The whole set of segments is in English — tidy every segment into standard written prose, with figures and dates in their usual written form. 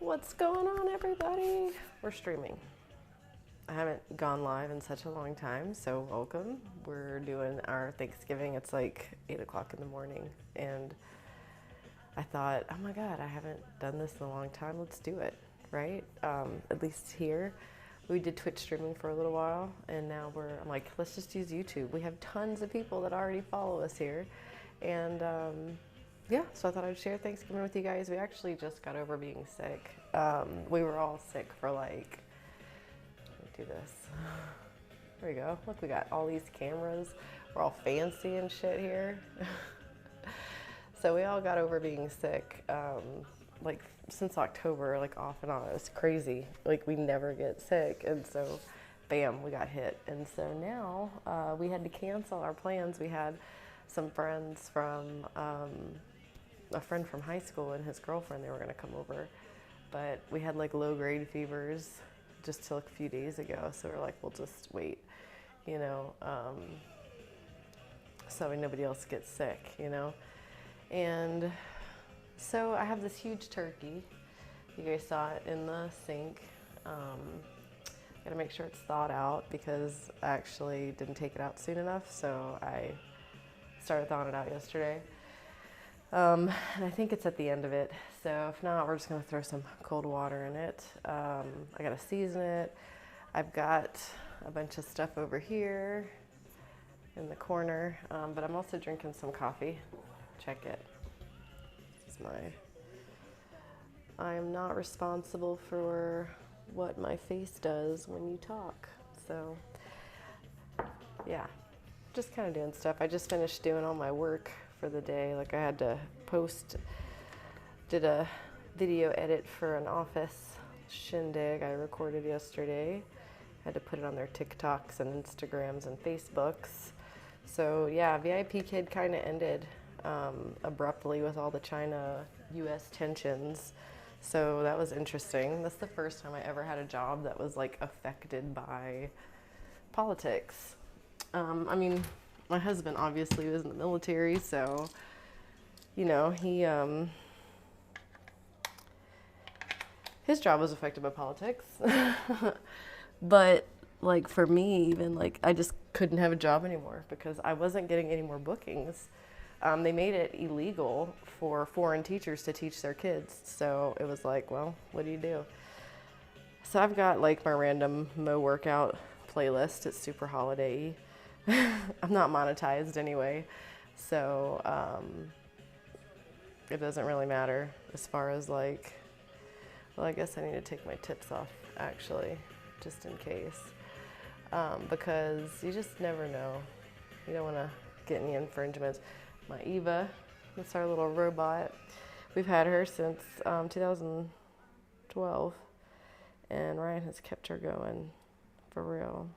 What's going on, everybody? We're streaming. I haven't gone live in such a long time, so welcome. We're doing our Thanksgiving. It's like 8 o'clock in the morning, and I thought, oh my God, I haven't done this in a long time. Let's do it, right? At least here. We did Twitch streaming for a little while, and now I'm like, let's just use YouTube. We have tons of people that already follow us here, and yeah, so I thought I'd share Thanksgiving with you guys. We actually just got over being sick. We were all sick for like, let me do this. There we go. Look, we got all these cameras. We're all fancy and shit here. So we all got over being sick, like since October, like off and on. It was crazy. Like we never get sick. And so, bam, we got hit. And so now we had to cancel our plans. We had some friends from, a friend from high school and his girlfriend, they were gonna come over. But we had like low grade fevers just till a few days ago. So we're like, we'll just wait, you know, so nobody else gets sick, you know? And so I have this huge turkey. You guys saw it in the sink. Gotta make sure it's thawed out because I actually didn't take it out soon enough. So I started thawing it out yesterday. And I think it's at the end of it. So if not, we're just gonna throw some cold water in it. I gotta season it. I've got a bunch of stuff over here in the corner, but I'm also drinking some coffee. Check it. This is I am not responsible for what my face does when you talk. So yeah, just kind of doing stuff. I just finished doing all my work for the day. Like I had to did a video edit for an office shindig I recorded yesterday. Had to put it on their TikToks and Instagrams and Facebooks. So yeah, VIP Kid kind of ended abruptly with all the China-US tensions. So that was interesting. That's the first time I ever had a job that was like affected by politics. I mean, my husband obviously was in the military, so, you know, his job was affected by politics. But like for me, even like I just couldn't have a job anymore because I wasn't getting any more bookings. They made it illegal for foreign teachers to teach their kids. So it was like, well, what do you do? So I've got like my random Mo workout playlist. It's super holiday-y. I'm not monetized anyway, so it doesn't really matter as far as like, well, I guess I need to take my tips off actually, just in case, because you just never know. You don't want to get any infringements. My Eva, that's our little robot. We've had her since 2012, and Ryan has kept her going for real.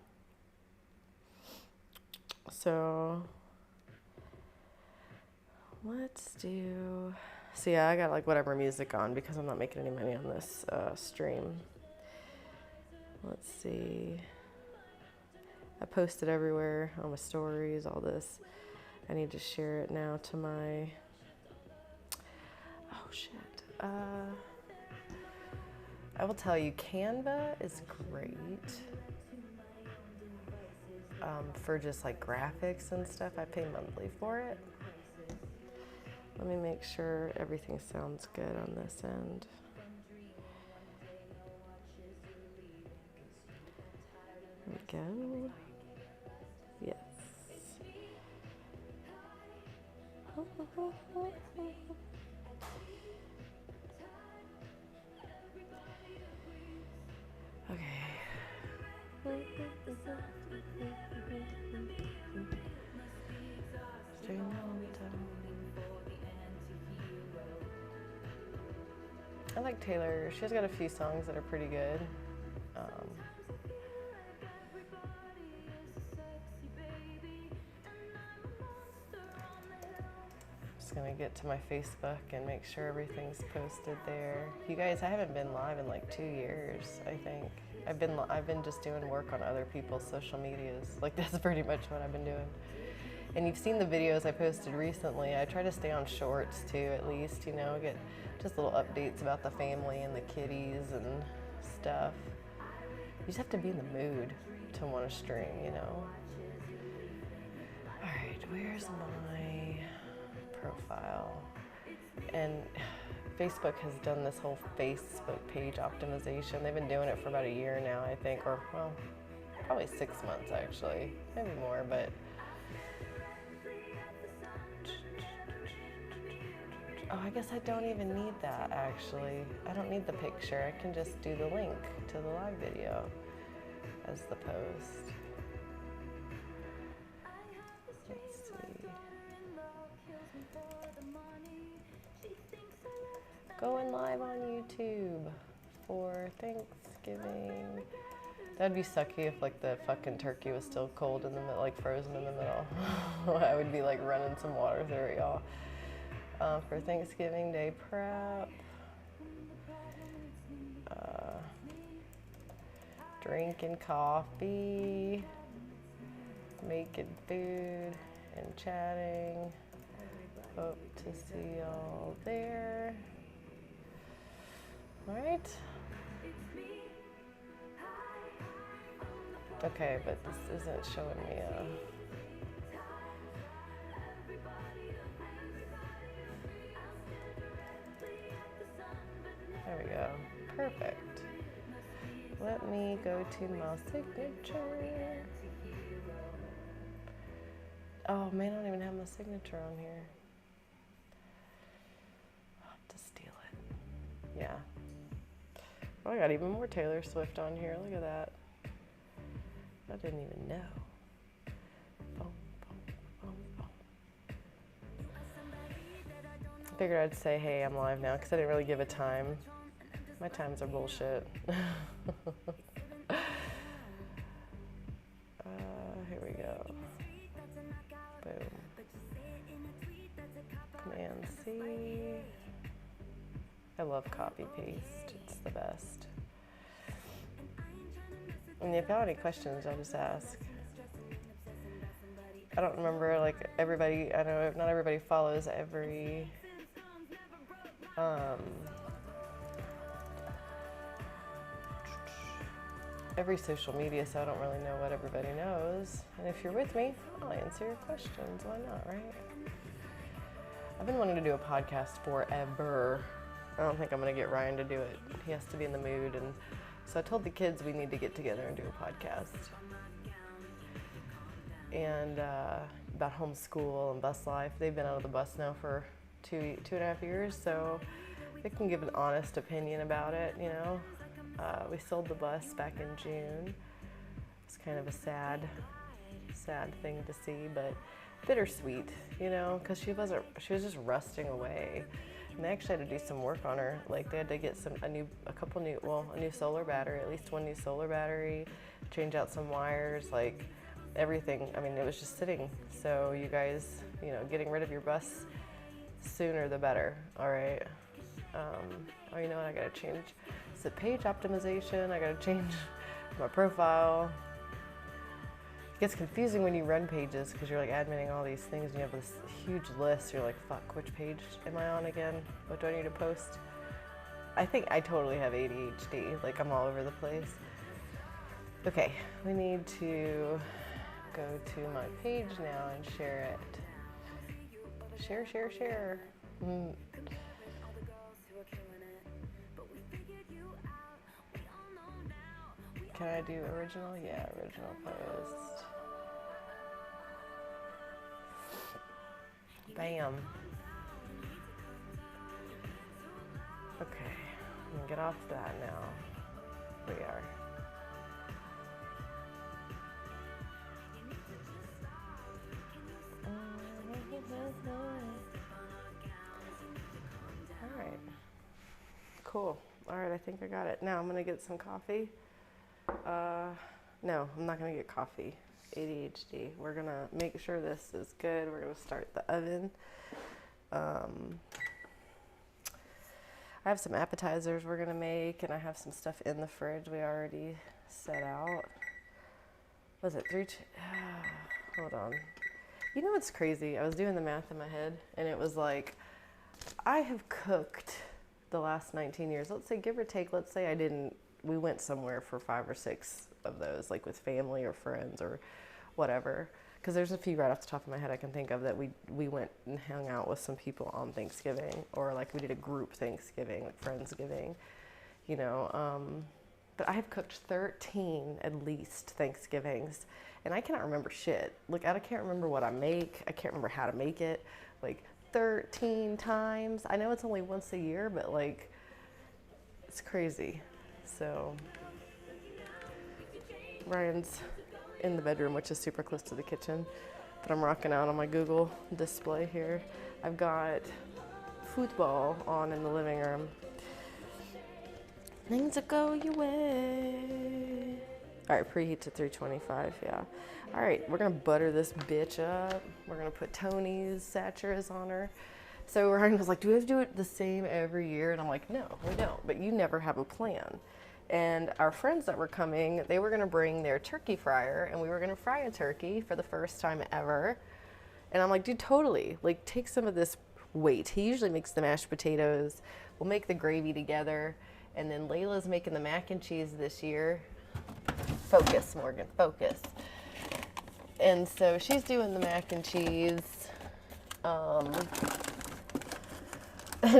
So let's do, so yeah, I got like whatever music on because I'm not making any money on this stream. Let's see. I posted everywhere on my stories, all this. I need to share it now to my, oh shit. I will tell you, Canva is great. For just like graphics and stuff. I pay monthly for it. Let me make sure everything sounds good on this end. There we go. Yes. Okay. I like Taylor. She's got a few songs that are pretty good. Just gonna get to my Facebook and make sure everything's posted there. You guys, I haven't been live in like 2 years, I think. I've been just doing work on other people's social medias. Like that's pretty much what I've been doing. And you've seen the videos I posted recently. I try to stay on shorts too, at least, you know, get just little updates about the family and the kitties stuff. You just have to be in the mood to want to stream, you know? All right, where's my profile? And Facebook has done this whole Facebook page optimization. They've been doing it for about a year now, I think, or well, probably 6 months actually, maybe more, but oh, I guess I don't even need that actually. I don't need the picture. I can just do the link to the live video as the post. Let's see. Going live on YouTube for Thanksgiving. That'd be sucky if like the fucking turkey was still cold in the middle, like frozen in the middle. I would be like running some water through it, y'all. For Thanksgiving Day prep. Drinking coffee. Making food and chatting. Hope to see y'all there. Alright. Okay, but this isn't showing me a... There we go. Perfect. Let me go to my signature. Oh man, I don't even have my signature on here. I'll have to steal it. Yeah. Oh, I got even more Taylor Swift on here. Look at that. I didn't even know. Boom, boom, boom, boom. I figured I'd say, hey, I'm live now, because I didn't really give a time. My times are bullshit. Here we go. Boom. Command C. I love copy paste. It's the best. And if you have any questions, I'll just ask. I don't remember, like, everybody, I know not everybody follows every, every social media, so I don't really know what everybody knows. And if you're with me, I'll answer your questions. Why not, right? I've been wanting to do a podcast forever. I don't think I'm going to get Ryan to do it. He has to be in the mood, and so I told the kids we need to get together and do a podcast. And about homeschool and bus life. They've been out of the bus now for two and a half years, so they can give an honest opinion about it, you know. We sold the bus back in June. It's kind of a sad thing to see, but bittersweet, you know, because she was just rusting away. And they actually had to do some work on her. Like, they had to get a new solar battery, at least one new solar battery, change out some wires, like everything. I mean, it was just sitting. So you guys, you know, getting rid of your bus sooner the better, all right? Oh, you know what, I gotta change. Is it page optimization? I gotta change my profile. It gets confusing when you run pages because you're like adminning all these things and you have this huge list. You're like, fuck, which page am I on again? What do I need to post? I think I totally have ADHD, like I'm all over the place. Okay, we need to go to my page now and share it. Share. Can I do original? Yeah, original post. Bam. Okay, I'm gonna get off that now. We are. All right. Cool. All right, I think I got it. Now I'm gonna get some coffee. No, I'm not gonna get coffee. ADHD. We're gonna make sure this is good. We're gonna start the oven. I have some appetizers we're gonna make, and I have some stuff in the fridge we already set out. Was it hold on. You know what's crazy? I was doing the math in my head, and it was like, I have cooked the last 19 years. Let's say, give or take, let's say I didn't we went somewhere for 5 or 6 of those, like with family or friends or whatever. Because there's a few right off the top of my head I can think of that we went and hung out with some people on Thanksgiving, or like we did a group Thanksgiving, like Friendsgiving, you know. But I have cooked 13 at least Thanksgivings, and I cannot remember shit. Like I can't remember what I make. I can't remember how to make it. Like 13 times. I know it's only once a year, but like it's crazy. So Ryan's in the bedroom, which is super close to the kitchen, that I'm rocking out on my Google display here. I've got football on in the living room. Things will go your way. All right, preheat to 325, yeah. All right, we're gonna butter this bitch up. We're gonna put Tony's Saturas on her. So Ryan was like, do we have to do it the same every year? And I'm like, no, we don't, but you never have a plan. And our friends that were coming, they were gonna bring their turkey fryer, and we were gonna fry a turkey for the first time ever. And I'm like, dude, totally, like take some of this weight. He usually makes the mashed potatoes. We'll make the gravy together. And then Layla's making the mac and cheese this year. Focus, Morgan, focus. And so she's doing the mac and cheese.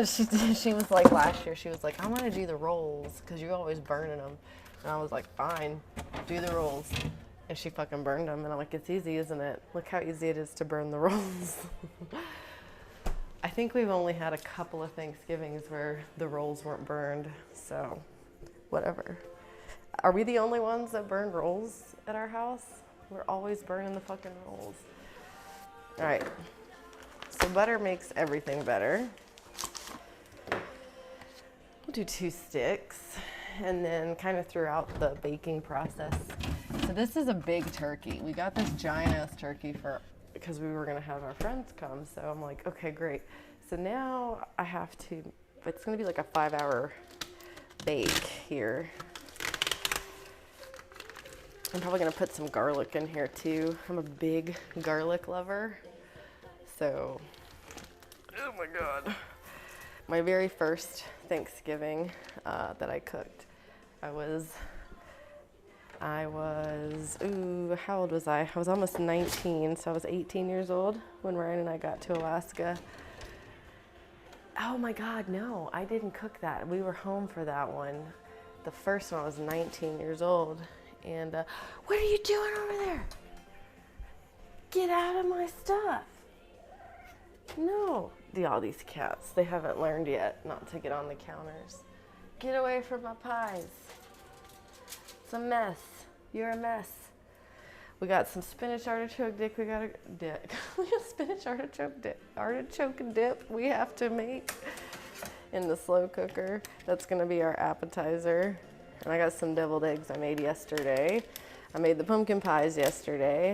She was like last year, she was like, I want to do the rolls because you're always burning them. And I was like, fine, do the rolls. And she fucking burned them. And I'm like, it's easy, isn't it? Look how easy it is to burn the rolls. I think we've only had a couple of Thanksgivings where the rolls weren't burned. So whatever. Are we the only ones that burn rolls at our house? We're always burning the fucking rolls. All right. So butter makes everything better. We'll do 2 sticks, and then kind of throughout the baking process. So this is a big turkey. We got this giant ass turkey because we were gonna have our friends come. So I'm like, okay, great. So now I have to, it's gonna be like a 5-hour bake here. I'm probably gonna put some garlic in here too. I'm a big garlic lover. So, oh my God. My very first Thanksgiving that I cooked, I was, ooh, how old was I? I was almost 19, so I was 18 years old when Ryan and I got to Alaska. Oh my God, no, I didn't cook that. We were home for that one. The first one I was 19 years old. And what are you doing over there? Get out of my stuff. No. All these cats, they haven't learned yet not to get on the counters. Get away from my pies. It's a mess. You're a mess. We got some spinach artichoke dip. We got spinach artichoke dip we have to make in the slow cooker. That's gonna be our appetizer. And I got some deviled eggs I made yesterday. I made the pumpkin pies yesterday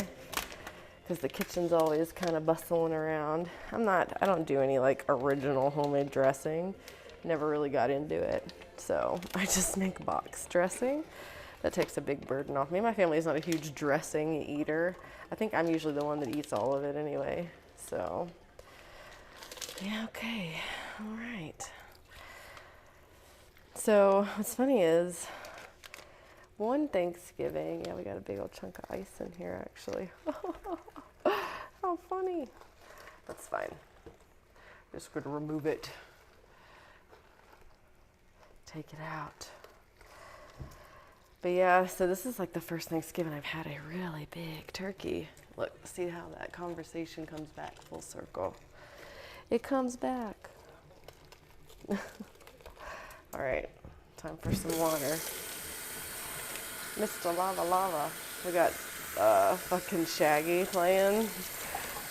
because the kitchen's always kind of bustling around. I don't do any like original homemade dressing. Never really got into it. So I just make box dressing. That takes a big burden off me. My family's not a huge dressing eater. I think I'm usually the one that eats all of it anyway. So, yeah, okay, all right. So what's funny is, one Thanksgiving, yeah, we got a big old chunk of ice in here actually. How funny. That's fine. Just gonna remove it. Take it out. But yeah, so this is like the first Thanksgiving I've had a really big turkey. Look, see how that conversation comes back full circle. It comes back. All right, time for some water. Mr. Lava Lava. We got fucking Shaggy playing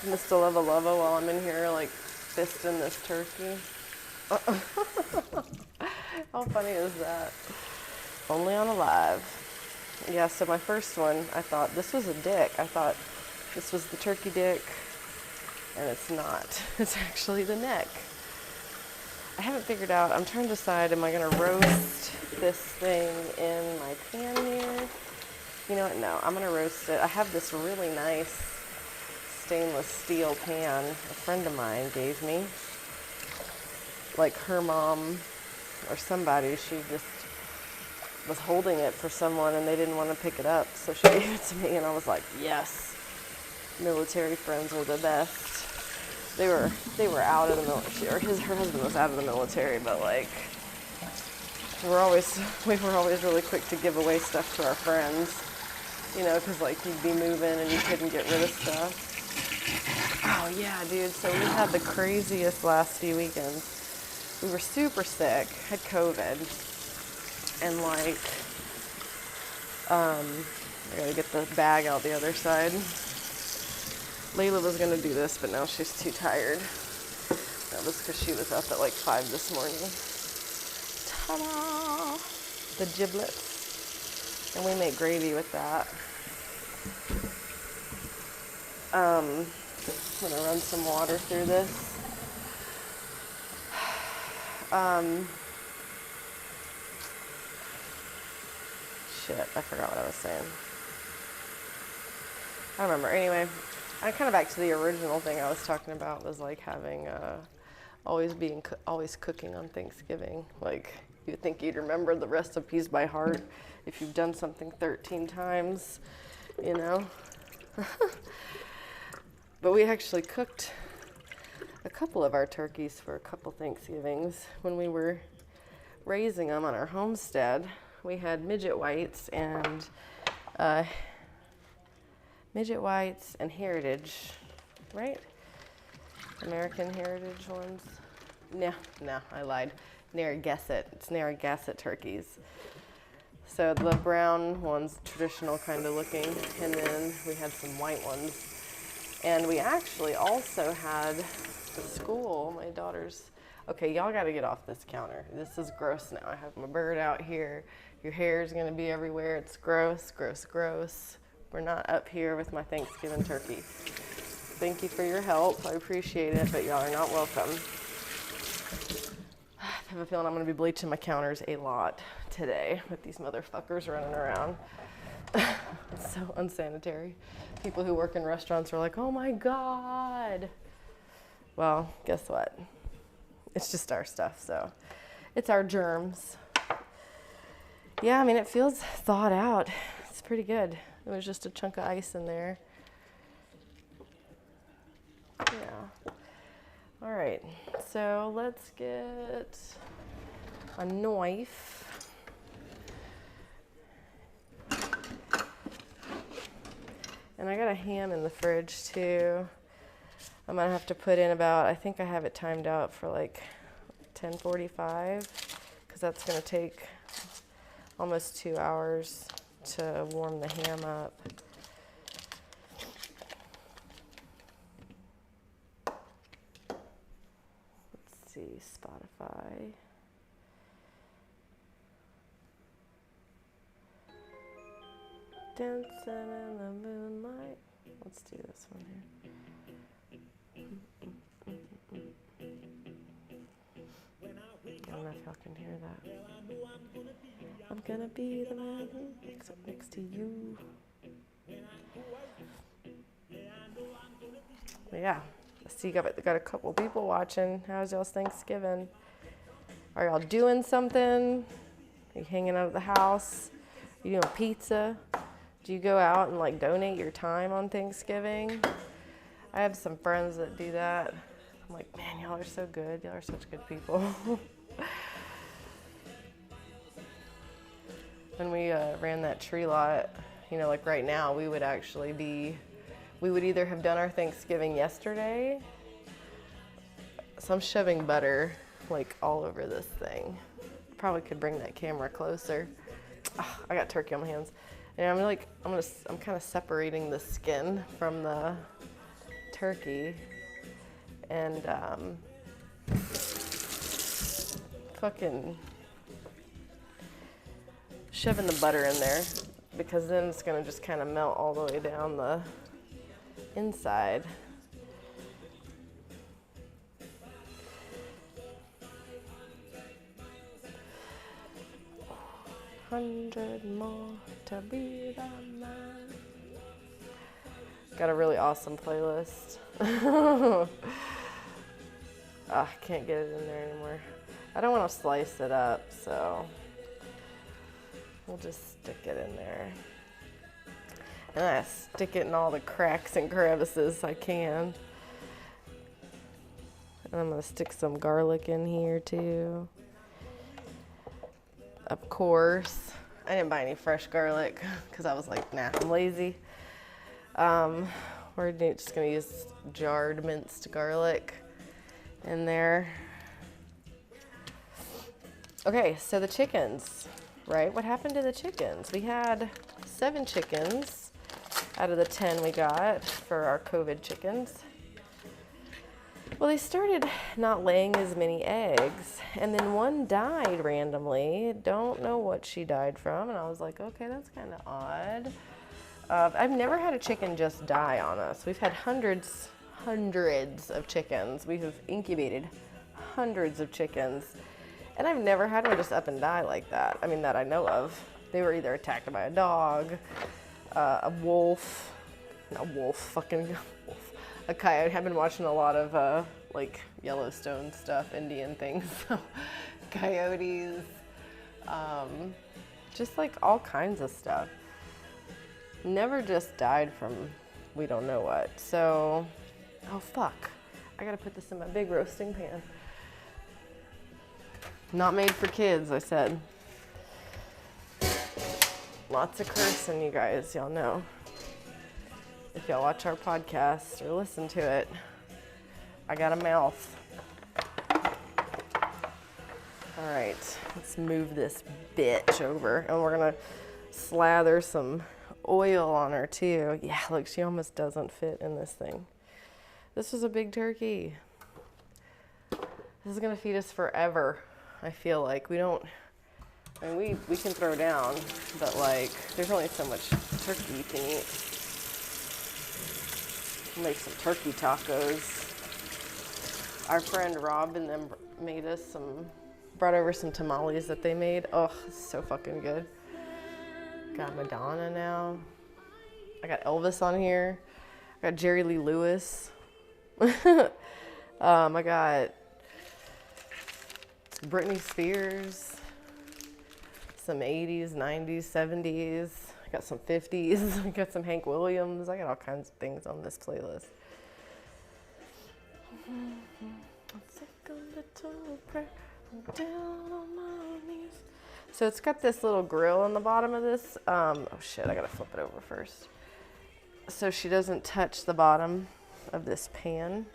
Mr. Lava Lava while I'm in here like fisting this turkey. How funny is that? Only on a live. Yeah, so my first one, I thought this was a dick. I thought this was the turkey dick, and it's not. It's actually the neck. I haven't figured out, I'm trying to decide, am I gonna roast this thing in my pan here? You know what, no, I'm gonna roast it. I have this really nice stainless steel pan a friend of mine gave me. Like her mom or somebody, she just was holding it for someone and they didn't want to pick it up, so she gave it to me, and I was like, yes, military friends are the best. They were out of the military, or her husband was out of the military, but like we were always really quick to give away stuff to our friends, you know, because like you'd be moving and you couldn't get rid of stuff. Oh yeah, dude, so we had the craziest last few weekends. We were super sick, had COVID, and like, I gotta get the bag out the other side. Layla was gonna do this, but now she's too tired. That was because she was up at like 5 this morning. Ta-da! The giblets. And we make gravy with that. I'm gonna run some water through this. Shit, I forgot what I was saying. I don't remember. Anyway, I kind of back to the original thing I was talking about was like having always cooking on Thanksgiving. Like you'd think you'd remember the recipes by heart if you've done something 13 times, you know. But we actually cooked a couple of our turkeys for a couple Thanksgivings when we were raising them on our homestead. We had midget whites and heritage, right? American heritage ones. No, I lied. Narragansett. It's Narragansett turkeys. So the brown ones, traditional kind of looking, and then we had some white ones. And we actually also had the school, my daughter's. Okay, y'all gotta get off this counter. This is gross now. I have my bird out here. Your hair is gonna be everywhere. It's gross, gross, gross. We're not up here with my Thanksgiving turkey. Thank you for your help. I appreciate it, but y'all are not welcome. I have a feeling I'm gonna be bleaching my counters a lot today with these motherfuckers running around. It's so unsanitary. People who work in restaurants are like, oh my God. Well, guess what? It's just our stuff, so it's our germs. Yeah, I mean, it feels thawed out. It's pretty good. It was just a chunk of ice in there. Yeah. All right, so let's get a knife. And I got a ham in the fridge too. I'm gonna have to put in about, I think I have it timed out for like 10:45, because that's gonna take almost 2 hours to warm the ham up. Let's see, Spotify. Dancing in the moonlight. Let's do this one here. I don't know if y'all can hear that. I'm gonna be the man who wakes up next to you. But yeah, I see you got a couple people watching. How's y'all's Thanksgiving? Are y'all doing something? Are you hanging out at the house? Are you doing pizza? Do you go out and like donate your time on Thanksgiving? I have some friends that do that. I'm like, man, y'all are so good. Y'all are such good people. When we ran that tree lot, you know, like right now, we would either have done our Thanksgiving yesterday. So I'm shoving butter like all over this thing. Probably could bring that camera closer. Oh, I got turkey on my hands. And I'm kind of separating the skin from the turkey, and fucking shoving the butter in there, because then it's gonna just kind of melt all the way down the inside. "100 more to be the man." Got a really awesome playlist. I can't get it in there anymore. I don't want to slice it up, so we'll just stick it in there. And I stick it in all the cracks and crevices I can. And I'm gonna stick some garlic in here too. Of course, I didn't buy any fresh garlic because I was like, nah, I'm lazy. We're just gonna use jarred minced garlic in there. Okay, so the chickens, right? What happened to the chickens? We had 7 chickens out of the 10 we got for our COVID chickens. Well, they started not laying as many eggs, and then one died randomly. Don't know what she died from, and I was like, okay, that's kind of odd. I've never had a chicken just die on us. We've had hundreds of chickens. We have incubated hundreds of chickens, and I've never had one just up and die like that. I mean, that I know of. They were either attacked by a dog, a wolf, a coyote. I've been watching a lot of like Yellowstone stuff, Indian things, so coyotes, just like all kinds of stuff. Never just died from we don't know what. So, oh fuck, I gotta put this in my big roasting pan. Not made for kids, I said. Lots of cursing, you guys, y'all know. If y'all watch our podcast or listen to it, I got a mouth. All right, let's move this bitch over, and we're gonna slather some oil on her too. Yeah, look, she almost doesn't fit in this thing. This is a big turkey. This is gonna feed us forever. I feel like we don't. I mean, we can throw down, but like, there's only so much turkey you can eat. Make some turkey tacos. Our friend Rob and them brought over some tamales that they made. Oh, so fucking good. Got Madonna now. I got Elvis on here. I got Jerry Lee Lewis. I got Britney Spears. Some 80s, 90s, 70s. I got some 50s. I got some Hank Williams. I got all kinds of things on this playlist. Let's take a little prayer down on my knees. So it's got this little grill on the bottom of this. Oh shit, I gotta flip it over first. So she doesn't touch the bottom of this pan.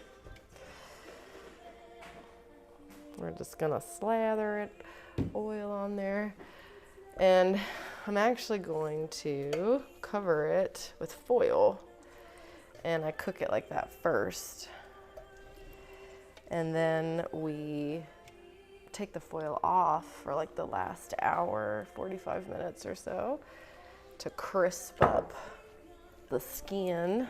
We're just gonna slather it, oil on there. And I'm actually going to cover it with foil. And I cook it like that first. And then we take the foil off for like the last hour, 45 minutes or so, to crisp up the skin.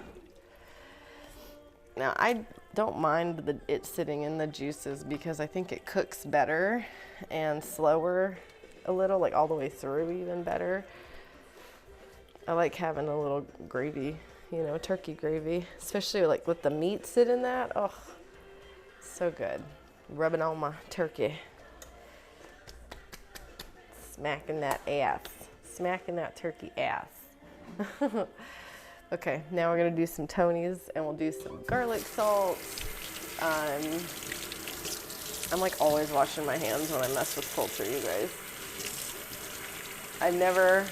Now, I don't mind it sitting in the juices because I think it cooks better and slower a little, like all the way through, even better. I like having a little gravy, you know, turkey gravy, especially like with the meat sit in that. Oh, so good. Rubbing on my turkey. Smacking that ass. Smacking that turkey ass. Okay, now we're gonna do some Tonys and we'll do some garlic salt. I'm like always washing my hands when I mess with poultry, you guys. I've never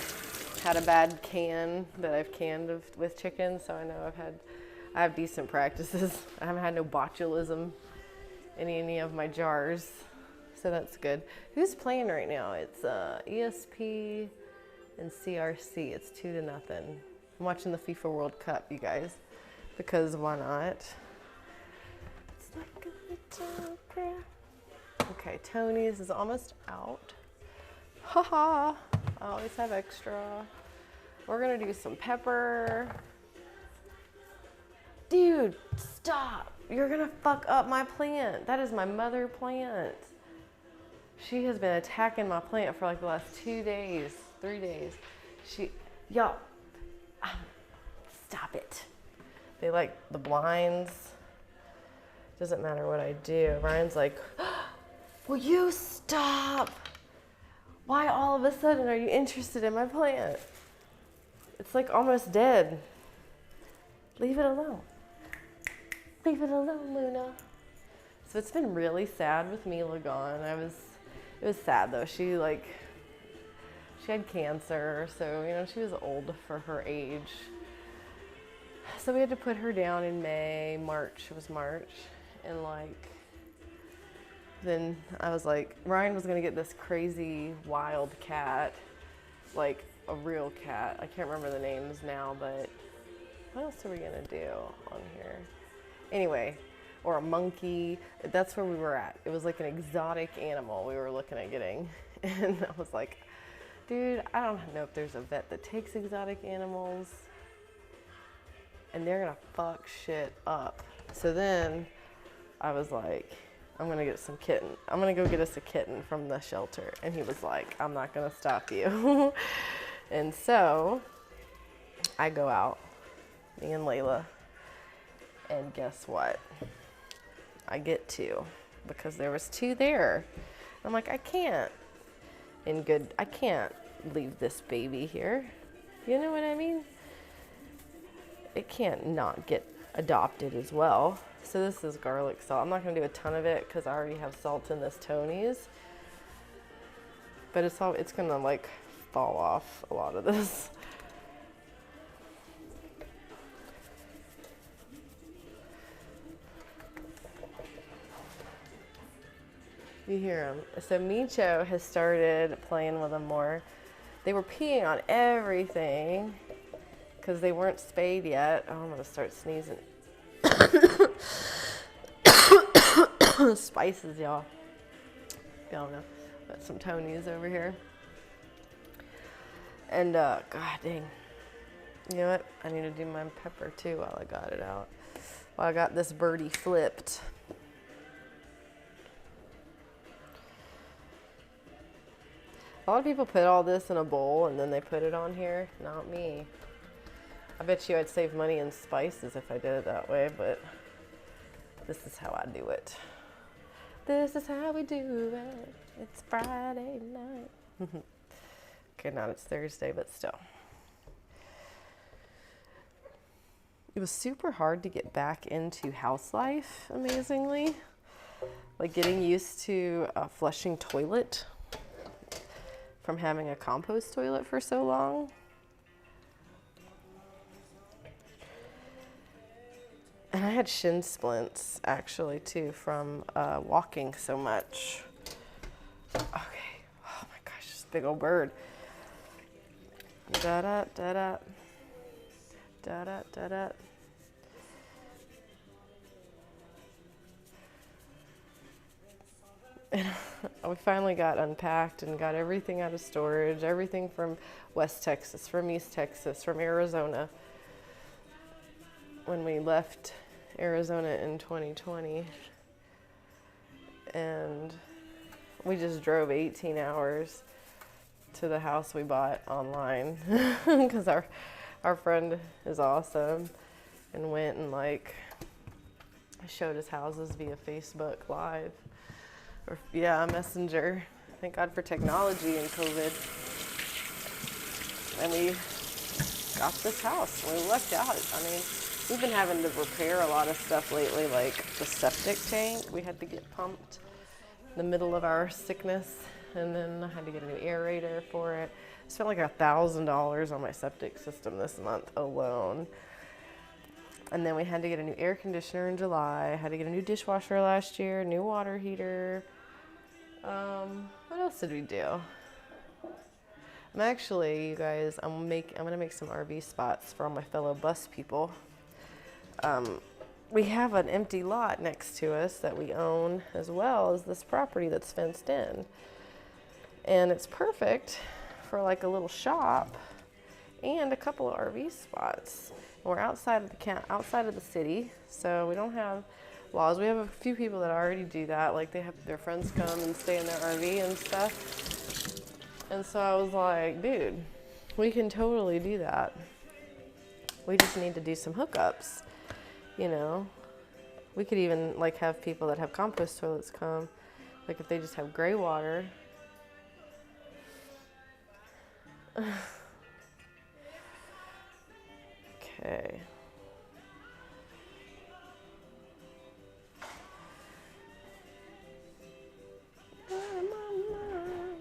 had a bad can that I've canned with chicken, so I know I have decent practices. I haven't had no botulism in any of my jars, so that's good. Who's playing right now? It's ESP and CRC. It's 2-0. I'm watching the FIFA World Cup, you guys, because why not? It's like a little prayer. Okay, Tony's is almost out. Haha, I always have extra. We're gonna do some pepper. Dude, stop. You're gonna fuck up my plant. That is my mother plant. She has been attacking my plant for like the last 2 days, 3 days. Y'all, stop it. They like the blinds. Doesn't matter what I do. Ryan's like, will you stop? Why all of a sudden are you interested in my plant? It's like almost dead. Leave it alone. Leave it alone, Luna. So it's been really sad with Mila gone. It was sad though. She had cancer, so you know, she was old for her age. So we had to put her down in March, it was March. And like, then I was like, Ryan was gonna get this crazy wild cat, like a real cat. I can't remember the names now, but what else are we gonna do on here? Anyway, or a monkey. That's where we were at. It was like an exotic animal we were looking at getting. And I was like, dude, I don't know if there's a vet that takes exotic animals and they're gonna fuck shit up. So then I was like, I'm gonna get some kitten. I'm gonna go get us a kitten from the shelter. And he was like, I'm not gonna stop you. And so I go out, me and Layla, and guess what? I get two because there was two there. I'm like, I can't leave this baby here. You know what I mean? It can't not get adopted as well. So this is garlic salt. I'm not gonna do a ton of it because I already have salt in this Tony's. But it's gonna like fall off a lot of this. You hear them. So Micho has started playing with them more. They were peeing on everything because they weren't spayed yet. Oh, I'm gonna start sneezing. Spices, y'all. Y'all know. Got some Tony's over here. And god dang. You know what? I need to do my pepper too while I got it out. While I got this birdie flipped. A lot of people put all this in a bowl and then they put it on here. Not me. I bet you I'd save money in spices if I did it that way, but this is how I do it. This is how we do it. It's Friday night. Okay, not it's Thursday, but still. It was super hard to get back into house life, amazingly. Like getting used to a flushing toilet from having a compost toilet for so long. And I had shin splints actually too from walking so much. Okay, oh my gosh, this big old bird. Da da da da. Da da da da. And we finally got unpacked and got everything out of storage, everything from West Texas, from East Texas, from Arizona. When we left Arizona in 2020, and we just drove 18 hours to the house we bought online because our friend is awesome and went and like showed us houses via Facebook Live. Or, yeah, Messenger. Thank God for technology and COVID. And we got this house. We lucked out. I mean, we've been having to repair a lot of stuff lately, like the septic tank. We had to get pumped in the middle of our sickness. And then I had to get a new aerator for it. I spent like $1,000 on my septic system this month alone. And then we had to get a new air conditioner in July. I had to get a new dishwasher last year, new water heater. What else did we do? I'm actually, you guys, I'm gonna make some RV spots for all my fellow bus people. We have an empty lot next to us that we own, as well as this property that's fenced in. And it's perfect for like a little shop and a couple of RV spots. We're outside of the city, so we don't have laws. We have a few people that already do that, like they have their friends come and stay in their RV and stuff. And so I was like, dude, we can totally do that. We just need to do some hookups, you know. We could even like have people that have compost toilets come, like if they just have gray water. Okay.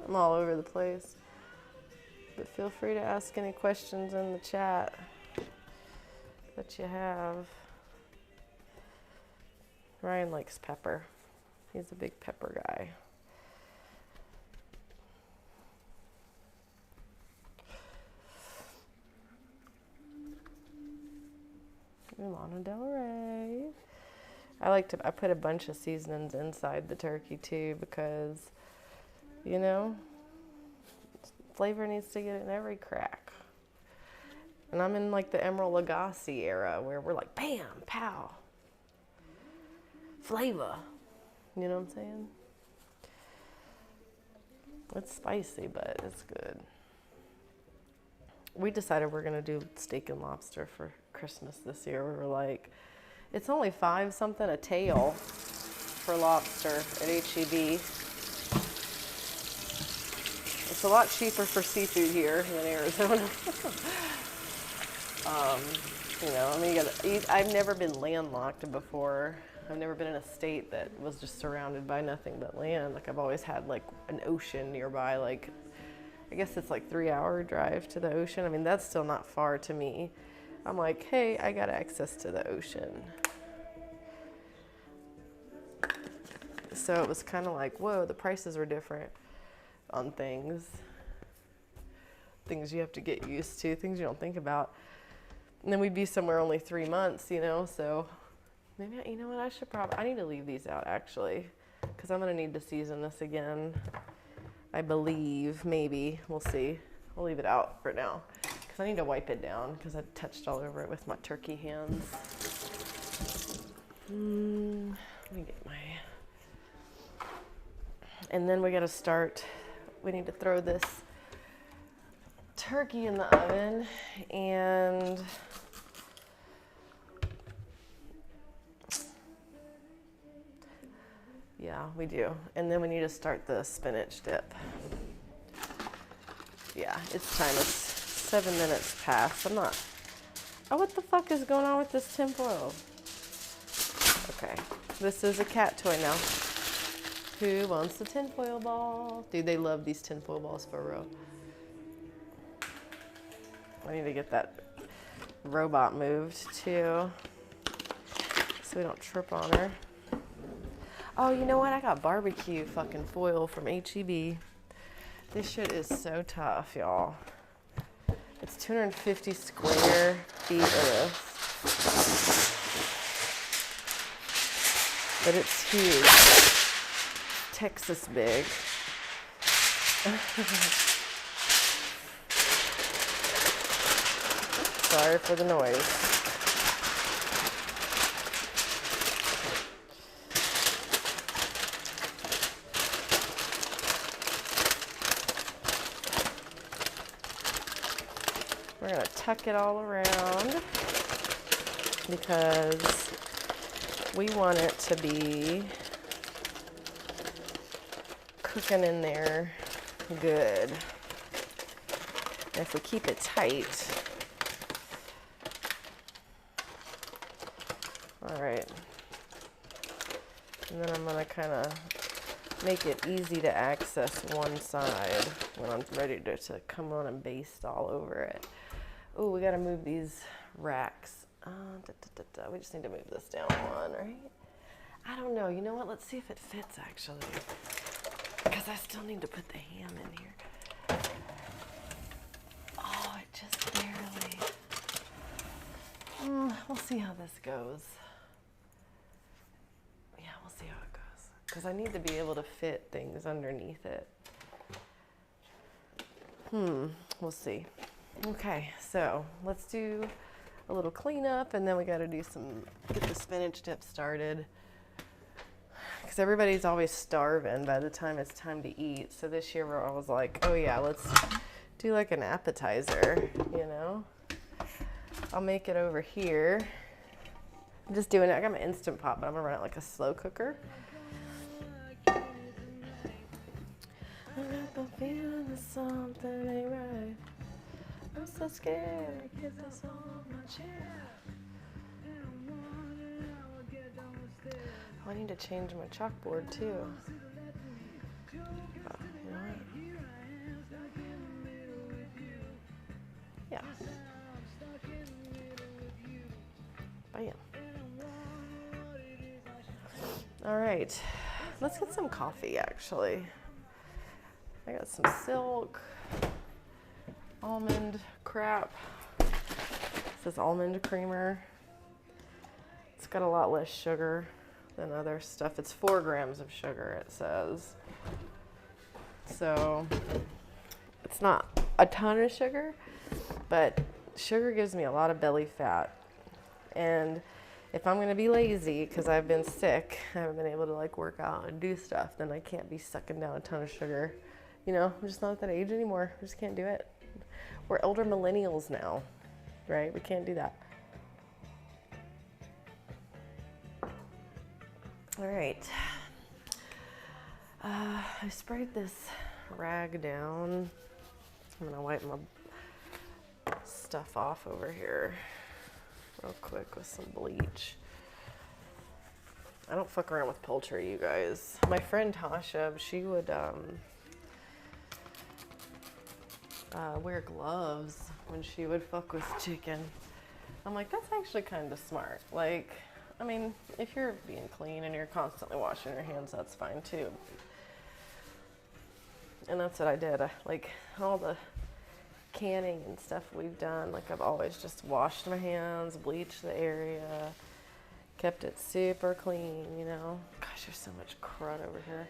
I'm all over the place, but feel free to ask any questions in the chat that you have. Ryan likes pepper. He's a big pepper guy. Lana Del Rey. I put a bunch of seasonings inside the turkey too because, you know, flavor needs to get in every crack. And I'm in like the Emerald Lagasse era where we're like, bam, pow, flavor. You know what I'm saying? It's spicy, but it's good. We decided we're gonna do steak and lobster for Christmas this year. We were like, it's only $5 something a tail for lobster at HEB. It's a lot cheaper for seafood here than Arizona. You know, I mean, I've never been landlocked before. I've never been in a state that was just surrounded by nothing but land. Like I've always had like an ocean nearby. Like I guess it's like 3-hour drive to the ocean. I mean, that's still not far to me. I'm like, hey, I got access to the ocean. So it was kind of like, whoa, the prices were different on things you have to get used to, things you don't think about. And then we'd be somewhere only 3 months, you know, so maybe, you know what, I need to leave these out actually, because I'm going to need to season this again. I believe, maybe, we'll see. I'll leave it out for now, because I need to wipe it down, because I touched all over it with my turkey hands. Let me get my... And then we got to start, we need to throw this turkey in the oven, and yeah, we do. And then we need to start the spinach dip. Yeah, it's time. It's 7 minutes past. Oh, what the fuck is going on with this tinfoil? Okay, this is a cat toy now. Who wants the tinfoil ball? Dude, they love these tinfoil balls for real. I need to get that robot moved too, so we don't trip on her. Oh, you know what? I got barbecue fucking foil from HEB. This shit is so tough, y'all. It's 250 square feet of this. But it's huge. Texas big. Sorry for the noise. We're going to tuck it all around because we want it to be cooking in there good. And if we keep it tight, all right. And then I'm gonna kind of make it easy to access one side when I'm ready to come on and baste all over it. Oh, we gotta move these racks. We just need to move this down one, right? I don't know, you know what? Let's see if it fits actually. Because I still need to put the ham in here. Oh, it just barely. We'll see how this goes. Yeah, we'll see how it goes. Because I need to be able to fit things underneath it. We'll see. Okay, so let's do a little cleanup, and then we got to do get the spinach dip started. Because everybody's always starving by the time it's time to eat. So this year I was like, oh yeah, let's do like an appetizer, you know? I'll make it over here. I'm just doing it. I got my Instant Pot, but I'm gonna run it like a slow cooker. I got the feeling that something ain't right. so scared. I get this on my chair. Oh, I need to change my chalkboard too. Oh, you know what? Yeah. Bam. All right, let's get some coffee actually. I got some silk, almond crap. This is almond creamer. It's got a lot less sugar than other stuff. It's 4 grams of sugar, it says. So it's not a ton of sugar, but sugar gives me a lot of belly fat. And if I'm gonna be lazy, because I've been sick, I haven't been able to like work out and do stuff, then I can't be sucking down a ton of sugar. You know, I'm just not at that age anymore. I just can't do it. We're elder millennials now, right? We can't do that. All right. I sprayed this rag down. I'm gonna wipe my stuff off over here real quick with some bleach. I don't fuck around with poultry, you guys. My friend Tasha, she would wear gloves when she would fuck with chicken. I'm like, that's actually kind of smart. Like, I mean, if you're being clean and you're constantly washing your hands, that's fine too. And that's what I did. Like all the canning and stuff we've done, like I've always just washed my hands, bleached the area, kept it super clean, you know. Gosh, there's so much crud over here.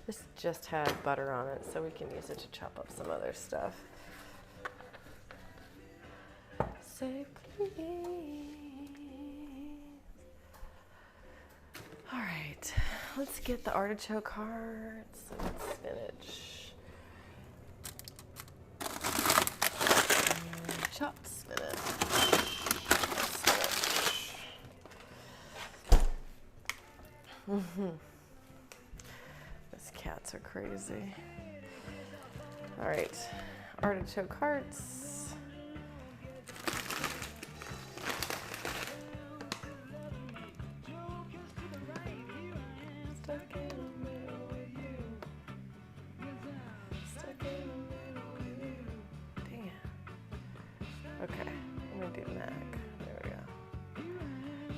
This just had butter on it, so we can use it to chop up some other stuff. Say please. All right, let's get the artichoke hearts and spinach. And chopped spinach. These cats are crazy. All right, artichoke hearts. Okay, I'm gonna do neck. There we go.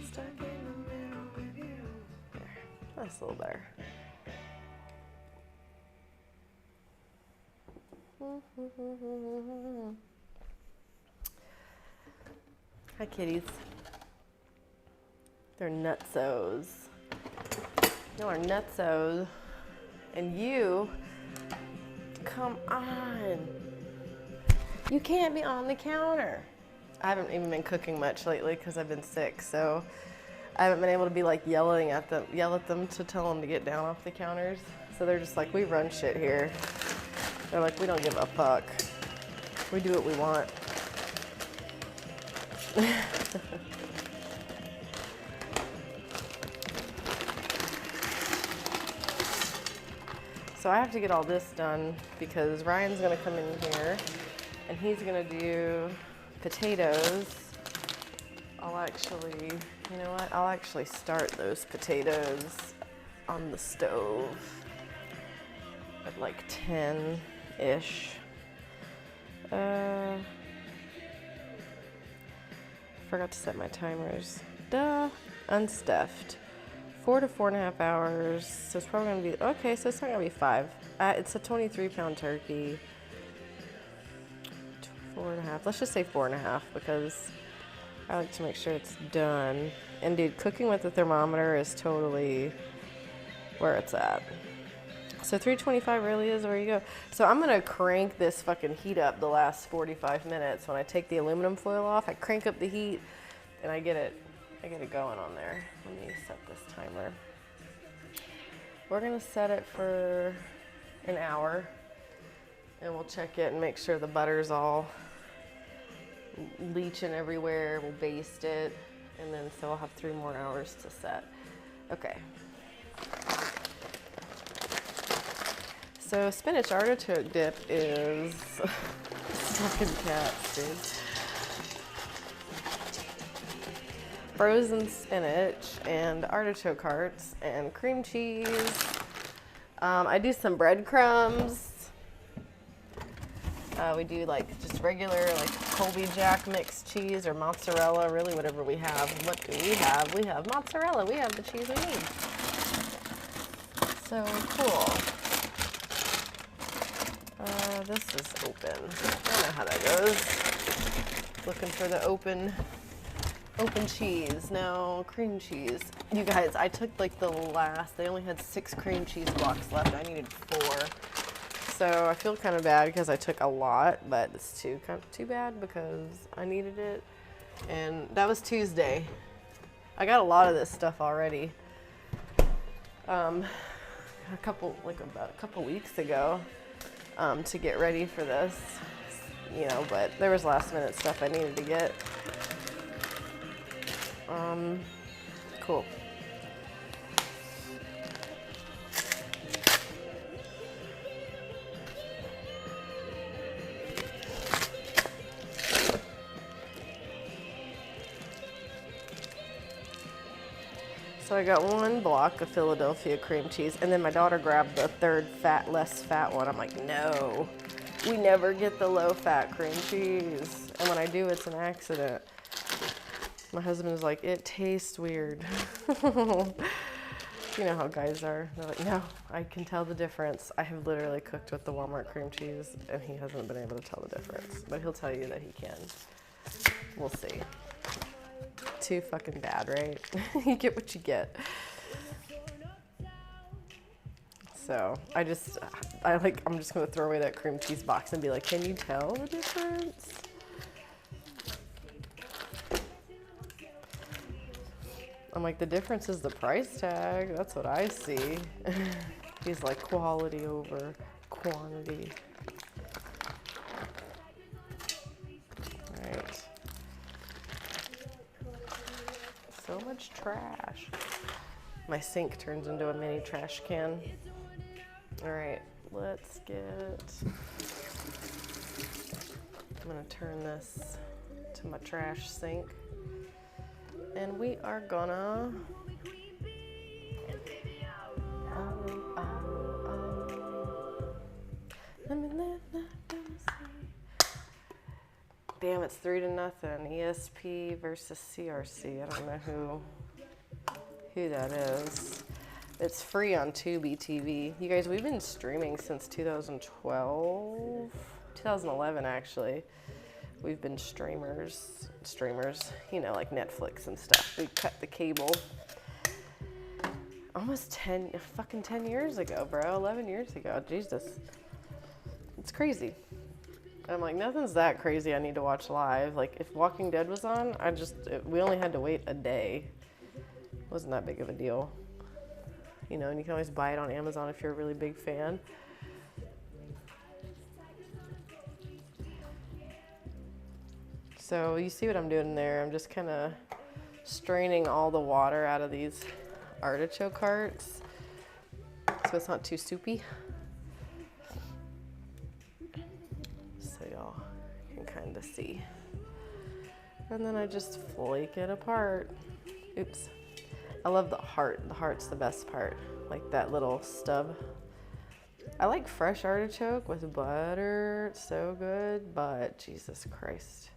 Stuck in the middle with you. There, that's a little better. Hi, kitties. They're nutsos. Y'all are nutsos. And you, come on. You can't be on the counter. I haven't even been cooking much lately because I've been sick, so I haven't been able to be like yell at them to tell them to get down off the counters. So they're just like, we run shit here. They're like, we don't give a fuck. We do what we want. So I have to get all this done because Ryan's gonna come in here and he's gonna do potatoes. I'll actually, you know what? I'll actually start those potatoes on the stove at like 10-ish. Forgot to set my timers. Duh. Unstuffed. 4 to 4.5 hours. So it's probably gonna be, okay, so it's not gonna be 5. It's a 23-pound turkey. 4.5. Let's just say 4.5 because I like to make sure it's done. And dude, cooking with the thermometer is totally where it's at. So 325 really is where you go. So I'm gonna crank this fucking heat up the last 45 minutes. When I take the aluminum foil off, I crank up the heat and I get it going on there. Let me set this timer. We're gonna set it for an hour and we'll check it and make sure the butter's all leaching everywhere. We'll baste it and then so I'll have 3 more hours to set. Okay. So So spinach artichoke dip is fucking cats, dude. Frozen spinach and artichoke hearts and cream cheese. I do some breadcrumbs. We do like just regular like Colby Jack mixed cheese or mozzarella, really whatever we have. What do we have? We have mozzarella. We have the cheese we need. So cool. This is open. I don't know how that goes. Looking for the open cheese. No, cream cheese. You guys, I took like they only had 6 cream cheese blocks left. I needed 4. So I feel kind of bad because I took a lot, but it's kind of too bad because I needed it. And that was Tuesday. I got a lot of this stuff already. About a couple weeks ago, to get ready for this, you know, but there was last minute stuff I needed to get. Cool. So I got 1 block of Philadelphia cream cheese, and then my daughter grabbed the 3rd less fat one. I'm like, no, we never get the low fat cream cheese. And when I do, it's an accident. My husband is like, it tastes weird. You know how guys are. They're like, no, I can tell the difference. I have literally cooked with the Walmart cream cheese, and he hasn't been able to tell the difference. But he'll tell you that he can. We'll see. Too fucking bad, right? You get what you get. So I'm just gonna throw away that cream cheese box and be like, can you tell the difference? I'm like, the difference is the price tag. That's what I see. He's like, quality over quantity. All right. So much trash. My sink turns into a mini trash can. All right, let's get, I'm gonna turn this to my trash sink. And we are gonna, damn, it's 3-0. ESP versus CRC. I don't know who that is. It's free on Tubi TV. You guys, we've been streaming since 2011 actually. We've been streamers, you know, like Netflix and stuff. We cut the cable almost 10 years ago, bro. 11 years ago. Jesus. It's crazy. I'm like, nothing's that crazy I need to watch live. Like, if Walking Dead was on, we only had to wait a day. Wasn't that big of a deal. You know, and you can always buy it on Amazon if you're a really big fan. So you see what I'm doing there. I'm just kind of straining all the water out of these artichoke hearts so it's not too soupy. So y'all can kind of see. And then I just flake it apart. Oops. I love the heart. The heart's the best part. Like that little stub. I like fresh artichoke with butter. It's so good, but Jesus Christ.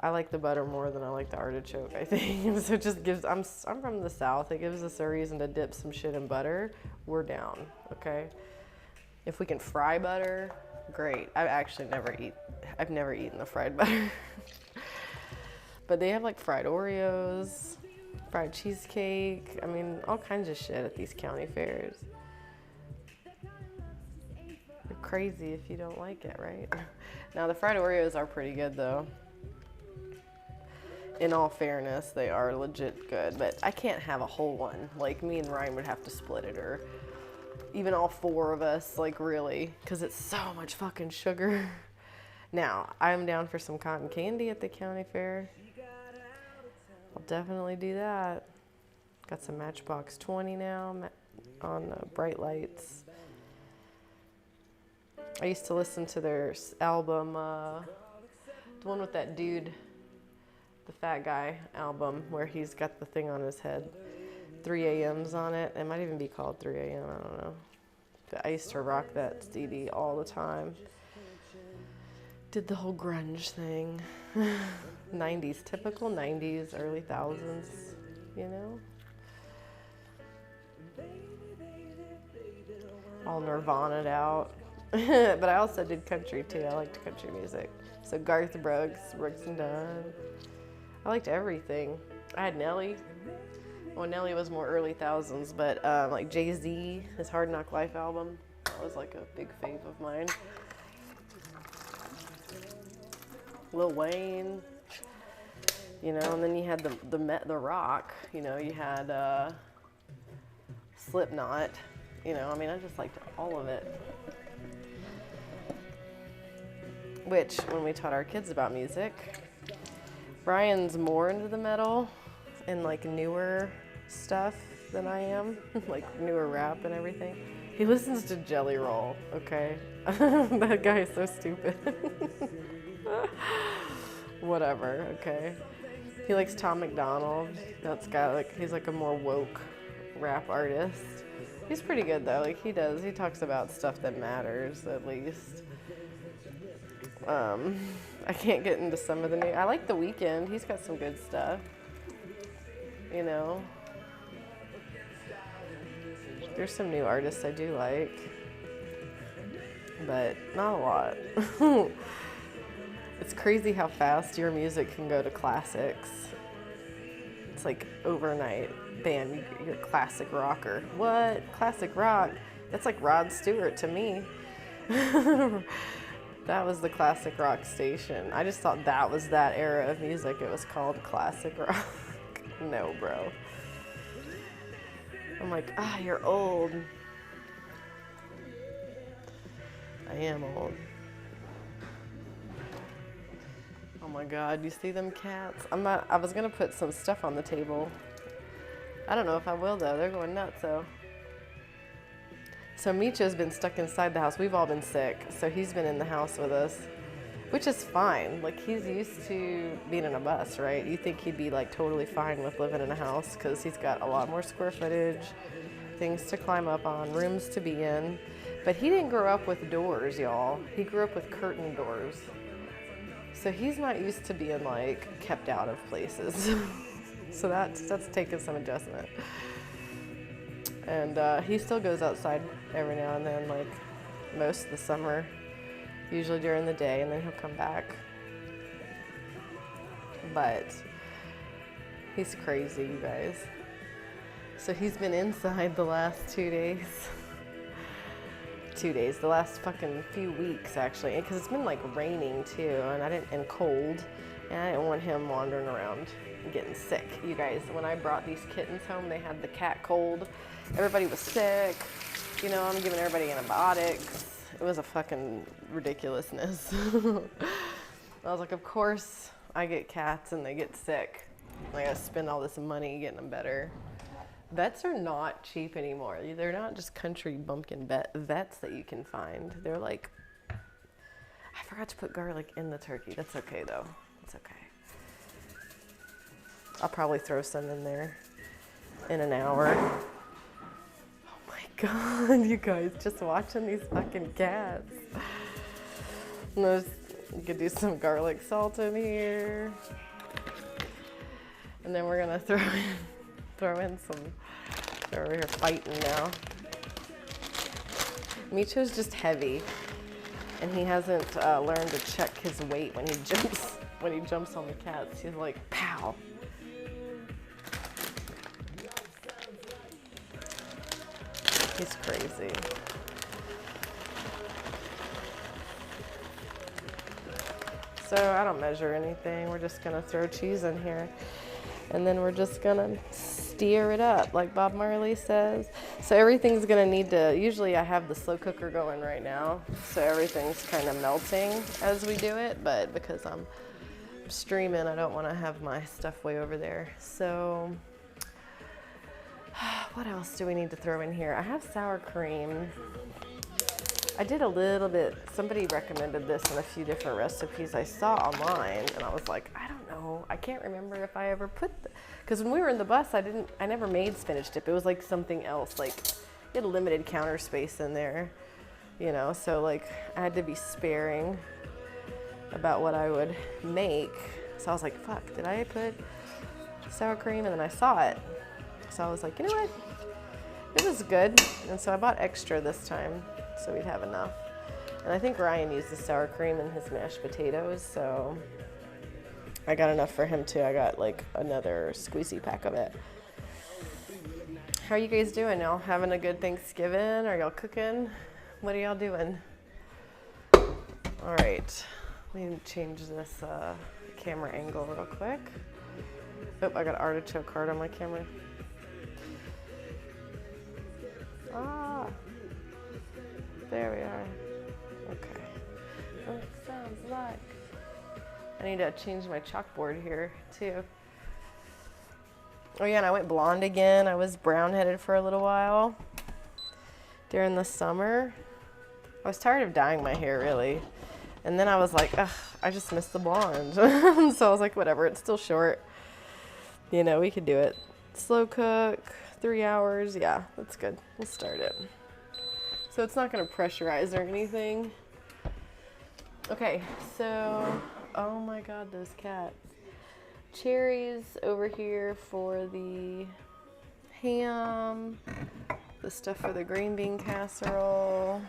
I like the butter more than I like the artichoke, I think. So it just gives, I'm from the South. It gives us a reason to dip some shit in butter. We're down, okay? If we can fry butter, great. I've never eaten the fried butter. But they have like fried Oreos, fried cheesecake. I mean, all kinds of shit at these county fairs. You're crazy if you don't like it, right? Now the fried Oreos are pretty good though. In all fairness, they are legit good, but I can't have a whole one. Like, me and Ryan would have to split it, or even all 4 of us, like, really, because it's so much fucking sugar. Now, I'm down for some cotton candy at the county fair. I'll definitely do that. Got some Matchbox 20 now on bright lights. I used to listen to their album, the one with that dude, the fat guy album, where he's got the thing on his head. 3 a.m.'s on it. It might even be called 3 a.m. I don't know. But I used to rock that CD all the time. Did the whole grunge thing. 90s, typical 90s, early thousands, you know? All Nirvana'd out. But I also did country too. I liked country music. So Garth Brooks and Dunn. I liked everything. I had Nelly. Well, Nelly was more early thousands, but like Jay-Z, his Hard Knock Life album, that was like a big fave of mine. Lil Wayne, you know, and then you had the rock, you know, you had Slipknot, you know, I mean, I just liked all of it. Which, when we taught our kids about music, Brian's more into the metal and like newer stuff than I am, like newer rap and everything. He listens to Jelly Roll, okay? That guy is so stupid. Whatever, okay? He likes Tom McDonald. That's got like, he's like a more woke rap artist. He's pretty good though, like he talks about stuff that matters at least. I can't get into some of the new, I like The Weeknd, he's got some good stuff, you know. There's some new artists I do like, but not a lot. It's crazy how fast your music can go to classics. It's like overnight, bam, you're a classic rocker. What? Classic rock? That's like Rod Stewart to me. That was the classic rock station. I just thought that was that era of music. It was called classic rock. No, bro. I'm like, you're old. I am old. Oh my God, you see them cats? I was gonna put some stuff on the table. I don't know if I will though, they're going nuts though. So Micho's been stuck inside the house. We've all been sick, so he's been in the house with us, which is fine. Like, he's used to being in a bus, right? You think he'd be like totally fine with living in a house because he's got a lot more square footage, things to climb up on, rooms to be in. But he didn't grow up with doors, y'all. He grew up with curtain doors. So he's not used to being like kept out of places. So that's taken some adjustment. And he still goes outside every now and then, like most of the summer, usually during the day, and then he'll come back. But he's crazy, you guys. So he's been inside the last 2 days. 2 days, the last fucking few weeks actually, because it's been like raining too, and cold, and I didn't want him wandering around and getting sick. You guys, when I brought these kittens home, they had the cat cold. Everybody was sick. You know, I'm giving everybody antibiotics. It was a fucking ridiculousness. I was like, of course I get cats and they get sick. I gotta spend all this money getting them better. Vets are not cheap anymore. They're not just country bumpkin vets that you can find. They're like, I forgot to put garlic in the turkey. That's okay though. It's okay. I'll probably throw some in there in an hour. God, you guys, just watching these fucking cats. You could do some garlic salt in here. And then we're gonna throw in some, they're over here fighting now. Micho's just heavy, and he hasn't learned to check his weight when he jumps on the cats. He's like, pow. He's crazy. So I don't measure anything. We're just gonna throw cheese in here, and then we're just gonna stir it up like Bob Marley says. So everything's gonna need to, usually I have the slow cooker going right now, so everything's kind of melting as we do it, but because I'm streaming, I don't wanna have my stuff way over there. So what else do we need to throw in here? I have sour cream. I did a little bit, somebody recommended this in a few different recipes I saw online, and I was like, I don't know, I can't remember if I ever put, because when we were in the bus, I never made spinach dip. It was like something else, like you had a limited counter space in there, you know, so like I had to be sparing about what I would make. So I was like, fuck, did I put sour cream? And then I saw it. So I was like, you know what? It was good. And so I bought extra this time so we'd have enough. And I think Ryan used the sour cream in his mashed potatoes, so I got enough for him too. I got like another squeezy pack of it. How are you guys doing? Y'all having a good Thanksgiving? Are y'all cooking? What are y'all doing? All right, let me change this camera angle real quick. Oh, I got artichoke heart on my camera. Ah, there we are. Okay. What it sounds like. I need to change my chalkboard here too. Oh yeah, and I went blonde again. I was brown-headed for a little while during the summer. I was tired of dyeing my hair, really. And then I was like, ugh, I just miss the blonde. So I was like, whatever, it's still short. You know, we could do it. Slow cook, 3 hours. Yeah, that's good. We'll start it. So it's not going to pressurize or anything. Okay, so, oh my God, those cats. Cherries over here for the ham. The stuff for the green bean casserole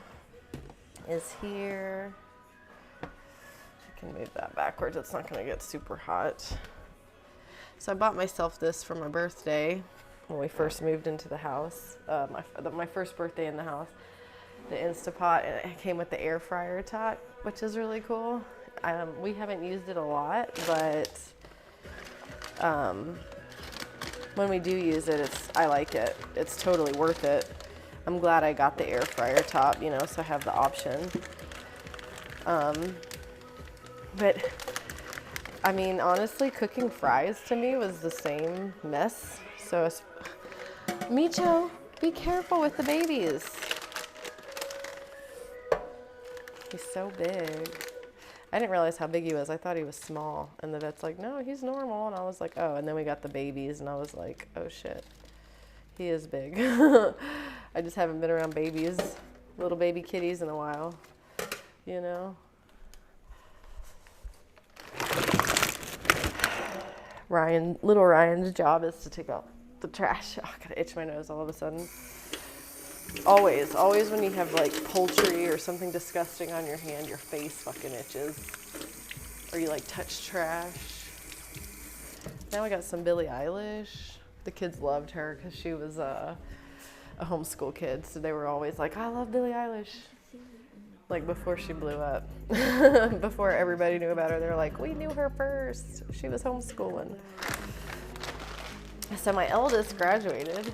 is here. I can move that backwards. It's not going to get super hot. So I bought myself this for my birthday when we first moved into the house. My first birthday in the house. The Instapot, and it came with the air fryer top, which is really cool. We haven't used it a lot, but when we do use it, I like it. It's totally worth it. I'm glad I got the air fryer top, you know, so I have the option. But I mean, honestly, cooking fries to me was the same mess. So it's, Micho, be careful with the babies. He's so big. I didn't realize how big he was. I thought he was small. And the vet's like, no, he's normal. And I was like, oh. And then we got the babies, and I was like, oh shit. He is big. I just haven't been around babies, little baby kitties in a while, you know? Little Ryan's job is to take out the trash. Oh, I gotta itch my nose all of a sudden. Always when you have like poultry or something disgusting on your hand, your face fucking itches. Or you like touch trash. Now I got some Billie Eilish. The kids loved her because she was a homeschool kid, so they were always like, I love Billie Eilish. Like before she blew up. Before everybody knew about her, they were like, we knew her first. She was homeschooling. So my eldest graduated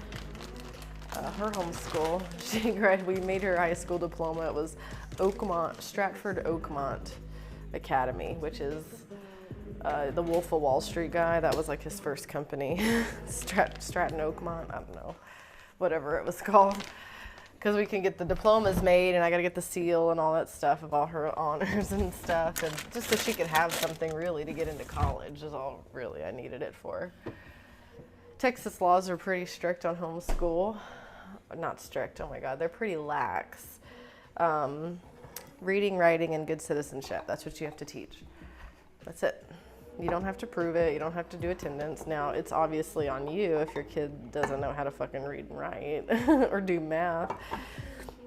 her homeschool. We made her high school diploma. It was Stratford Oakmont Academy, which is the Wolf of Wall Street guy. That was like his first company. Stratton Oakmont, I don't know, whatever it was called. Because we can get the diplomas made, and I got to get the seal and all that stuff of all her honors and stuff, and just so she could have something really to get into college is all really I needed it for. Texas laws are pretty strict on homeschool. Not strict, oh my God, they're pretty lax. Reading, writing, and good citizenship, that's what you have to teach. That's it. You don't have to prove it, you don't have to do attendance. Now, it's obviously on you if your kid doesn't know how to fucking read and write or do math.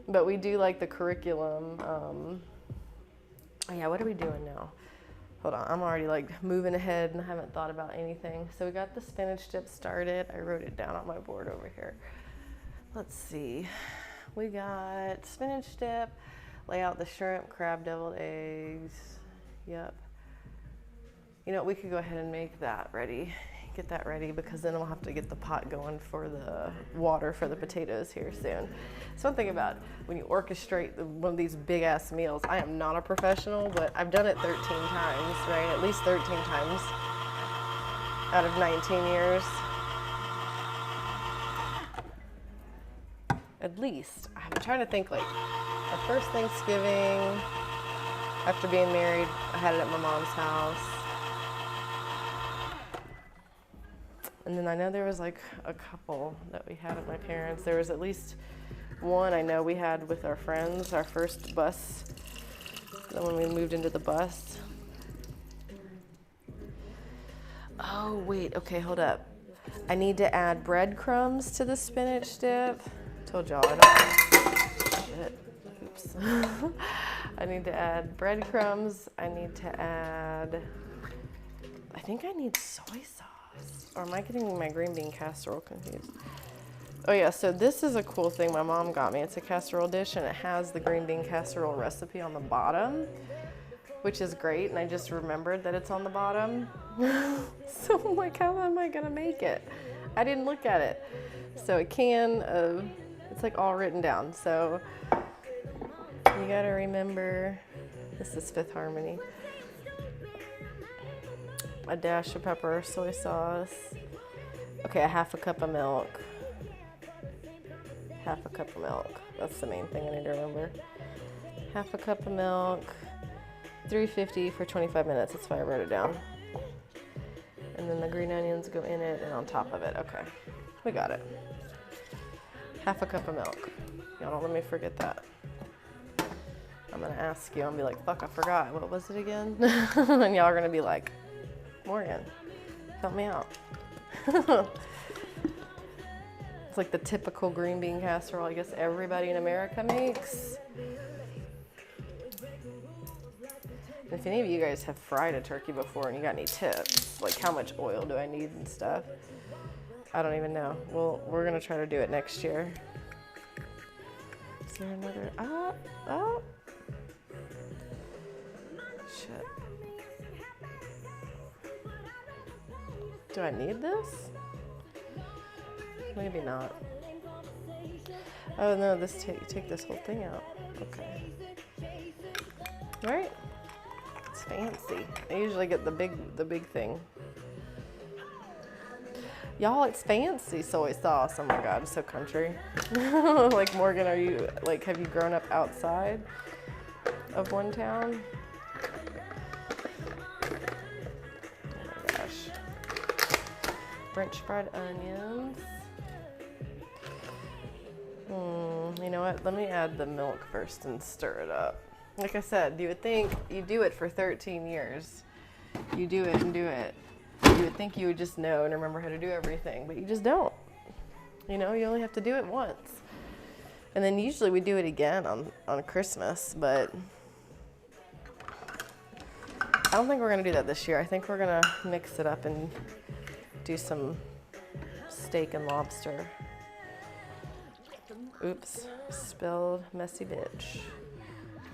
But we do like the curriculum. Yeah, what are we doing now? Hold on, I'm already like moving ahead and I haven't thought about anything. So we got the spinach dip started. I wrote it down on my board over here. Let's see. We got spinach dip, lay out the shrimp, crab deviled eggs. Yep. You know, we could go ahead and make that ready, get that ready, because then we'll have to get the pot going for the water for the potatoes here soon. So one thing about when you orchestrate one of these big ass meals, I am not a professional, but I've done it 13 times, right? At least 13 times out of 19 years. At least. I'm trying to think like, our first Thanksgiving after being married. I had it at my mom's house. And then I know there was like a couple that we had at my parents'. There was at least one I know we had with our friends, our first bus, then when we moved into the bus. Oh, wait, okay, hold up. I need to add breadcrumbs to the spinach dip. Told y'all I don't. Shit. Oops. I need to add breadcrumbs. I need to add, I think I need soy sauce. Or am I getting my green bean casserole confused? Oh yeah, so this is a cool thing my mom got me. It's a casserole dish and it has the green bean casserole recipe on the bottom, which is great. And I just remembered that it's on the bottom. So I'm like, how am I gonna make it? I didn't look at it. So it can, it's like all written down. So you gotta remember, this is Fifth Harmony. A dash of pepper, soy sauce. Okay, a half a cup of milk. Half a cup of milk. That's the main thing I need to remember. Half a cup of milk. 350 for 25 minutes. That's why I wrote it down. And then the green onions go in it and on top of it. Okay, we got it. Half a cup of milk. Y'all don't let me forget that. I'm gonna ask you, I'll be like, fuck, I forgot. What was it again? And y'all are gonna be like, Morgan, help me out. It's like the typical green bean casserole I guess everybody in America makes. If any of you guys have fried a turkey before and you got any tips, like how much oil do I need and stuff, I don't even know. Well, we're gonna try to do it next year. Is there another, oh. Shit. Do I need this? Maybe not. Oh no, take this whole thing out. Okay. Right? It's fancy. I usually get the big thing. Y'all, it's fancy soy sauce. Oh my God, I'm so country. Like Morgan, are you, like, have you grown up outside of one town? Oh my gosh. French fried onions. You know what? Let me add the milk first and stir it up. Like I said, you would think you do it for 13 years. You do it and do it. You would think you would just know and remember how to do everything, but you just don't. You know, you only have to do it once. And then usually we do it again on Christmas, but I don't think we're gonna do that this year. I think we're gonna mix it up and do some steak and lobster. Oops, spilled messy bitch.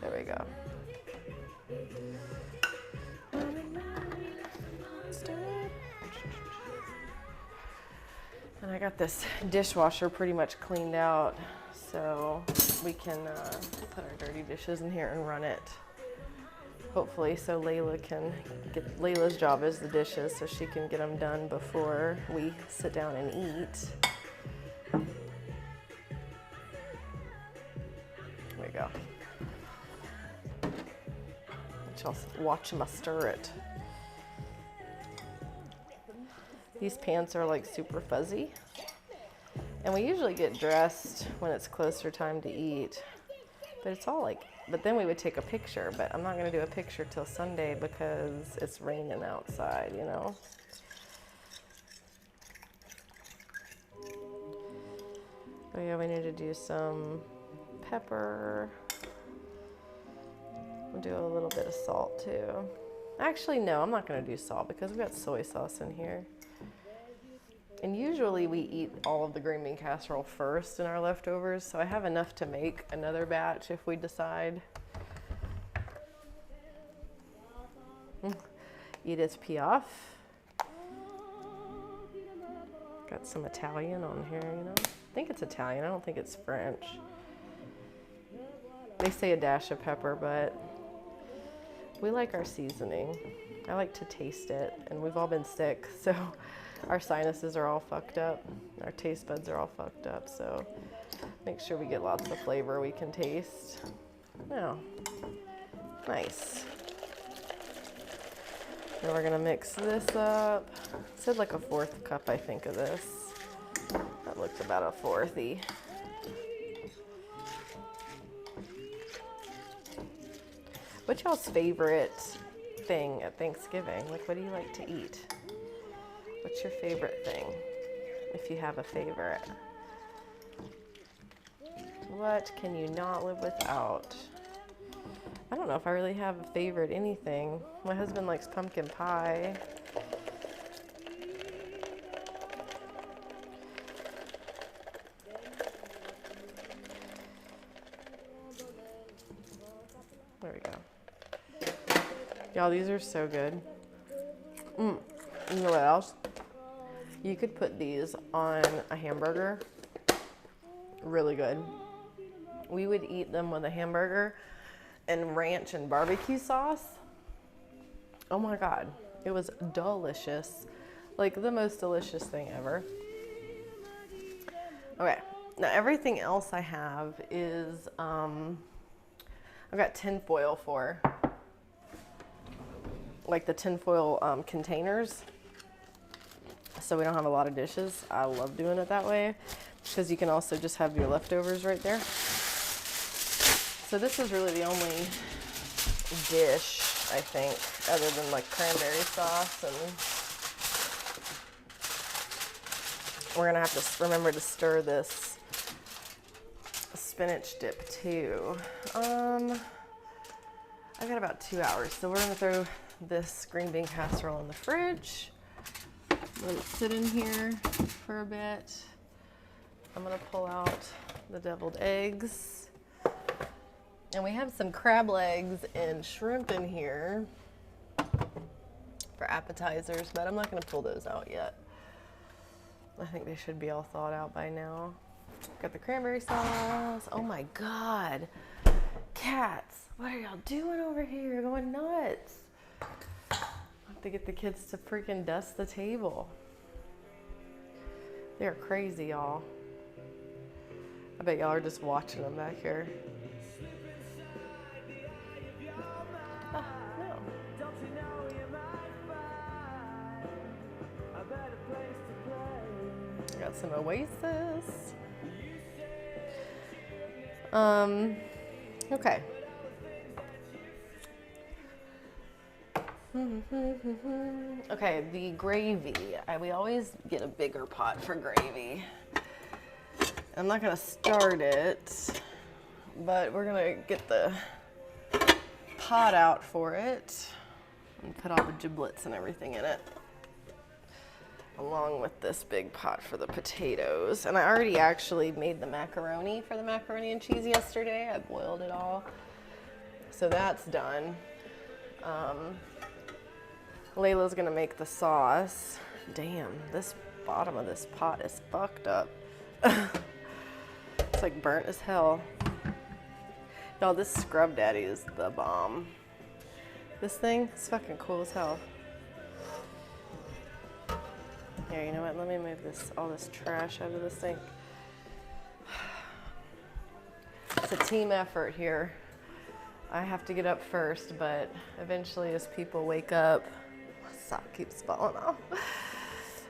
There we go. And I got this dishwasher pretty much cleaned out, so we can put our dirty dishes in here and run it. Hopefully, so Layla can get, Layla's job is the dishes, so she can get them done before we sit down and eat. There we go. Watch them stir it. These pants are like super fuzzy. And we usually get dressed when it's closer time to eat. But it's all like, but then we would take a picture, but I'm not gonna do a picture till Sunday because it's raining outside, you know? Oh yeah, we need to do some pepper. We'll do a little bit of salt too. Actually, no, I'm not gonna do salt because we've got soy sauce in here. And usually we eat all of the green bean casserole first in our leftovers, so I have enough to make another batch if we decide. Edith Piaf. Got some Italian on here, you know? I think it's Italian, I don't think it's French. They say a dash of pepper, but we like our seasoning. I like to taste it, and we've all been sick, so our sinuses are all fucked up. Our taste buds are all fucked up, so make sure we get lots of flavor we can taste. Yeah. Nice. Then we're gonna mix this up. It said like a 1/4 cup, I think, of this. That looks about a 4th-y. What's y'all's favorite thing at Thanksgiving? Like, what do you like to eat? What's your favorite thing, if you have a favorite? What can you not live without? I don't know if I really have a favorite anything. My husband likes pumpkin pie. There we go. Y'all, these are so good. You know what else? You could put these on a hamburger. Really good. We would eat them with a hamburger and ranch and barbecue sauce. Oh my God, it was delicious. Like the most delicious thing ever. Okay, now everything else I have is, I've got tin foil for, like the tin foil containers. So we don't have a lot of dishes. I love doing it that way because you can also just have your leftovers right there. So this is really the only dish, I think, other than like cranberry sauce, and we're gonna have to remember to stir this spinach dip too. I got about 2 hours, so we're gonna throw this green bean casserole in the fridge. Let it sit in here for a bit. I'm gonna pull out the deviled eggs. And we have some crab legs and shrimp in here for appetizers, but I'm not gonna pull those out yet. I think they should be all thawed out by now. Got the cranberry sauce. Oh my God. Cats, what are y'all doing over here? You're going nuts. I have to get the kids to freaking dust the table. They're crazy, y'all. I bet y'all are just watching them back here. Oh, no. Got some Oasis. Okay. Okay, the gravy. We always get a bigger pot for gravy. I'm not gonna start it, but we're gonna get the pot out for it and put all the giblets and everything in it, along with this big pot for the potatoes. And I already actually made the macaroni for the macaroni and cheese yesterday. I boiled it all, so that's done. Layla's gonna make the sauce. Damn, this bottom of this pot is fucked up. It's like burnt as hell. Y'all, this Scrub Daddy is the bomb. This thing is fucking cool as hell. Here, you know what? Let me move all this trash out of this sink. It's a team effort here. I have to get up first, but eventually as people wake up, my sock keeps falling off.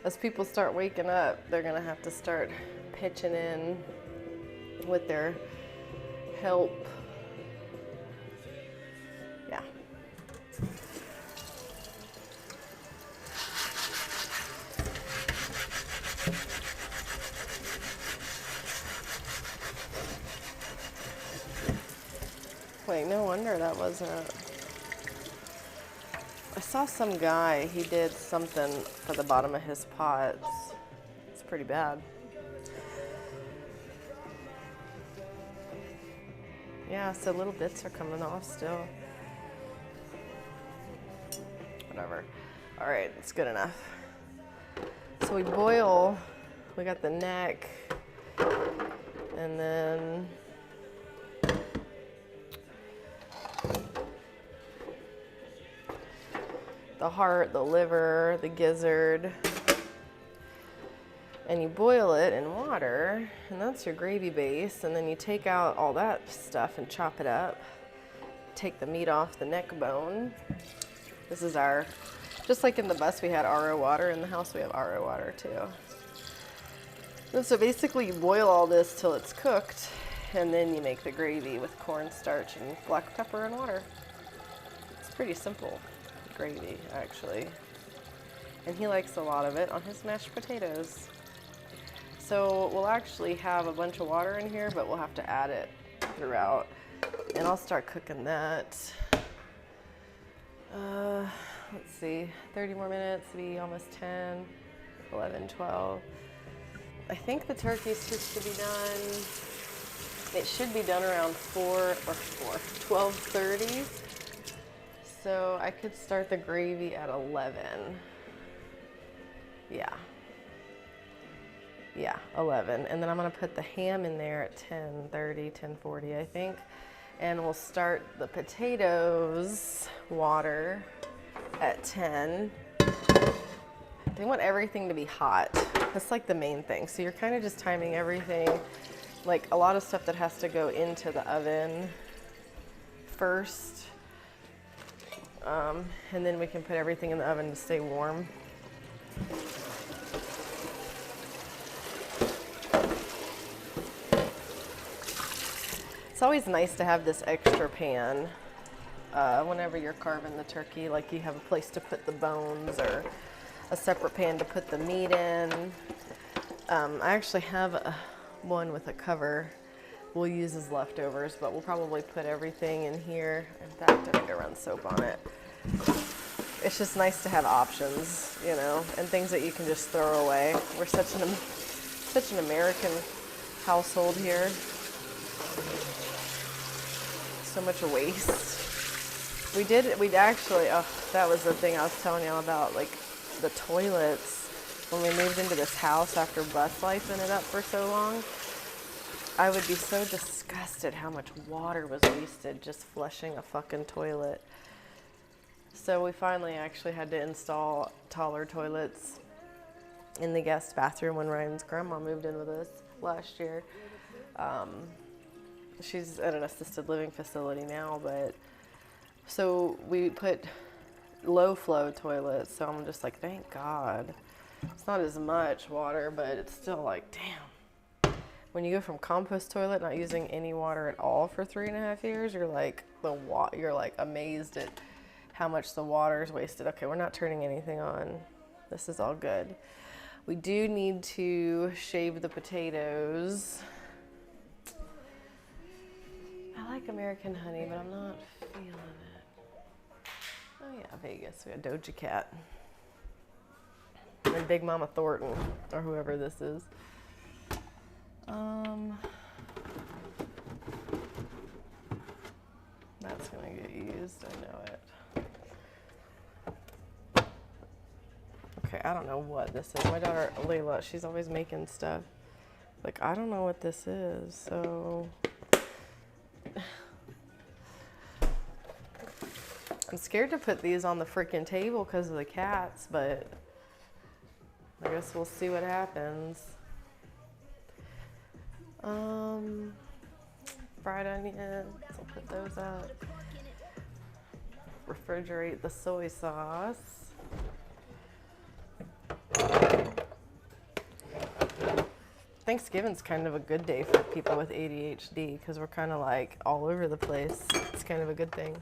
As people start waking up, they're gonna have to start pitching in with their help. Yeah. Wait, no wonder that wasn't. I saw some guy, he did something for the bottom of his pots. It's pretty bad. Yeah, so little bits are coming off still. Whatever. All right, it's good enough. So we boil, we got the neck, and then the heart, the liver, the gizzard, and you boil it in water, and that's your gravy base, and then you take out all that stuff and chop it up. take the meat off the neck bone. This is our, just like in the bus we had RO water, in the house we have RO water too. And so basically you boil all this till it's cooked, and then you make the gravy with cornstarch and black pepper and water. It's pretty simple gravy, actually. And he likes a lot of it on his mashed potatoes. So we'll actually have a bunch of water in here, but we'll have to add it throughout. And I'll start cooking that. Let's see, 30 more minutes, be almost 10, 11, 12. I think the turkey's supposed to be done. It should be done around 12:30. So I could start the gravy at 11. Yeah, 11. And then I'm gonna put the ham in there at 10:30, 10:40, I think. And we'll start the potatoes water at 10. They want everything to be hot. That's like the main thing. So you're kind of just timing everything, like a lot of stuff that has to go into the oven first. And then we can put everything in the oven to stay warm. It's always nice to have this extra pan whenever you're carving the turkey, like you have a place to put the bones or a separate pan to put the meat in. I actually have one with a cover we'll use as leftovers, but we'll probably put everything in here. In fact, I need to run soap on it. It's just nice to have options, you know, and things that you can just throw away. We're such an American household here. So much waste. We'd actually, oh, that was the thing I was telling y'all about, like the toilets. When we moved into this house after bus life in it up for so long, I would be so disgusted how much water was wasted just flushing a fucking toilet. So we finally actually had to install taller toilets in the guest bathroom when Ryan's grandma moved in with us last year. She's at an assisted living facility now, but so we put low flow toilets. So I'm just like, thank God. It's not as much water, but it's still like, damn. When you go from compost toilet, not using any water at all for 3.5 years, you're like amazed at how much the water is wasted. Okay, we're not turning anything on. This is all good. We do need to shave the potatoes. I like American honey, but I'm not feeling it. Oh yeah, Vegas. We got Doja Cat. And Big Mama Thornton, or whoever this is. That's gonna get used, I know it. Okay, I don't know what this is. My daughter, Layla, she's always making stuff. Like, I don't know what this is, so. I'm scared to put these on the freaking table because of the cats, but I guess we'll see what happens. Fried onions, I'll put those up. Refrigerate the soy sauce. Thanksgiving's kind of a good day for people with ADHD because we're kind of like all over the place. It's kind of a good thing.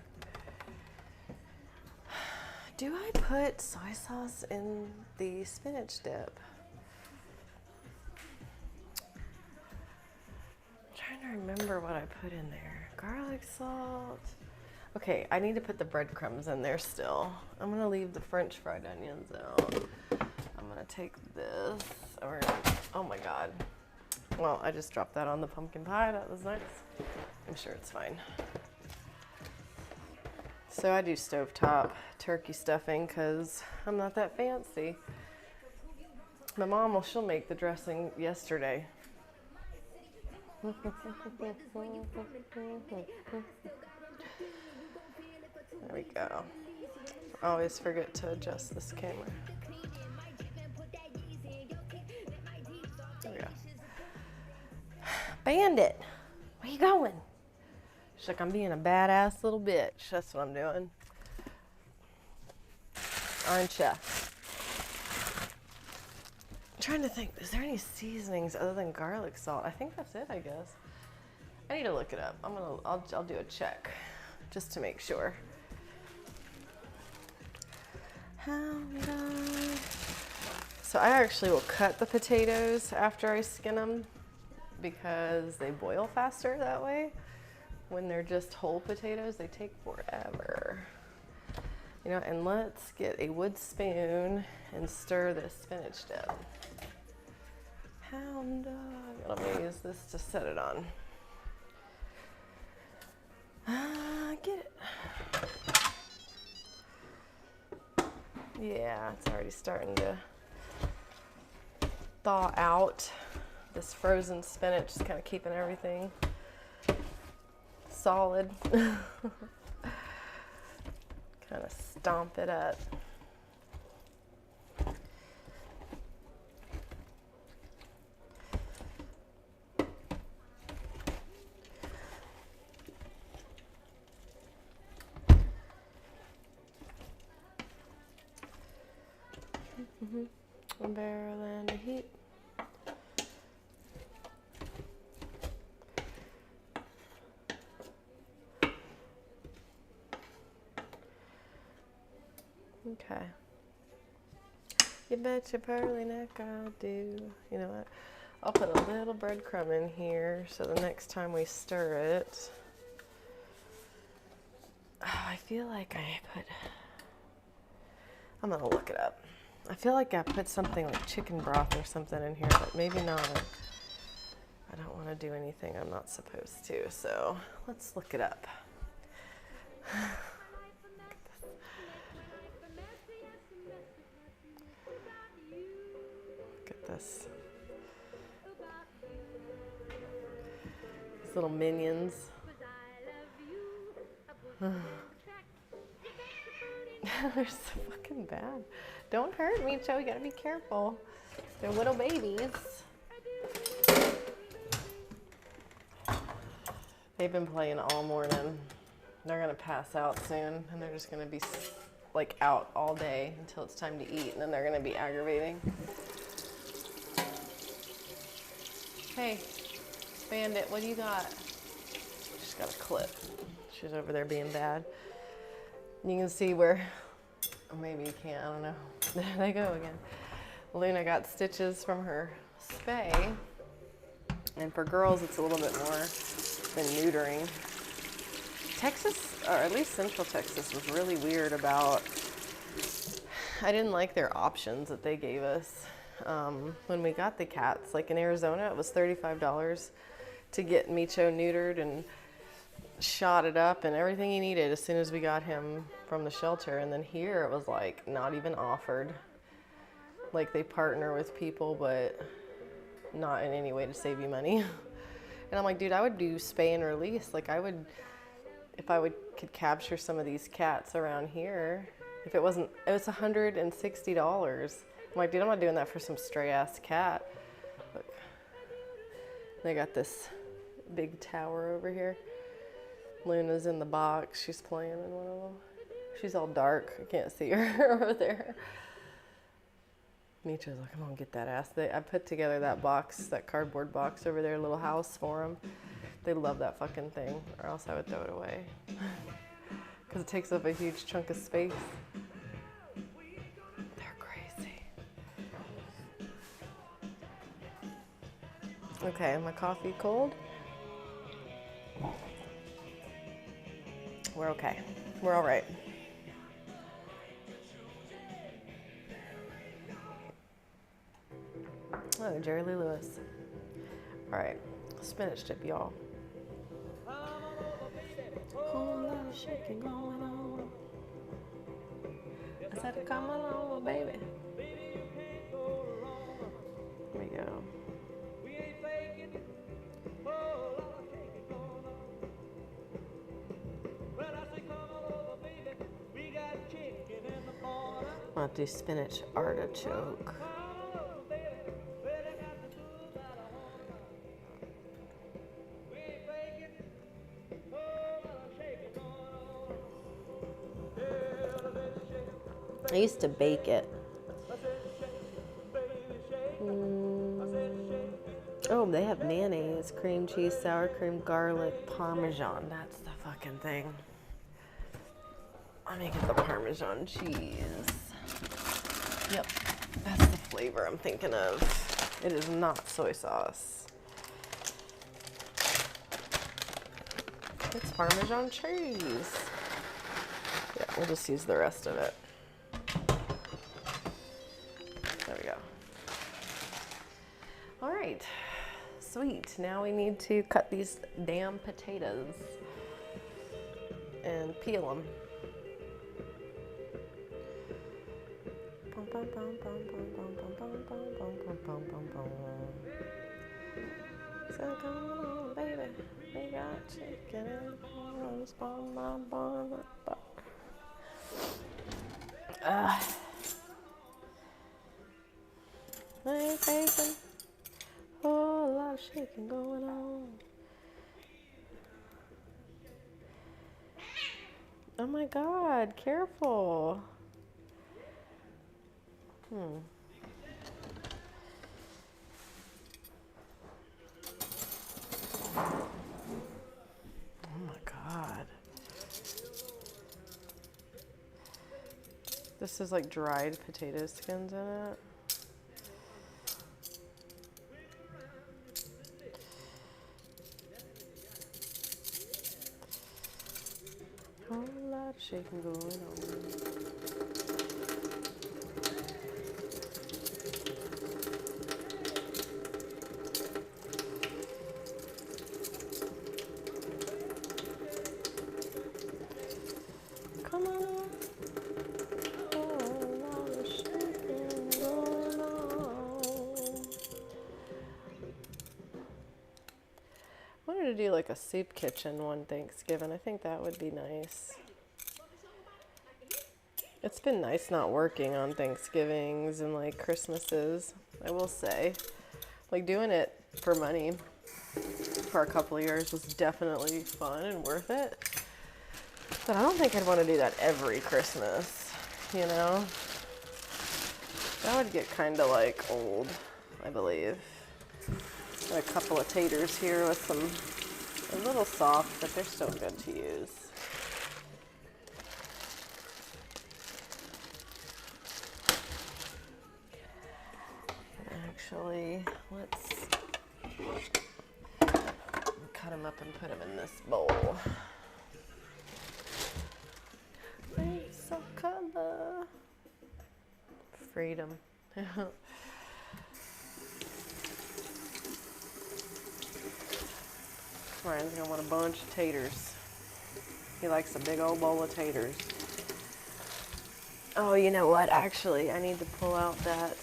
Do I put soy sauce in the spinach dip? I'm trying to remember what I put in there. Garlic salt. Okay, I need to put the breadcrumbs in there still. I'm gonna leave the French fried onions out. I'm gonna take this, oh my God. Well, I just dropped that on the pumpkin pie, that was nice. I'm sure it's fine. So I do stovetop turkey stuffing because I'm not that fancy. My mom, she'll make the dressing yesterday. There we go. I always forget to adjust this camera. There we go. Bandit, where you going? She's like, I'm being a badass little bitch. That's what I'm doing. Aren't ya? I'm trying to think, is there any seasonings other than garlic salt? I think that's it, I guess. I need to look it up. I'll do a check just to make sure. So I actually will cut the potatoes after I skin them because they boil faster that way. When they're just whole potatoes, they take forever. You know, and let's get a wood spoon and stir this spinach down. Hound dog. Let me use this to set it on. Get it. Yeah, it's already starting to thaw out. This frozen spinach is kind of keeping everything solid. Kind of stomp it up. A barrel and a heat. Okay. You bet your pearly neck I'll do. You know what? I'll put a little breadcrumb in here so the next time we stir it. Oh, I feel like I'm gonna look it up. I feel like I put something like chicken broth or something in here, but maybe not. I don't want to do anything I'm not supposed to, so let's look it up. Look at this. These little minions. They're so fucking bad. Don't hurt me, Joe. You gotta be careful. They're little babies. They've been playing all morning. They're gonna pass out soon, and they're just gonna be like out all day until it's time to eat, and then they're gonna be aggravating. Hey, Bandit, what do you got? She's got a clip. She's over there being bad. You can see where, or maybe you can't, I don't know. There they go again. Luna got stitches from her spay. And for girls, it's a little bit more than neutering. Texas, or at least Central Texas, was really weird about, I didn't like their options that they gave us. When we got the cats, like in Arizona, it was $35 to get Micho neutered and shot it up and everything he needed as soon as we got him from the shelter. And then here it was like not even offered. Like they partner with people, but not in any way to save you money. And I'm like, dude, I would do spay and release. Like I would, if I could capture some of these cats around here, if it was $160. I'm like, dude, I'm not doing that for some stray ass cat. Look, they got this big tower over here. Luna's in the box. She's playing in one of them. She's all dark. I can't see her over there. Micho's like, I'm gonna get that ass. I put together that box, that cardboard box over there, little house for them. They love that fucking thing, or else I would throw it away. Because it takes up a huge chunk of space. They're crazy. Okay, my coffee cold? We're okay. We're all right. Oh, Jerry Lee Lewis. All right, spinach dip, y'all. Whole lot of shaking going on. I said, come on, baby. Here we go. I'll do spinach artichoke. I used to bake it. Oh, they have mayonnaise, cream cheese, sour cream, garlic, Parmesan. That's the fucking thing. Let me get the Parmesan cheese. Yep, that's the flavor I'm thinking of. It is not soy sauce. It's Parmesan cheese. Yeah, we'll just use the rest of it. There we go. All right, sweet. Now we need to cut these damn potatoes and peel them. So come on, baby, we got chicken and prawns, bon, bon, bon, bon. I ain't facing a whole lot of shaking going on. Oh my God, careful. Oh my God. This is like dried potato skins in it. Whole lot of shaking going on. Come on. Whole lot of shaking going on. I wanted to do like a soup kitchen one Thanksgiving. I think that would be nice. It's been nice not working on Thanksgivings and like Christmases, I will say. Like doing it for money for a couple of years was definitely fun and worth it. But I don't think I'd want to do that every Christmas, you know? That would get kind of like old, I believe. Got a couple of taters here with some, a little soft, but they're still good to use. Actually, let's cut them up and put them in this bowl. Race of color. Freedom. Ryan's gonna want a bunch of taters. He likes a big old bowl of taters. Oh, you know what? Actually, I need to pull out that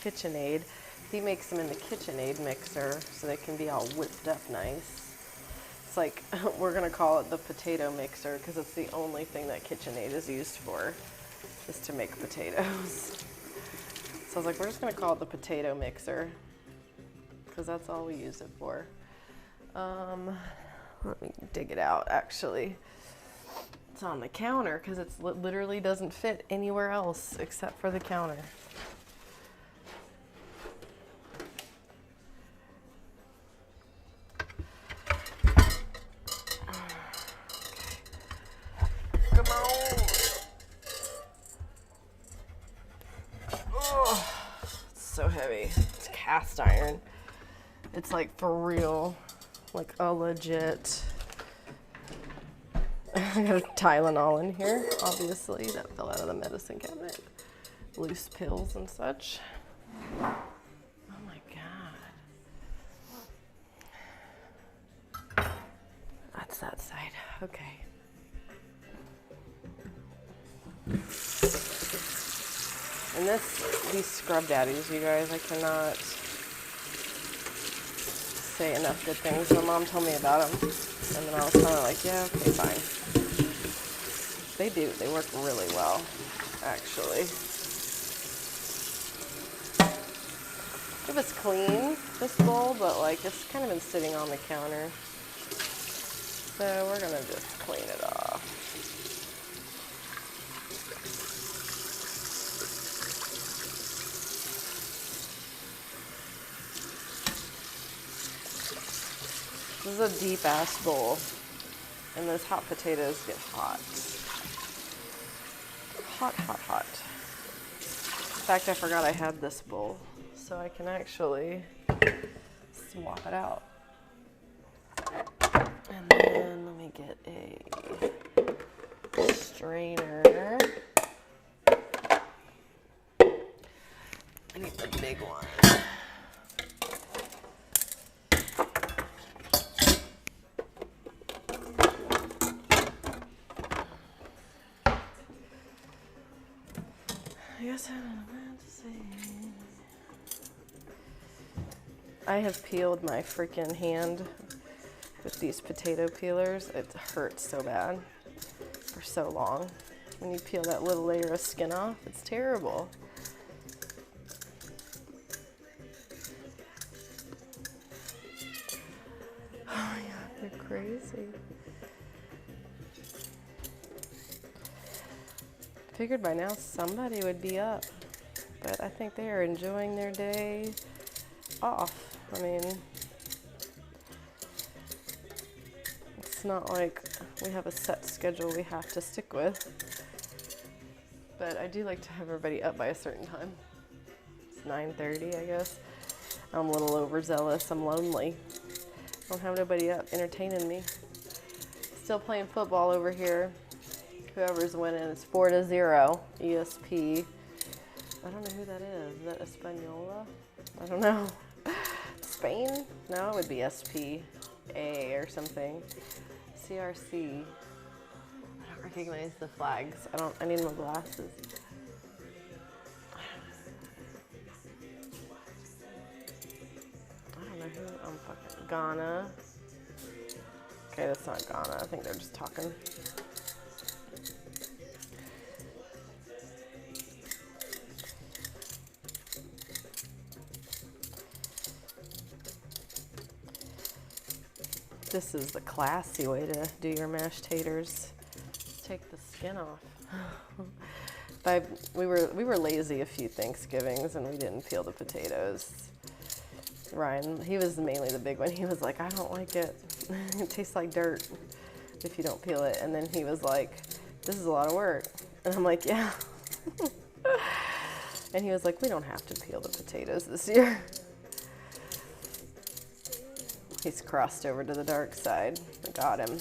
KitchenAid. He makes them in the KitchenAid mixer so they can be all whipped up nice. It's like, we're gonna call it the potato mixer because it's the only thing that KitchenAid is used for, is to make potatoes. So I was like, we're just gonna call it the potato mixer because that's all we use it for. Let me dig it out, actually. It's on the counter because it literally doesn't fit anywhere else except for the counter. Come on. Oh, it's so heavy. It's cast iron. It's like for real, like a legit. I got a Tylenol in here, obviously, that fell out of the medicine cabinet. Loose pills and such. Oh my God. That's that side, okay. And these scrub daddies, you guys, I cannot say enough good things. My mom told me about them, and then I was kind of like, yeah, okay, fine. They work really well, actually. It was clean, this bowl, but like it's kind of been sitting on the counter. So we're gonna just clean it off. This is a deep ass bowl, and those hot potatoes get hot. Hot, hot, hot. In fact, I forgot I had this bowl, so I can actually swap it out. And then let me get a strainer. I need the big one. I guess I don't know what to say. I have peeled my freaking hand with these potato peelers. It hurts so bad for so long. When you peel that little layer of skin off, it's terrible. Oh my God, they're crazy. Figured by now somebody would be up, but I think they are enjoying their day off. I mean, it's not like we have a set schedule we have to stick with, but I do like to have everybody up by a certain time. It's 9:30, I guess. I'm a little overzealous. I'm lonely. I don't have nobody up entertaining me. Still playing football over here. Whoever's winning, it's 4-0, ESP. I don't know who that is. Is that Española? I don't know. Spain? No, it would be SPA or something. CRC. I don't recognize the flags. I need my glasses. I don't know who I'm fucking. Ghana. Okay, that's not Ghana. I think they're just talking. This is the classy way to do your mashed taters. Take the skin off. We were lazy a few Thanksgivings and we didn't peel the potatoes. Ryan, he was mainly the big one. He was like, I don't like it. It tastes like dirt if you don't peel it. And then he was like, this is a lot of work. And I'm like, yeah. And he was like, we don't have to peel the potatoes this year. He's crossed over to the dark side. I got him.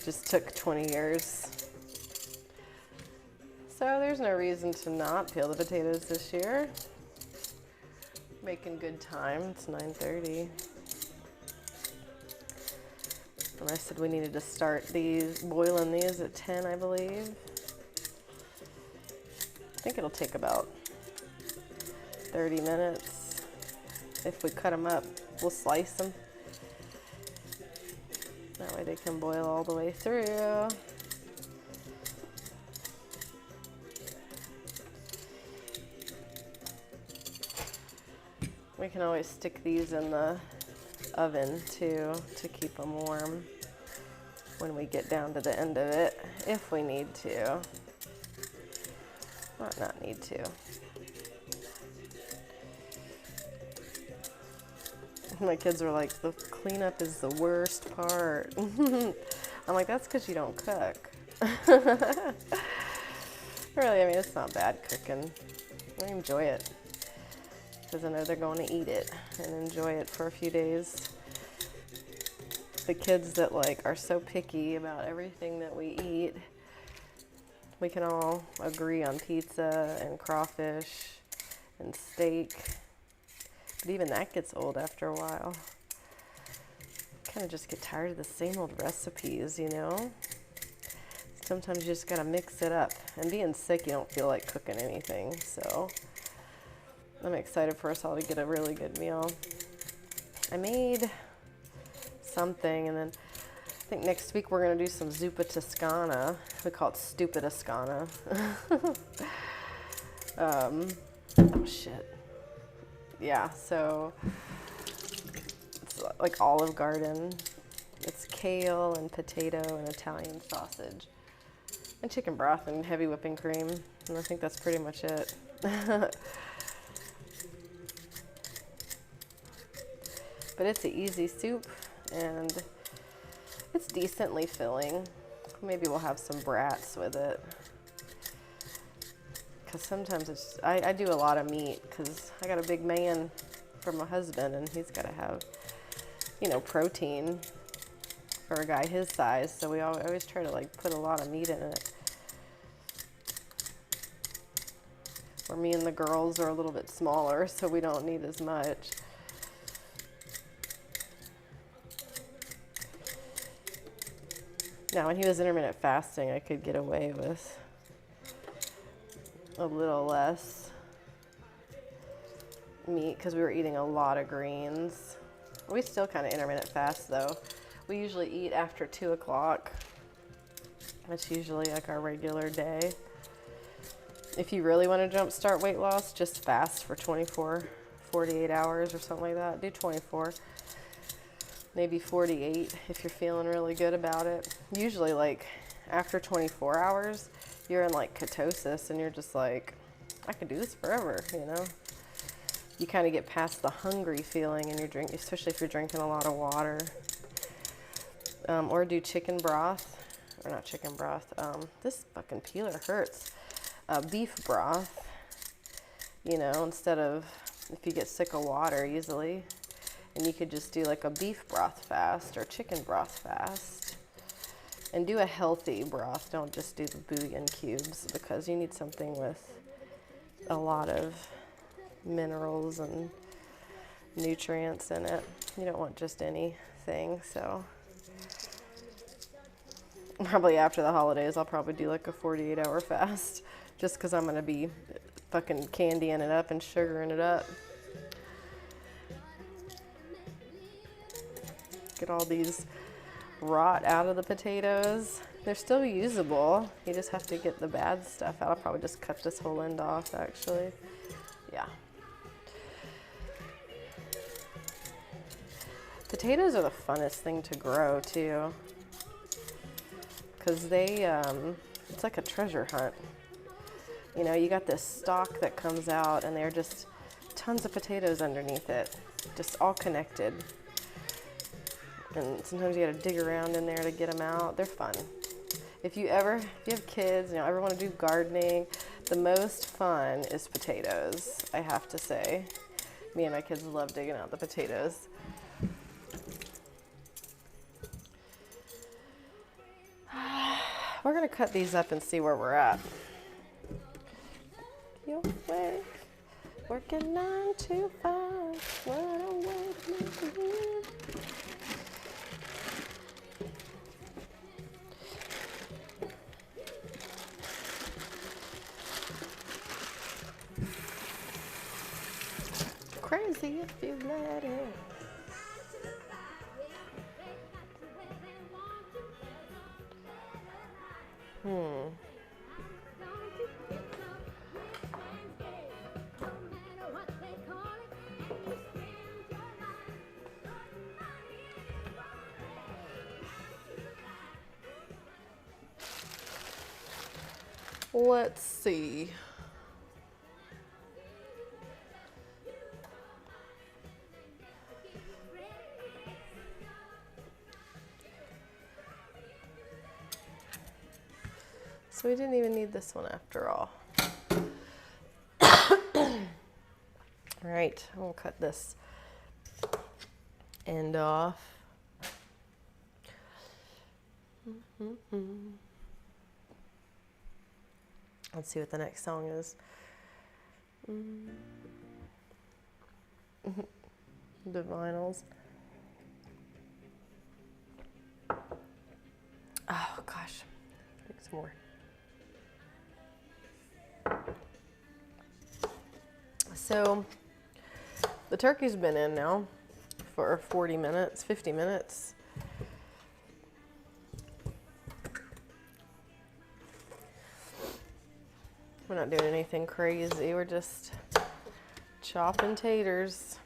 Just took 20 years. So there's no reason to not peel the potatoes this year. Making good time. It's 9:30. And I said we needed to start boiling these at 10, I believe. I think it'll take about 30 minutes. If we cut them up, we'll slice them. That way they can boil all the way through. We can always stick these in the oven too to keep them warm when we get down to the end of it, if we need to. Might not need to. My kids were like, the cleanup is the worst part. I'm like, that's because you don't cook. Really, I mean, it's not bad cooking. I enjoy it because I know they're going to eat it and enjoy it for a few days. The kids that like are so picky about everything that we eat, we can all agree on pizza and crawfish and steak. But even that gets old after a while. Kind of just get tired of the same old recipes, you know? Sometimes you just gotta mix it up. And being sick, you don't feel like cooking anything, so I'm excited for us all to get a really good meal. I made something, and then I think next week we're gonna do some zuppa Toscana. We call it stupid Toscana. Oh shit. Yeah, so it's like Olive Garden. It's kale and potato and Italian sausage. And chicken broth and heavy whipping cream. And I think that's pretty much it. But it's an easy soup and it's decently filling. Maybe we'll have some brats with it. Because sometimes it's, I do a lot of meat because I got a big man for my husband and he's got to have, you know, protein for a guy his size. So we always try to like put a lot of meat in it. Or me and the girls are a little bit smaller, so we don't need as much. Now, when he was intermittent fasting, I could get away with a little less meat because we were eating a lot of greens. We still kind of intermittent fast though. We usually eat after 2 o'clock. That's usually like our regular day. If you really want to jumpstart weight loss, just fast for 48 hours or something like that. Do 24. Maybe 48 if you're feeling really good about it. Usually like after 24 hours, you're in like ketosis and you're just like, I could do this forever, you know? You kind of get past the hungry feeling and you're drinking, especially if you're drinking a lot of water. Or do chicken broth, or not chicken broth, this fucking peeler hurts. Beef broth, you know, instead of, if you get sick of water easily, and you could just do like a beef broth fast or chicken broth fast. And do a healthy broth, don't just do the bouillon cubes because you need something with a lot of minerals and nutrients in it. You don't want just anything, so. Probably after the holidays, I'll probably do like a 48-hour fast just because I'm going to be fucking candying it up and sugaring it up. Get all these rot out of the potatoes. They're still usable. You just have to get the bad stuff out. I'll probably just cut this whole end off, actually. Yeah. Potatoes are the funnest thing to grow, too. Because they, it's like a treasure hunt. You know, you got this stalk that comes out and there are just tons of potatoes underneath it. Just all connected. And sometimes you gotta dig around in there to get them out. They're fun. If you have kids, you know, ever want to do gardening, the most fun is potatoes, I have to say. Me and my kids love digging out the potatoes. We're gonna cut these up and see where we're at. You're awake, working 9 to 5. What a way to make a live. Crazy if you let it. Let's see. So we didn't even need this one after all. All right, we'll cut this end off. Let's see what the next song is. The vinyls. Oh gosh, make some more. So the turkey's been in now for 40 minutes, 50 minutes. We're not doing anything crazy. We're just chopping taters.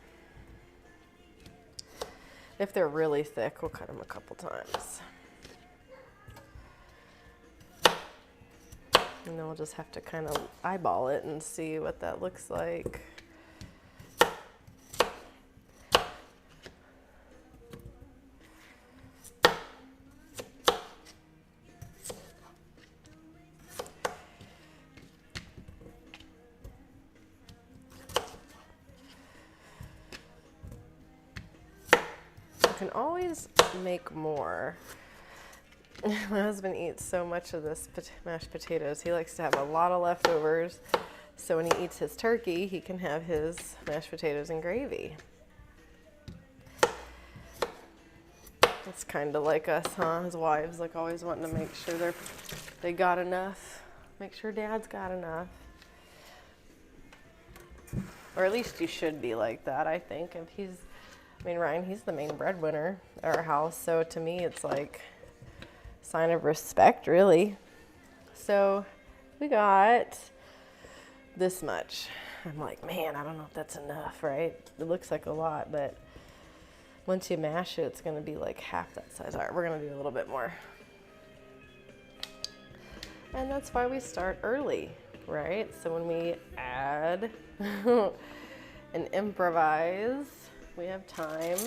If they're really thick, we'll cut them a couple times. And then we'll just have to kind of eyeball it and see what that looks like. You can always make more. My husband eats so much of this mashed potatoes. He likes to have a lot of leftovers. So when he eats his turkey, he can have his mashed potatoes and gravy. It's kind of like us, huh? His wives like always wanting to make sure they got enough. Make sure Dad's got enough. Or at least you should be like that, I think. Ryan, he's the main breadwinner at our house. So to me, it's like sign of respect, really. So we got this much. I'm like, man, I don't know if that's enough, right? It looks like a lot, but once you mash it, it's gonna be like half that size. All right, we're gonna do a little bit more. And that's why we start early, right? So when we add and improvise, we have time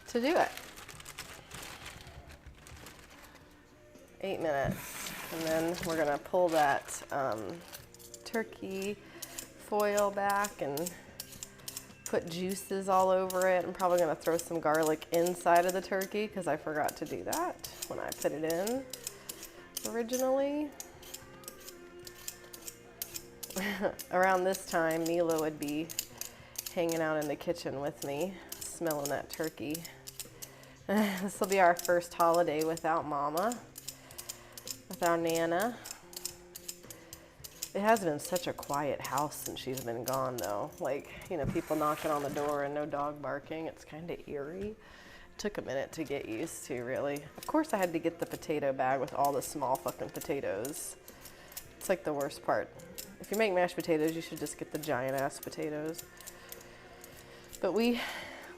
to do it. 8 minutes, and then we're gonna pull that turkey foil back and put juices all over it. I'm probably gonna throw some garlic inside of the turkey because I forgot to do that when I put it in originally. Around this time, Mila would be hanging out in the kitchen with me, smelling that turkey. This will be our first holiday without Mama. Without Nana. It has been such a quiet house since she's been gone though. Like, you know, people knocking on the door and no dog barking. It's kind of eerie. It took a minute to get used to, really. Of course I had to get the potato bag with all the small fucking potatoes. It's like the worst part. If you make mashed potatoes, you should just get the giant ass potatoes. But we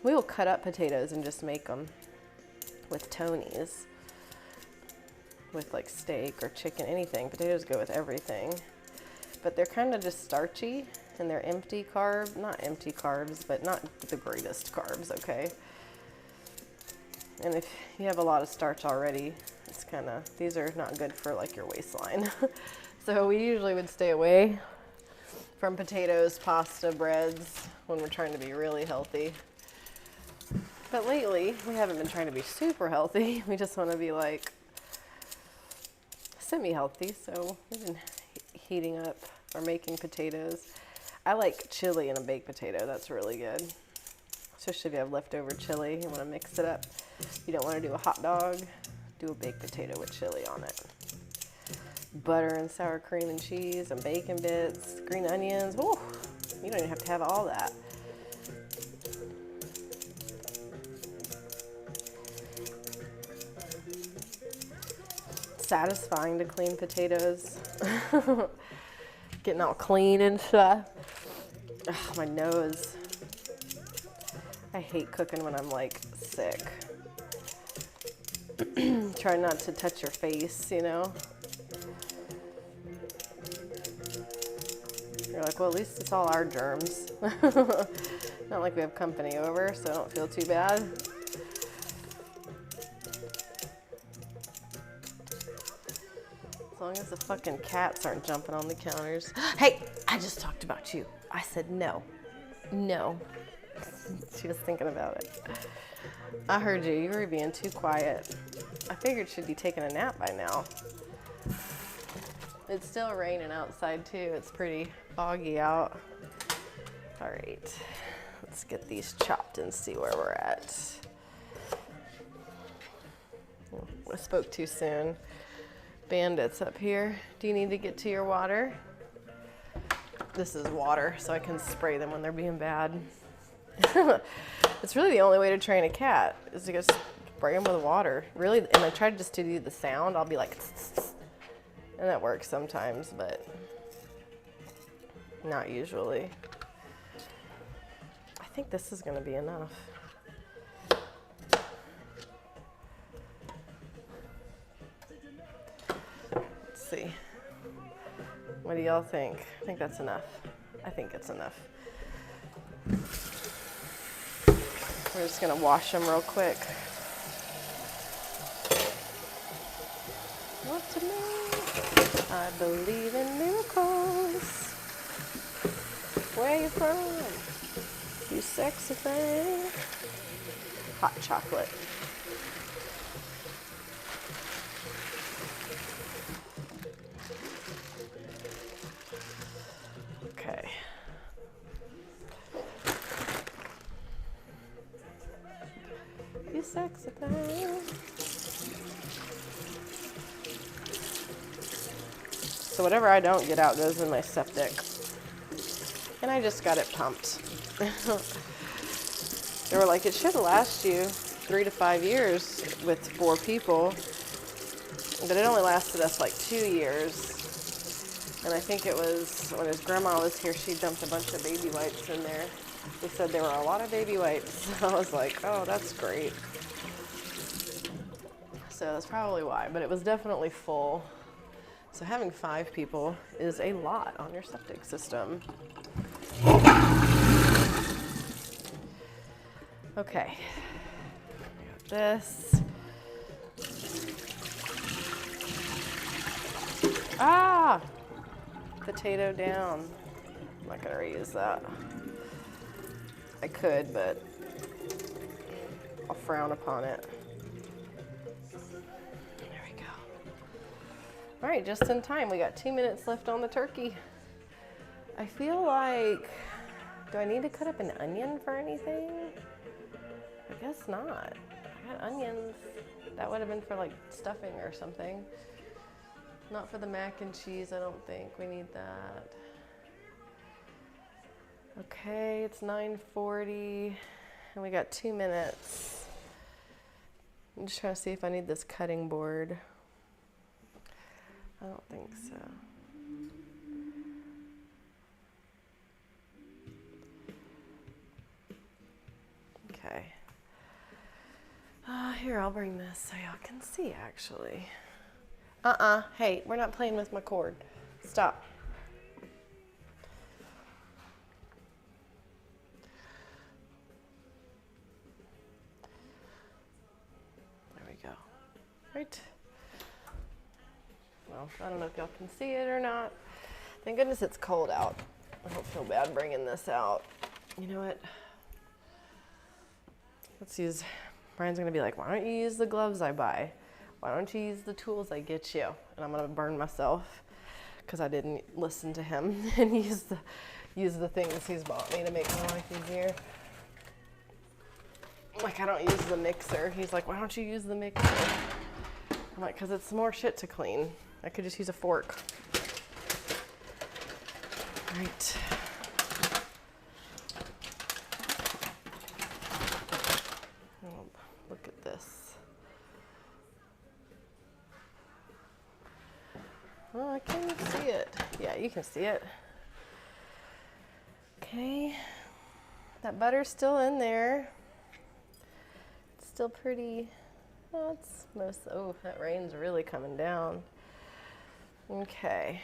will cut up potatoes and just make them with Tony's. With like steak or chicken, anything. Potatoes go with everything. But they're kind of just starchy and they're empty carb, not empty carbs, but not the greatest carbs, okay? And if you have a lot of starch already, it's kind of, these are not good for like your waistline. So we usually would stay away from potatoes, pasta, breads when we're trying to be really healthy. But lately, we haven't been trying to be super healthy. We just want to be like semi-healthy, so we've been heating up or making potatoes. I like chili in a baked potato. That's really good. Especially if you have leftover chili, you want to mix it up. You don't want to do a hot dog, do a baked potato with chili on it. Butter and sour cream and cheese and bacon bits, green onions. Woo, you don't even have to have all that. Satisfying to clean potatoes. Getting all clean and stuff. Ugh, my nose. I hate cooking when I'm like sick. Try not to touch your face, you know. You're like, well, at least it's all our germs. Not like we have company over, so I don't feel too bad. As long as the fucking cats aren't jumping on the counters. Hey, I just talked about you. I said no. No. She was thinking about it. I heard you. You were being too quiet. I figured she'd be taking a nap by now. It's still raining outside too. It's pretty foggy out. All right. Let's get these chopped and see where we're at. I spoke too soon. Bandits up here. Do you need to get to your water? This is water, so I can spray them when they're being bad. It's really the only way to train a cat, is to just spray them with water. Really, and I tried just to do the sound. I'll be like, and that works sometimes, but not usually. I think this is gonna be enough. see. What do y'all think? I think that's enough. I think it's enough. We're just gonna wash them real quick. What to me? I believe in miracles. Where you from? You sexy thing. Hot chocolate. Okay. You sexy thing. So whatever I don't get out goes in my septic. And I just got it pumped. They were like, it should last you 3 to 5 years with 4 people. But it only lasted us like 2 years. And I think it was when his grandma was here, she dumped a bunch of baby wipes in there. They said there were a lot of baby wipes. I was like, oh, that's great. So that's probably why, but it was definitely full. So having 5 people is a lot on your septic system. Okay, got this. Ah! Potato down. I'm not gonna reuse that. I could, but I'll frown upon it. There we go. All right, just in time. We got 2 minutes left on the turkey. I feel like, do I need to cut up an onion for anything? I guess not. I got onions. That would have been for like stuffing or something. Not for the mac and cheese, I don't think we need that. Okay, it's 9:40 and we got 2 minutes. I'm just trying to see if I need this cutting board. I don't think so. Okay. Here, I'll bring this so y'all can see actually. Hey, we're not playing with my cord. Stop. There we go. Right. Well, I don't know if y'all can see it or not. Thank goodness it's cold out. I don't feel bad bringing this out. You know what? Let's use, Brian's gonna be like, why don't you use the gloves I buy? Why don't you use the tools I get you? And I'm gonna burn myself because I didn't listen to him and use the things he's bought me to make my life easier. Like, I don't use the mixer. He's like, why don't you use the mixer? I'm like, because it's more shit to clean. I could just use a fork. Right. Oh, look at this. Oh, I can't even see it. Yeah, you can see it. Okay. That butter's still in there. It's still pretty. Oh, it's most, oh, that rain's really coming down. Okay.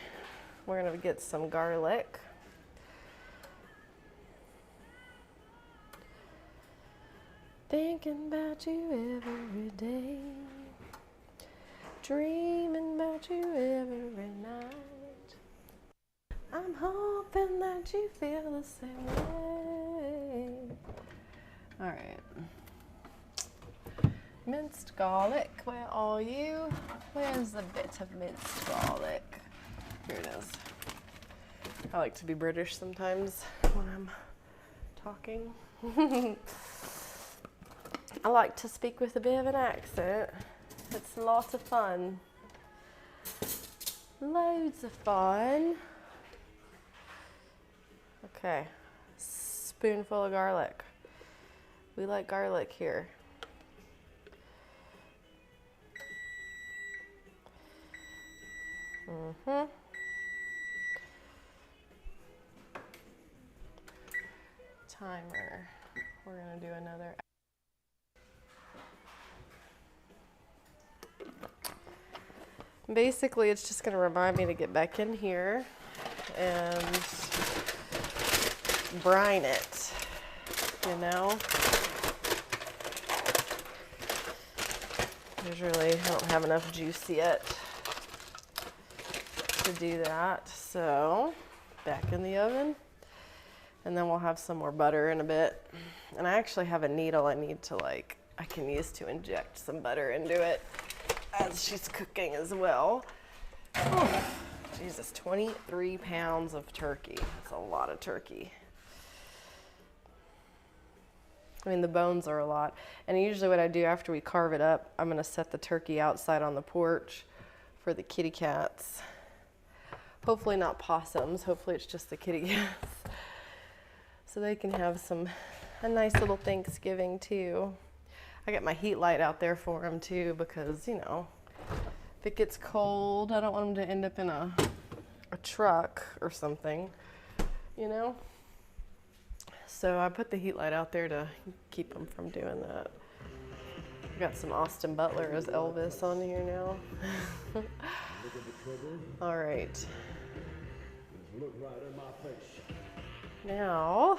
We're gonna get some garlic. Thinking about you every day. Dreaming about you every night. I'm hoping that you feel the same way. All right. Minced garlic, where are you? Where's the bit of minced garlic? Here it is. I like to be British sometimes when I'm talking. I like to speak with a bit of an accent. It's a lot of fun. Loads of fun. Okay, spoonful of garlic. We like garlic here. Timer. We're gonna do another. Basically, it's just gonna remind me to get back in here and brine it, you know? I don't have enough juice yet to do that, so back in the oven, and then we'll have some more butter in a bit. And I actually have a needle I can use to inject some butter into it as she's cooking as well. Oh, Jesus, 23 pounds of turkey. That's a lot of turkey. I mean, the bones are a lot. And usually what I do after we carve it up, I'm gonna set the turkey outside on the porch for the kitty cats. Hopefully not possums, hopefully it's just the kitty cats. So they can have a nice little Thanksgiving too. I got my heat light out there for them too, because, you know, if it gets cold, I don't want them to end up in a truck or something, you know? So I put the heat light out there to keep them from doing that. I got some Austin Butler as Elvis on here now. All right. Now,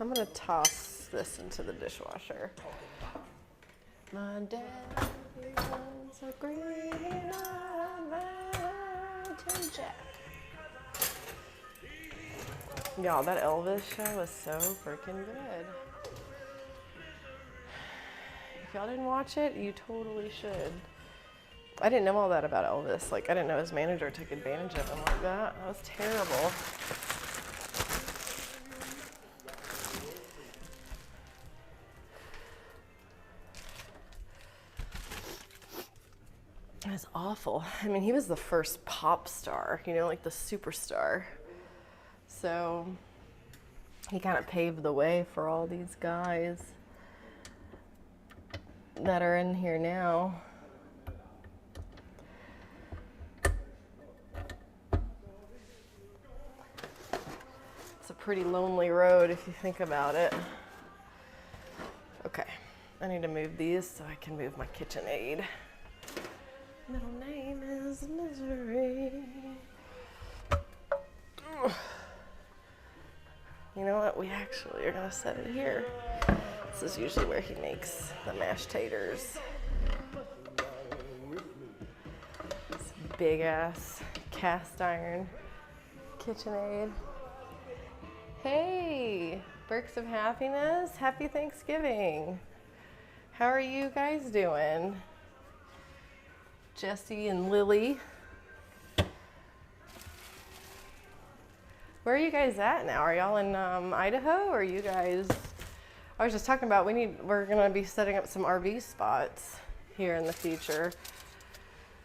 I'm gonna toss this into the dishwasher. My daddy wants a green mountain jack. Y'all, that Elvis show was so freaking good. If y'all didn't watch it, you totally should. I didn't know all that about Elvis. Like, I didn't know his manager took advantage of him like that. That was terrible. It was awful. I mean, he was the first pop star, you know, like the superstar. So he kind of paved the way for all these guys that are in here now. It's a pretty lonely road if you think about it. Okay, I need to move these so I can move my KitchenAid. Middle name is Misery. You know what? We actually are gonna set it here. This is usually where he makes the mashed taters. This big ass cast iron KitchenAid. Hey, Burks of Happiness. Happy Thanksgiving. How are you guys doing? Jesse and Lily. Where are you guys at now? Are y'all in Idaho, or are you guys? I was just talking about we're gonna be setting up some RV spots here in the future.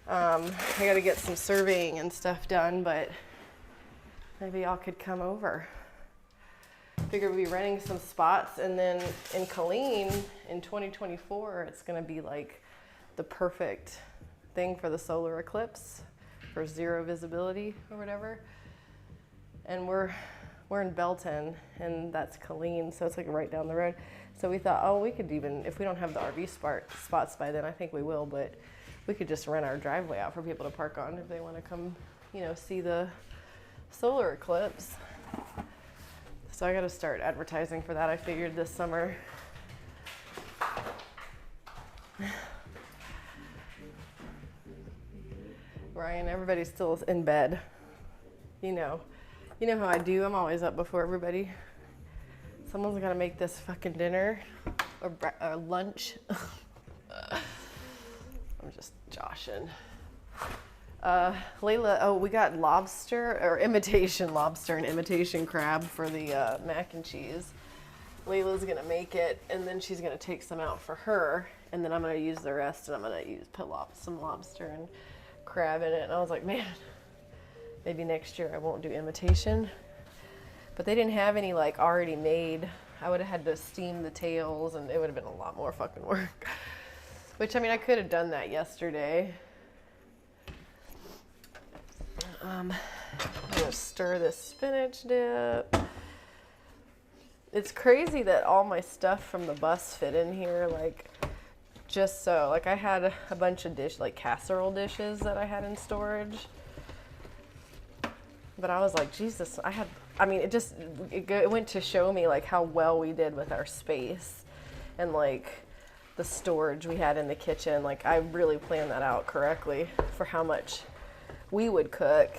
I gotta get some surveying and stuff done, but maybe y'all could come over. Figure we'll be renting some spots, and then in Killeen in 2024, it's gonna be like the perfect thing for the solar eclipse, for zero visibility or whatever. And we're in Belton, and that's Killeen, so it's like right down the road. So we thought, oh, we could even, if we don't have the RV spots by then, I think we will, but we could just rent our driveway out for people to park on if they want to come, you know, see the solar eclipse. So I got to start advertising for that, I figured, this summer. Ryan, everybody's still in bed. You know how I do. I'm always up before everybody. Someone's got to make this fucking dinner or lunch. I'm just joshing. Layla, oh, we got lobster, or imitation lobster and imitation crab for the mac and cheese. Layla's gonna make it, and then she's gonna take some out for her, and then I'm gonna use the rest, and I'm gonna put some lobster and crab in it. And I was like, man, maybe next year I won't do imitation. But they didn't have any like already made. I would have had to steam the tails, and it would have been a lot more fucking work. Which, I mean, I could have done that yesterday. I'm gonna stir this spinach dip. It's crazy that all my stuff from the bus fit in here. Like, just so, like I had a bunch of like casserole dishes that I had in storage. But I was like, Jesus, I mean, it went to show me like how well we did with our space and like the storage we had in the kitchen. Like I really planned that out correctly for how much we would cook.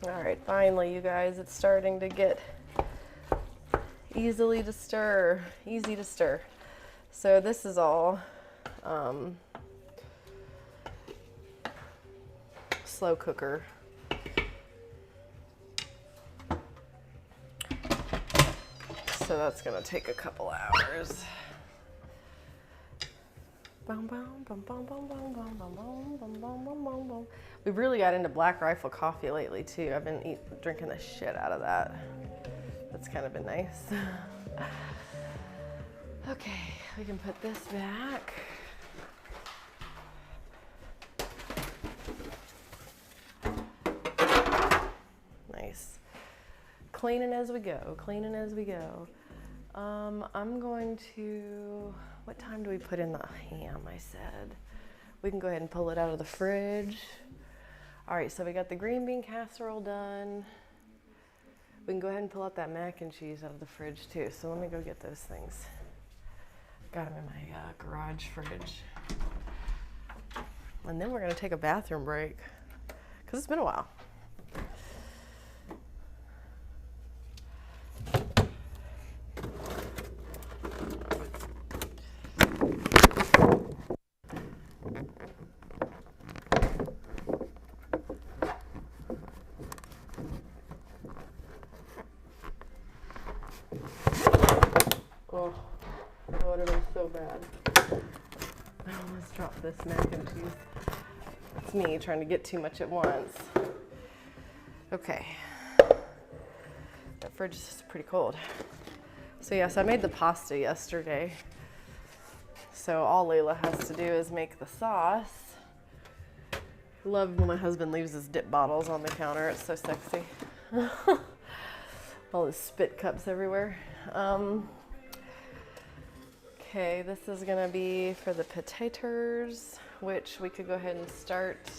All right, finally, you guys, it's starting to get easy to stir. So this is all slow cooker. So that's gonna take a couple hours. We've really got into Black Rifle coffee lately too. I've been drinking the shit out of that. That's kind of been nice. Okay, we can put this back. Nice. Cleaning as we go, I'm going to, what time do we put in the ham, I said? We can go ahead and pull it out of the fridge. All right, so we got the green bean casserole done. We can go ahead and pull out that mac and cheese out of the fridge too. So let me go get those things. Got them in my garage fridge. And then we're gonna take a bathroom break because it's been a while. Oh, that would have been so bad. I almost dropped this mac and cheese. It's me trying to get too much at once. Okay. That fridge is pretty cold. So yes, I made the pasta yesterday. So all Layla has to do is make the sauce. Love when my husband leaves his dip bottles on the counter. It's so sexy. All the spit cups everywhere. Okay, this is gonna be for the potatoes, which we could go ahead and start.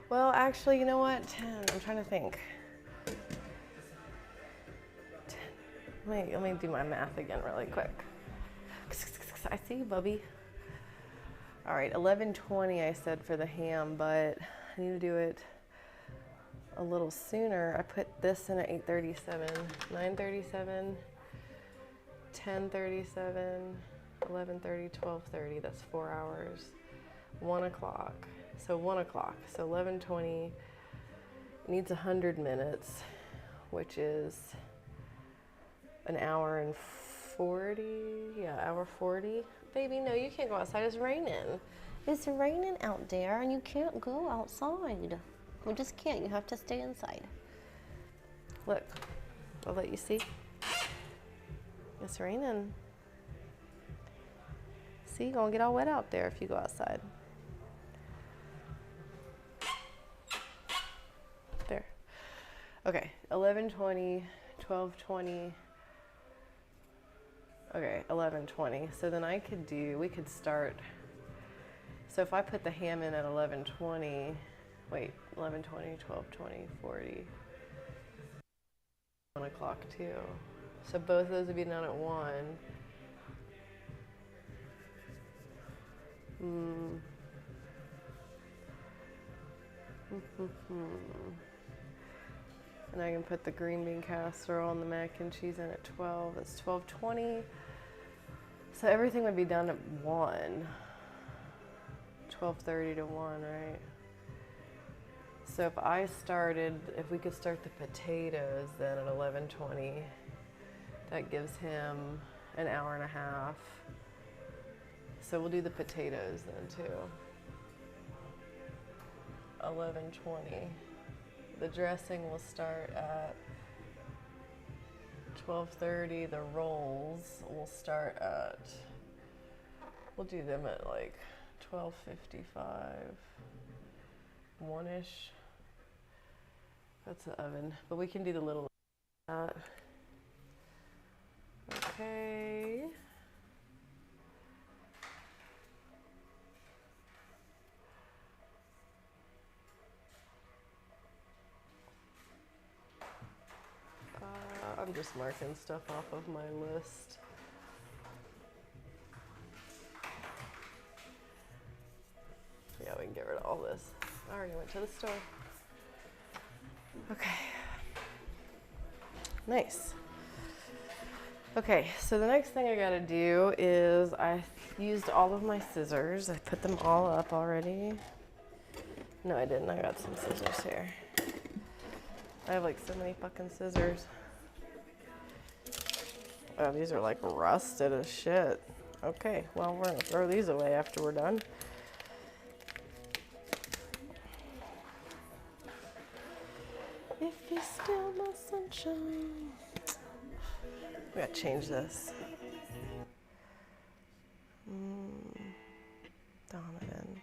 Well, actually, you know what? 10, I'm trying to think. 10. Let me do my math again really quick. I see you, Bubby. All right, 11:20 I said for the ham, but I need to do it a little sooner. I put this in at 8:37, 9:37, 10:37, 11:30, 12:30. That's 4 hours. 1 o'clock. So 1 o'clock. So 11:20 needs 100 minutes, which is an hour and 40. Yeah, hour 40. Baby, no, you can't go outside. It's raining. It's raining out there, and you can't go outside. We just can't. You have to stay inside. Look, I'll let you see. It's raining. See, you're gonna get all wet out there if you go outside. There. Okay, 11:20, 12:20. Okay, 11:20. So then we could start. So if I put the ham in at 11:20, wait, 11:20, 12:20, 40. 1 o'clock too. So both those would be done at 1. And I can put the green bean casserole and the mac and cheese in at 12. That's 12:20. So everything would be done at 1. 12:30 to 1, right? So if we could start the potatoes then at 11:20, that gives him an hour and a half. So we'll do the potatoes then too. 11:20. The dressing will start at 12:30. The rolls will start at, we'll do them at like 12:55, 1-ish. That's the oven, but we can do the little. Okay. I'm just marking stuff off of my list. Yeah, we can get rid of all this. I already went to the store. Okay. Nice. Okay, so the next thing I gotta do is I used all of my scissors. I put them all up already. No, I didn't. I got some scissors here. I have like so many fucking scissors. Oh, these are like rusted as shit. Okay, well, we're gonna throw these away after we're done. If you're still my sunshine. We gotta change this. Donovan.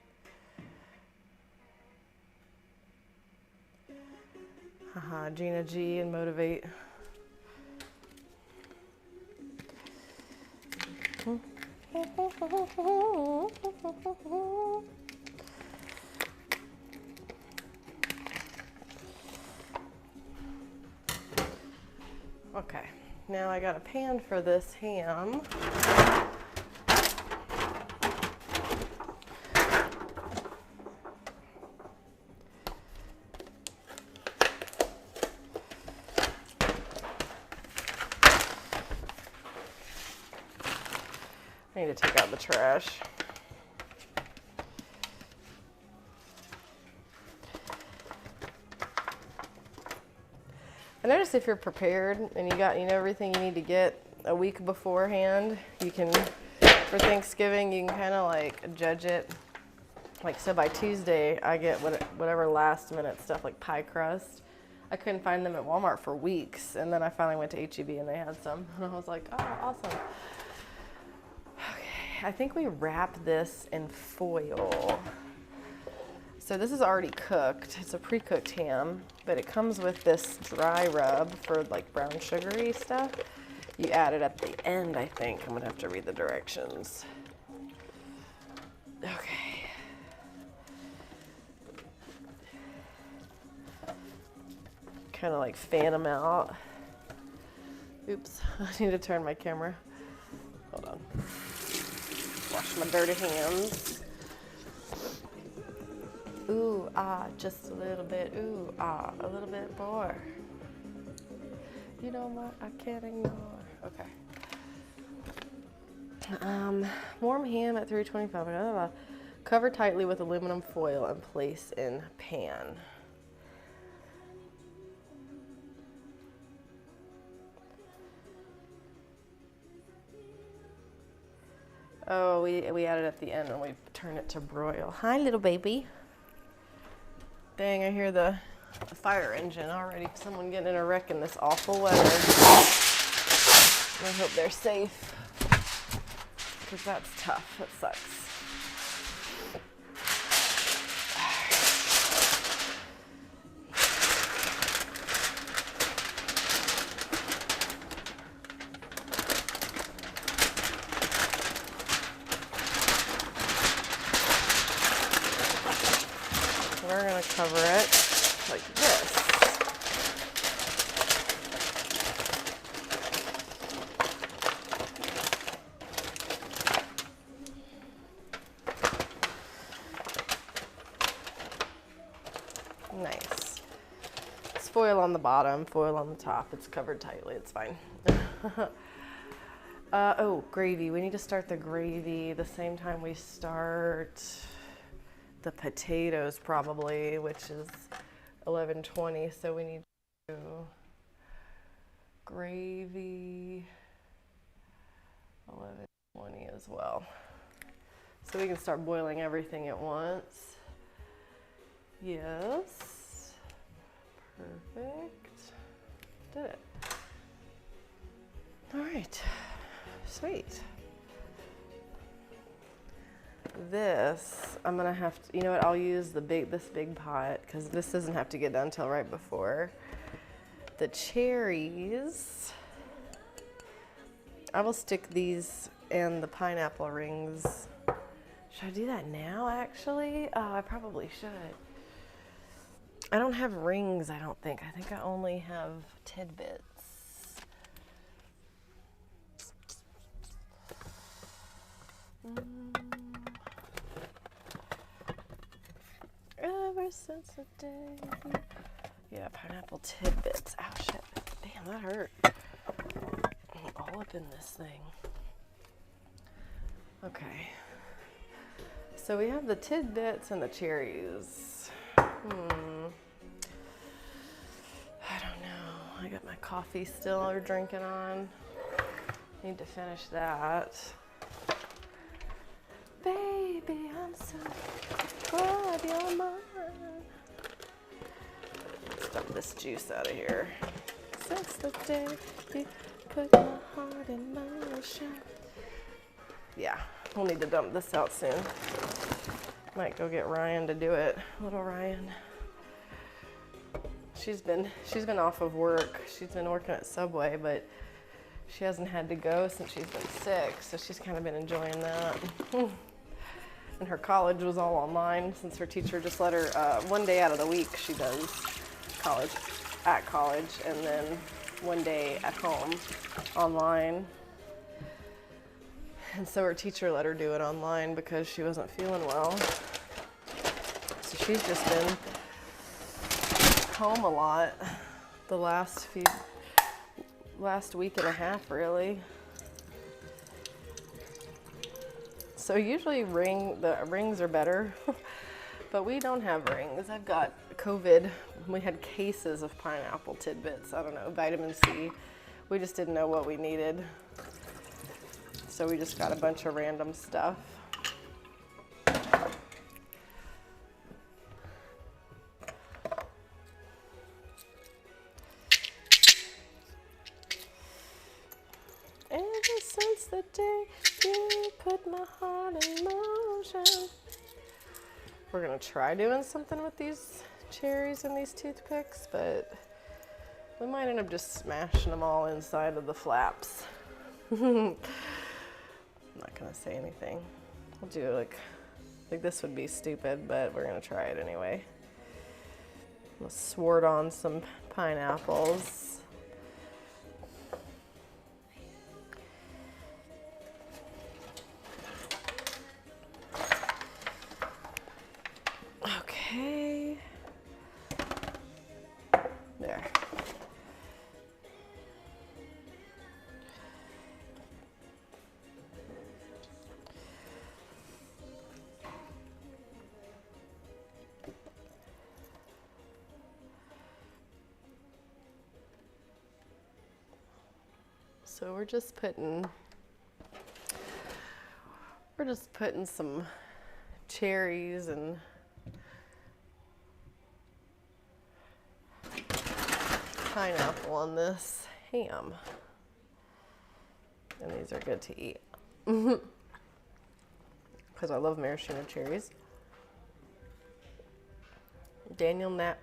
Haha, Gina G and Motivate. Okay, now I got a pan for this ham. I need to take out the trash. I noticed if you're prepared and you know everything you need to get a week beforehand, you can, for Thanksgiving, you can kind of like judge it. Like, so by Tuesday, I get whatever last minute stuff like pie crust. I couldn't find them at Walmart for weeks, and then I finally went to H-E-B and they had some, and I was like, oh, awesome. Okay, I think we wrap this in foil. So this is already cooked. It's a pre-cooked ham, but it comes with this dry rub for like brown sugary stuff. You add it at the end, I think. I'm gonna have to read the directions. Okay. Kind of like fan them out. Oops, I need to turn my camera. Hold on. Wash my dirty hands. Ooh, ah, just a little bit. Ooh, ah, a little bit more. You know what? I can't ignore. Okay. Warm ham at 325. Cover tightly with aluminum foil and place in pan. Oh, we added at the end and we turn it to broil. Hi, little baby. Dang, I hear the fire engine already. Someone getting in a wreck in this awful weather. I hope they're safe, because that's tough. That sucks. We're going to cover it like this. Nice. It's foil on the bottom, foil on the top. It's covered tightly. It's fine. Oh, gravy. We need to start the gravy the same time we start the potatoes, probably, which is 11:20. So we need to gravy 11:20 as well. So we can start boiling everything at once. Yes. Perfect. Did it. All right. Sweet. This, I'm gonna have to, you know what, I'll use this big pot, because this doesn't have to get done till right before. The cherries, I will stick these and the pineapple rings. Should I do that now, actually? Oh, I probably should. I don't have rings, I don't think. I think I only have tidbits. Ever since the day. Yeah, pineapple tidbits. Ow, shit. Damn, that hurt. I'm all up in this thing. Okay. So we have the tidbits and the cherries. I don't know. I got my coffee still drinking on. Need to finish that. Baby, I'm so glad you're mine. Let's dump this juice out of here. Since the day you put my heart in motion. Yeah, we'll need to dump this out soon. Might go get Ryan to do it. Little Ryan. She's been off of work. She's been working at Subway, but she hasn't had to go since she's been sick, so she's kind of been enjoying that. And her college was all online since her teacher just let her, one day out of the week she does college, and then one day at home online. And so her teacher let her do it online because she wasn't feeling well. So she's just been home a lot the last week and a half, really. So usually the rings are better, but we don't have rings. I've got COVID. We had cases of pineapple tidbits. I don't know, vitamin C. We just didn't know what we needed. So we just got a bunch of random stuff. Ever since the day you put my heart in motion. We're gonna try doing something with these cherries and these toothpicks, but we might end up just smashing them all inside of the flaps. I'm not gonna say anything. We'll do like this would be stupid, but we're gonna try it anyway. We'll sword on some pineapples. Okay. There. So we're just putting some cherries and pineapple on this ham. And these are good to eat. Because I love maraschino cherries. Daniel Ratliff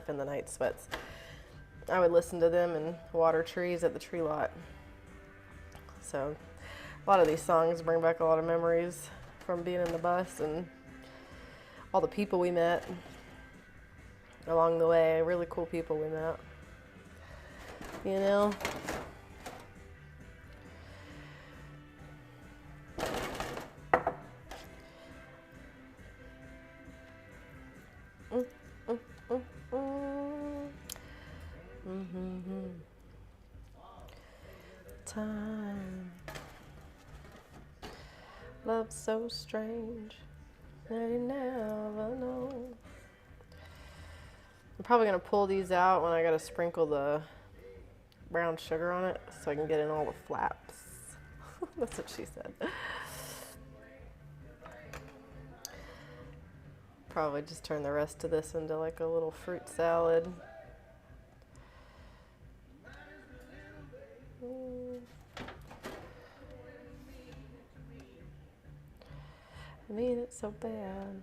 and the Night Sweats. I would listen to them and water trees at the tree lot. So a lot of these songs bring back a lot of memories from being in the bus and all the people we met along the way. Really cool people we met. You know? Time. Love so strange that you never know. I'm probably gonna pull these out when I gotta sprinkle the brown sugar on it so I can get in all the flaps. That's what she said. Probably just turn the rest of this into like a little fruit salad. I need it so bad.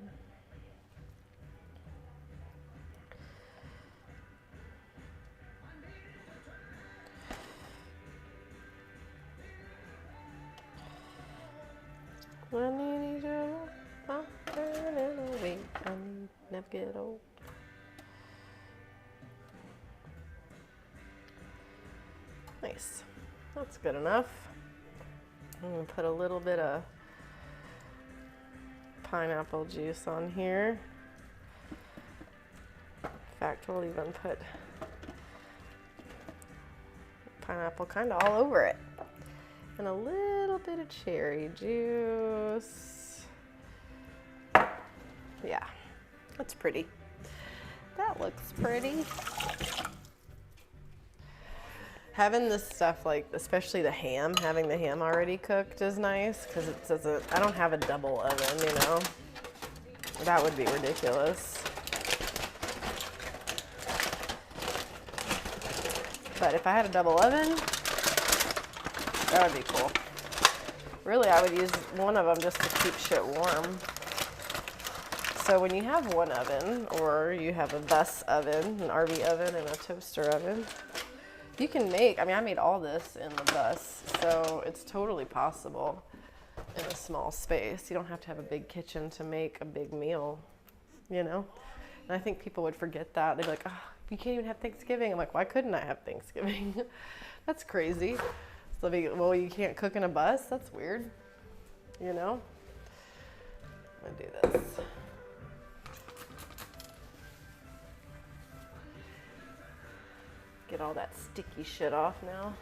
I need each other. I'm burning away. I never get old. Nice. That's good enough. I'm gonna put a little bit of pineapple juice on here. In fact, we'll even put pineapple kind of all over it. And a little bit of cherry juice. Yeah, that's pretty. That looks pretty. Having this stuff, like especially the ham, having the ham already cooked is nice because it doesn't, I don't have a double oven, you know. That would be ridiculous. But if I had a double oven, that would be cool. Really, I would use one of them just to keep shit warm. So when you have one oven, or you have a bus oven, an RV oven, and a toaster oven, you can make, I mean, I made all this in the bus, so it's totally possible in a small space. You don't have to have a big kitchen to make a big meal, you know? And I think people would forget that. They'd be like, oh, you can't even have Thanksgiving. I'm like, why couldn't I have Thanksgiving? That's crazy. So they'll be, well, you can't cook in a bus? That's weird, you know? I'm gonna do this. Get all that sticky shit off now.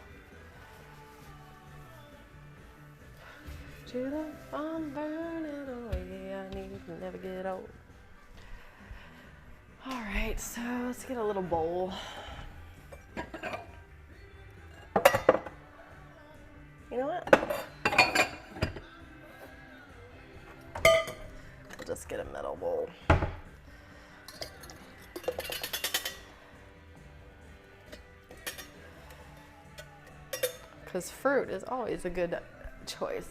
I'm burning away, I need to never get old. All right, so let's get a little bowl. You know what? We'll just get a metal bowl. Because fruit is always a good choice.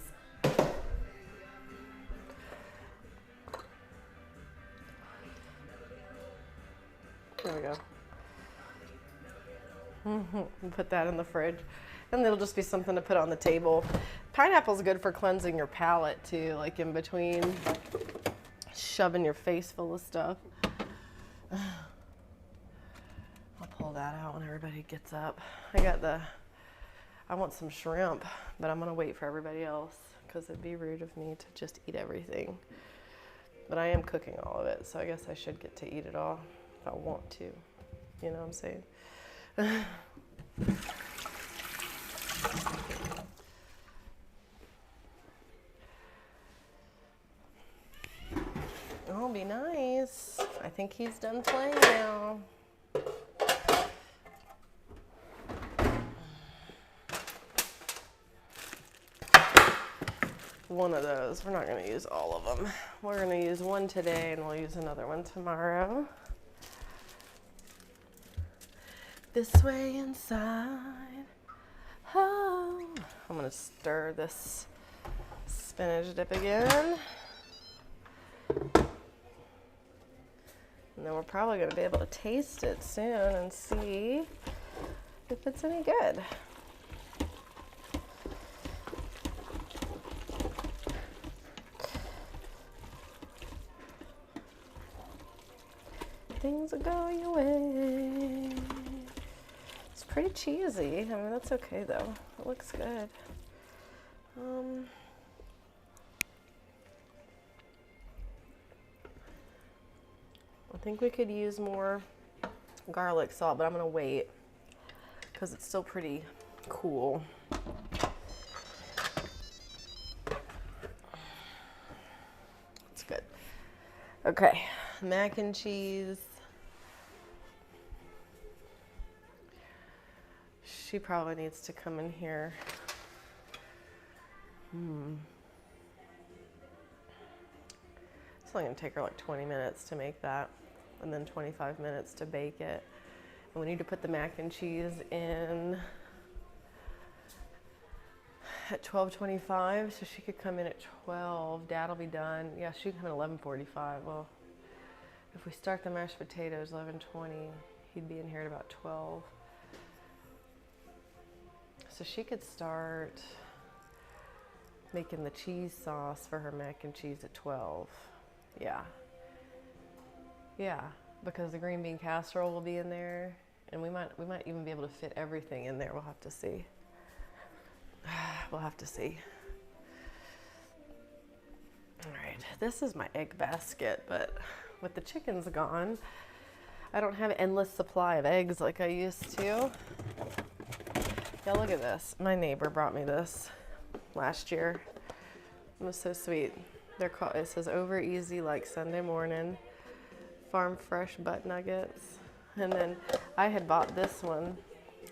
There we go. We'll put that in the fridge. And it'll just be something to put on the table. Pineapple's good for cleansing your palate too, like in between shoving your face full of stuff. I'll pull that out when everybody gets up. I want some shrimp, but I'm gonna wait for everybody else because it'd be rude of me to just eat everything. But I am cooking all of it, so I guess I should get to eat it all if I want to. You know what I'm saying? Oh, be nice. I think he's done playing now. One of those. We're not going to use all of them. We're going to use one today and we'll use another one tomorrow. This way inside. Oh, I'm going to stir this spinach dip again. And then we're probably going to be able to taste it soon and see if it's any good. Things will go your way. It's pretty cheesy. I mean, that's okay though. It looks good. I think we could use more garlic salt, but I'm gonna wait because it's still pretty cool. It's good. Okay, mac and cheese. She probably needs to come in here. It's only gonna take her like 20 minutes to make that, and then 25 minutes to bake it. And we need to put the mac and cheese in at 12:25, so she could come in at 12. Dad'll be done. Yeah, she can come at 11:45. Well, if we start the mashed potatoes 11:20, he'd be in here at about 12. So she could start making the cheese sauce for her mac and cheese at 12. Yeah. Yeah, because the green bean casserole will be in there, and we might even be able to fit everything in there. We'll have to see. We'll have to see. All right, this is my egg basket, but with the chickens gone, I don't have an endless supply of eggs like I used to. Yeah, look at this. My neighbor brought me this last year. It was so sweet. They're called, it says over easy like Sunday morning, farm fresh butt nuggets. And then I had bought this one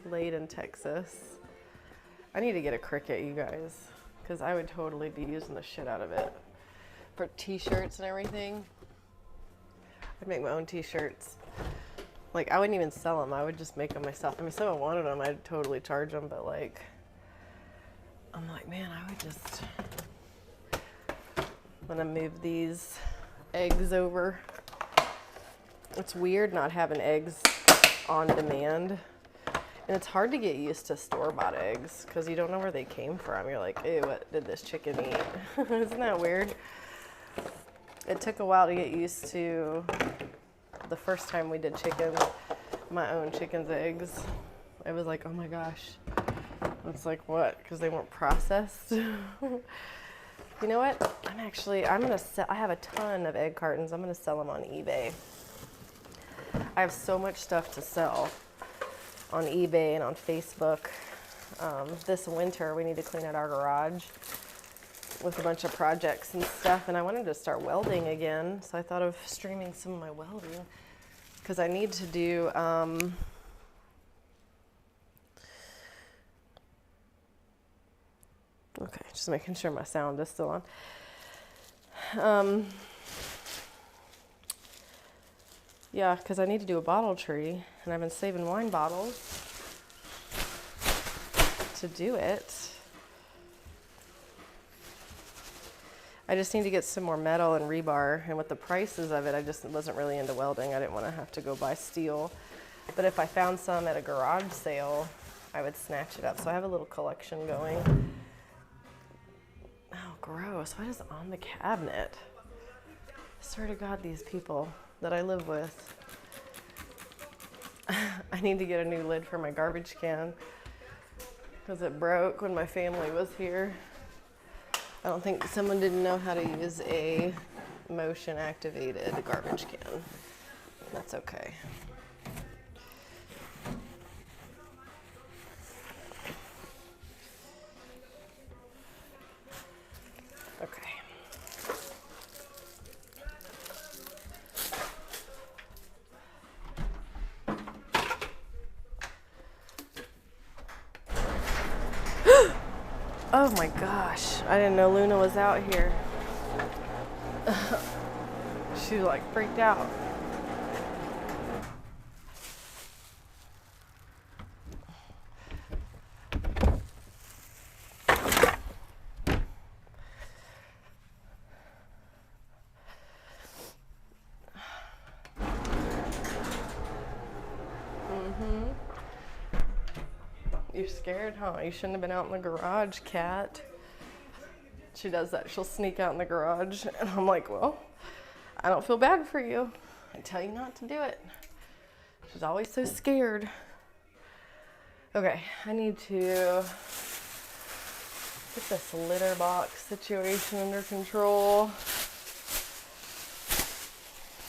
late in Texas. I need to get a Cricut, you guys, because I would totally be using the shit out of it for t-shirts and everything. I'd make my own t-shirts. Like, I wouldn't even sell them. I would just make them myself. I mean, if someone wanted them, I'd totally charge them, but like, I'm like, man, I would just, I'm gonna move these eggs over. It's weird not having eggs on demand. And it's hard to get used to store-bought eggs because you don't know where they came from. You're like, ew, what did this chicken eat? Isn't that weird? It took a while to get used to the first time we did chicken, my own chicken's eggs. I was like, oh my gosh. It's like, what? Because they weren't processed. You know what? I'm gonna sell, I have a ton of egg cartons. I'm gonna sell them on eBay. I have so much stuff to sell on eBay and on Facebook. This winter we need to clean out our garage with a bunch of projects and stuff, and I wanted to start welding again, so I thought of streaming some of my welding because I need to do okay, just making sure my sound is still on. Yeah, because I need to do a bottle tree, and I've been saving wine bottles to do it. I just need to get some more metal and rebar, and with the prices of it, I just wasn't really into welding. I didn't want to have to go buy steel. But if I found some at a garage sale, I would snatch it up. So I have a little collection going. Oh, gross. What is on the cabinet? I swear to God, these people that I live with. I need to get a new lid for my garbage can because it broke when my family was here. I don't think someone didn't know how to use a motion activated garbage can. That's okay. Okay. Oh my gosh, I didn't know Luna was out here. She like freaked out. You're scared, huh? You shouldn't have been out in the garage, cat. She does that. She'll sneak out in the garage. And I'm like, well, I don't feel bad for you. I tell you not to do it. She's always so scared. Okay, I need to get this litter box situation under control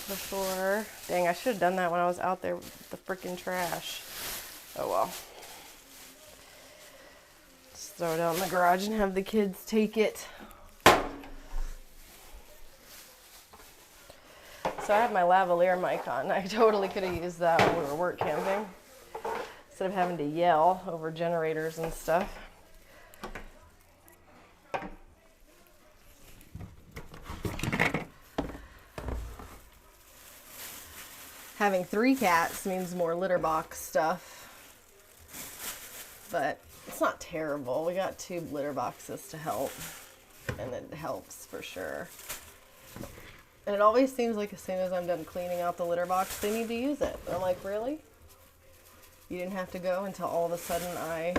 before. Dang, I should have done that when I was out there with the freaking trash. Oh well. Throw it out in the garage and have the kids take it. So I have my lavalier mic on. I totally could have used that when we were work camping instead of having to yell over generators and stuff. Having 3 cats means more litter box stuff, but it's not terrible. We got 2 litter boxes to help, and it helps for sure. And it always seems like as soon as I'm done cleaning out the litter box, they need to use it. And I'm like, really? You didn't have to go until all of a sudden I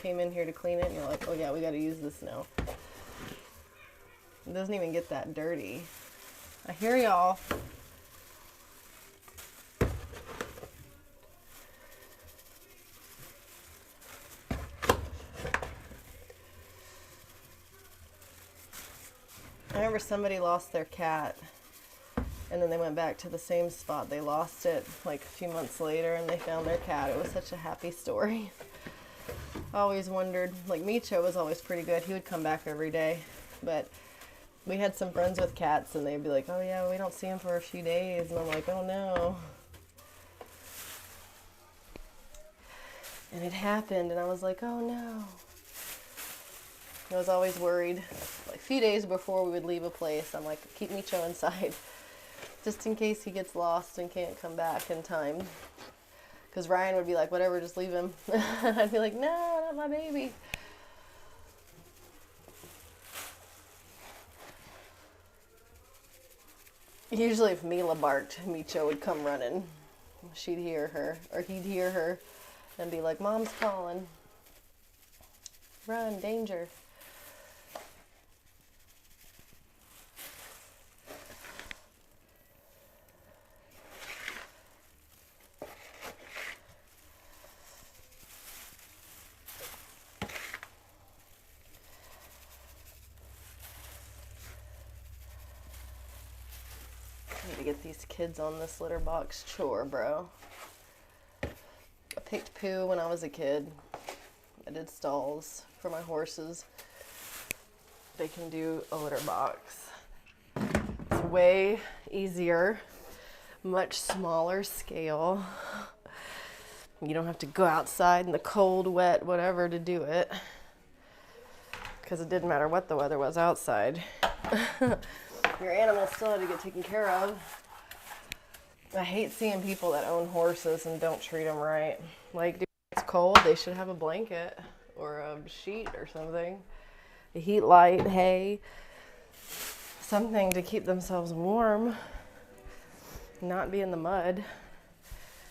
came in here to clean it, and you're like, oh yeah, we got to use this now. It doesn't even get that dirty. I hear y'all. I remember somebody lost their cat, and then they went back to the same spot. They lost it like a few months later, and they found their cat. It was such a happy story. I always wondered, like Micho was always pretty good. He would come back every day, but we had some friends with cats, and they'd be like, oh yeah, we don't see him for a few days, and I'm like, oh no. And it happened, and I was like, oh no. I was always worried. Like a few days before we would leave a place, I'm like, keep Micho inside, just in case he gets lost and can't come back in time. Because Ryan would be like, whatever, just leave him. I'd be like, no, not my baby. Usually if Mila barked, Micho would come running. She'd hear her, or he'd hear her and be like, Mom's calling. Run, danger. To get these kids on this litter box chore, bro. I picked poo when I was a kid. I did stalls for my horses. They can do a litter box. It's way easier, much smaller scale. You don't have to go outside in the cold, wet, whatever to do it. Because it didn't matter what the weather was outside. Your animals still had to get taken care of. I hate seeing people that own horses and don't treat them right. Like, dude, it's cold, they should have a blanket or a sheet or something. A heat light, hay, something to keep themselves warm. Not be in the mud.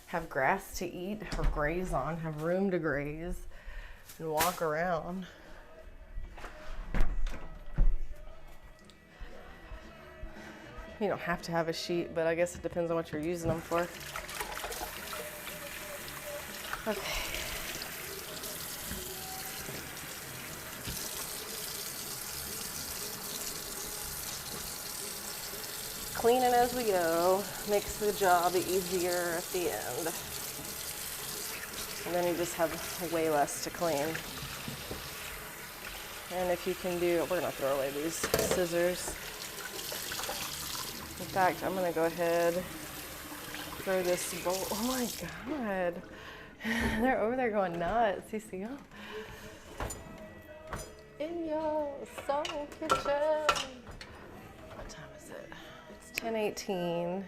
Have grass to eat or graze on. Have room to graze and walk around. You don't have to have a sheet, but I guess it depends on what you're using them for. Okay. Cleaning as we go makes the job easier at the end. And then you just have way less to clean. And if you can do, we're gonna throw away these scissors. In fact, I'm gonna go ahead, throw this bowl. Oh my God. They're over there going nuts. You see them? In your soul kitchen. What time is it? It's 10:18.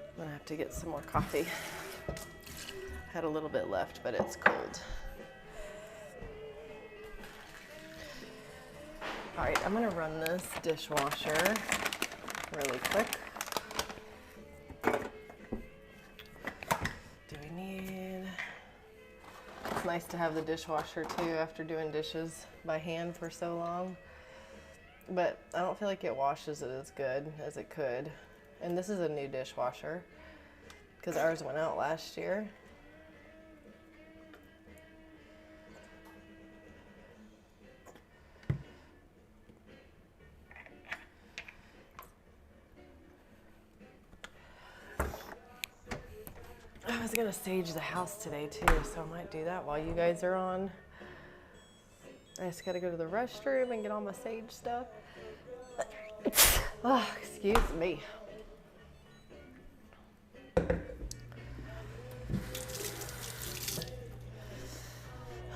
I'm gonna have to get some more coffee. Had a little bit left, but it's cold. All right, I'm gonna run this dishwasher really quick. Do we need, it's nice to have the dishwasher too after doing dishes by hand for so long. But I don't feel like it washes it as good as it could. And this is a new dishwasher because ours went out last year. I was gonna sage the house today too, so I might do that while you guys are on. I just gotta go to the restroom and get all my sage stuff. Oh, excuse me.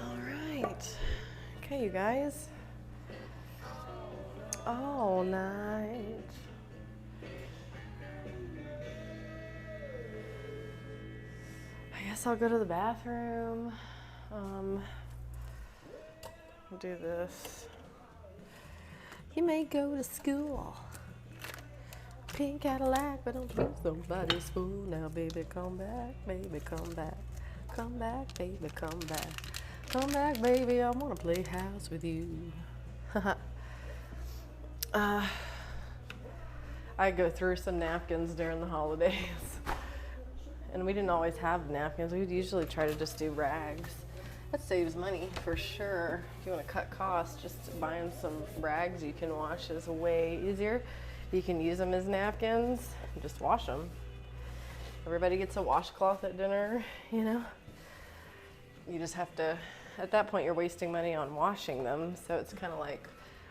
All right. Okay, you guys. All night. I guess I'll go to the bathroom. I'll do this. You may go to school. Pink Cadillac, but don't use nobody's fool. Now, baby, come back, baby, come back. Come back, baby, come back. Come back, baby, I wanna play house with you. I go through some napkins during the holidays. And we didn't always have napkins. We'd usually try to just do rags. That saves money for sure. If you want to cut costs, just buying some rags you can wash is way easier. You can use them as napkins and just wash them. Everybody gets a washcloth at dinner, you know? You just have to, at that point, you're wasting money on washing them. So it's kind of like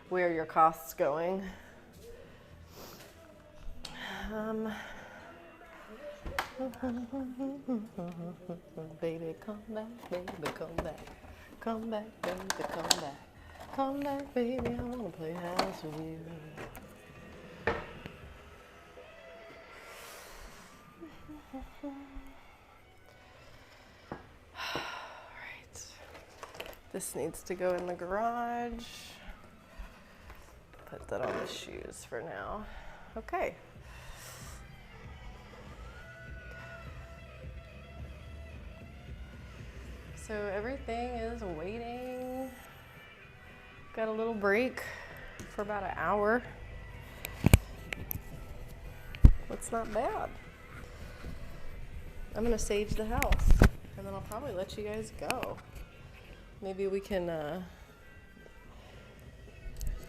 where your cost's going. Baby, come back, baby, come back. Come back, baby, come back. Come back, baby, I wanna play house with you. Alright. This needs to go in the garage. Put that on the shoes for now. Okay. So everything is waiting. Got a little break for about an hour. That's not bad. I'm gonna sage the house and then I'll probably let you guys go. Maybe we can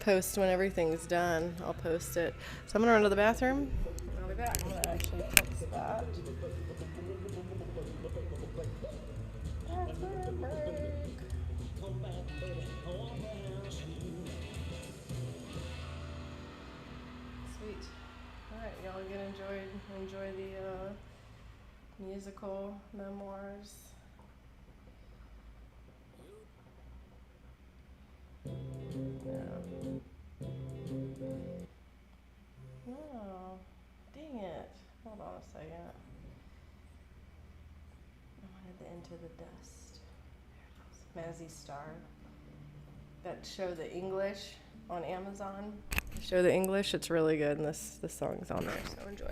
post when everything's done. I'll post it. So I'm gonna run to the bathroom. I'll be back. I'm gonna actually fix that. Sweet. Alright, y'all get enjoy the musical memoirs. Yeah. Oh, dang it. Hold on a second. I wanted to Enter the Dust. There it is. Mazzy Star. That show, The English, on Amazon. Show The English, it's really good, and this song's on there, so enjoy.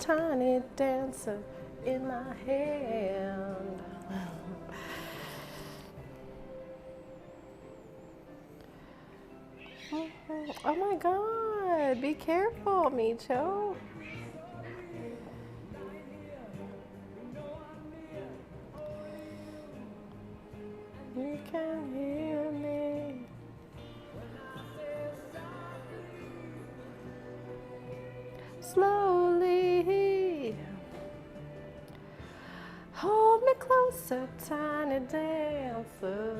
tiny dancer in my hand. Oh my God, be careful, Micho. You can hear me. Slowly. Hold me closer, tiny dancer.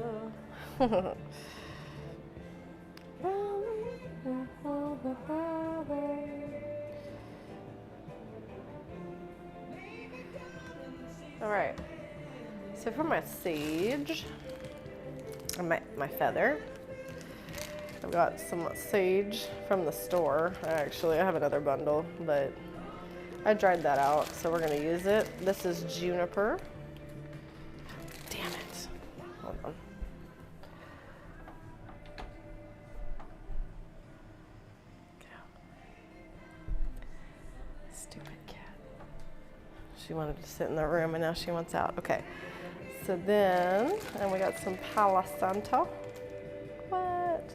All right, so for my sage, my feather, I've got some sage from the store. Actually, I have another bundle, but I dried that out, so we're gonna use it. This is juniper. Damn it. Hold on. Stupid cat. She wanted to sit in the room and now she wants out. Okay. So then, and we got some Palo Santo. What?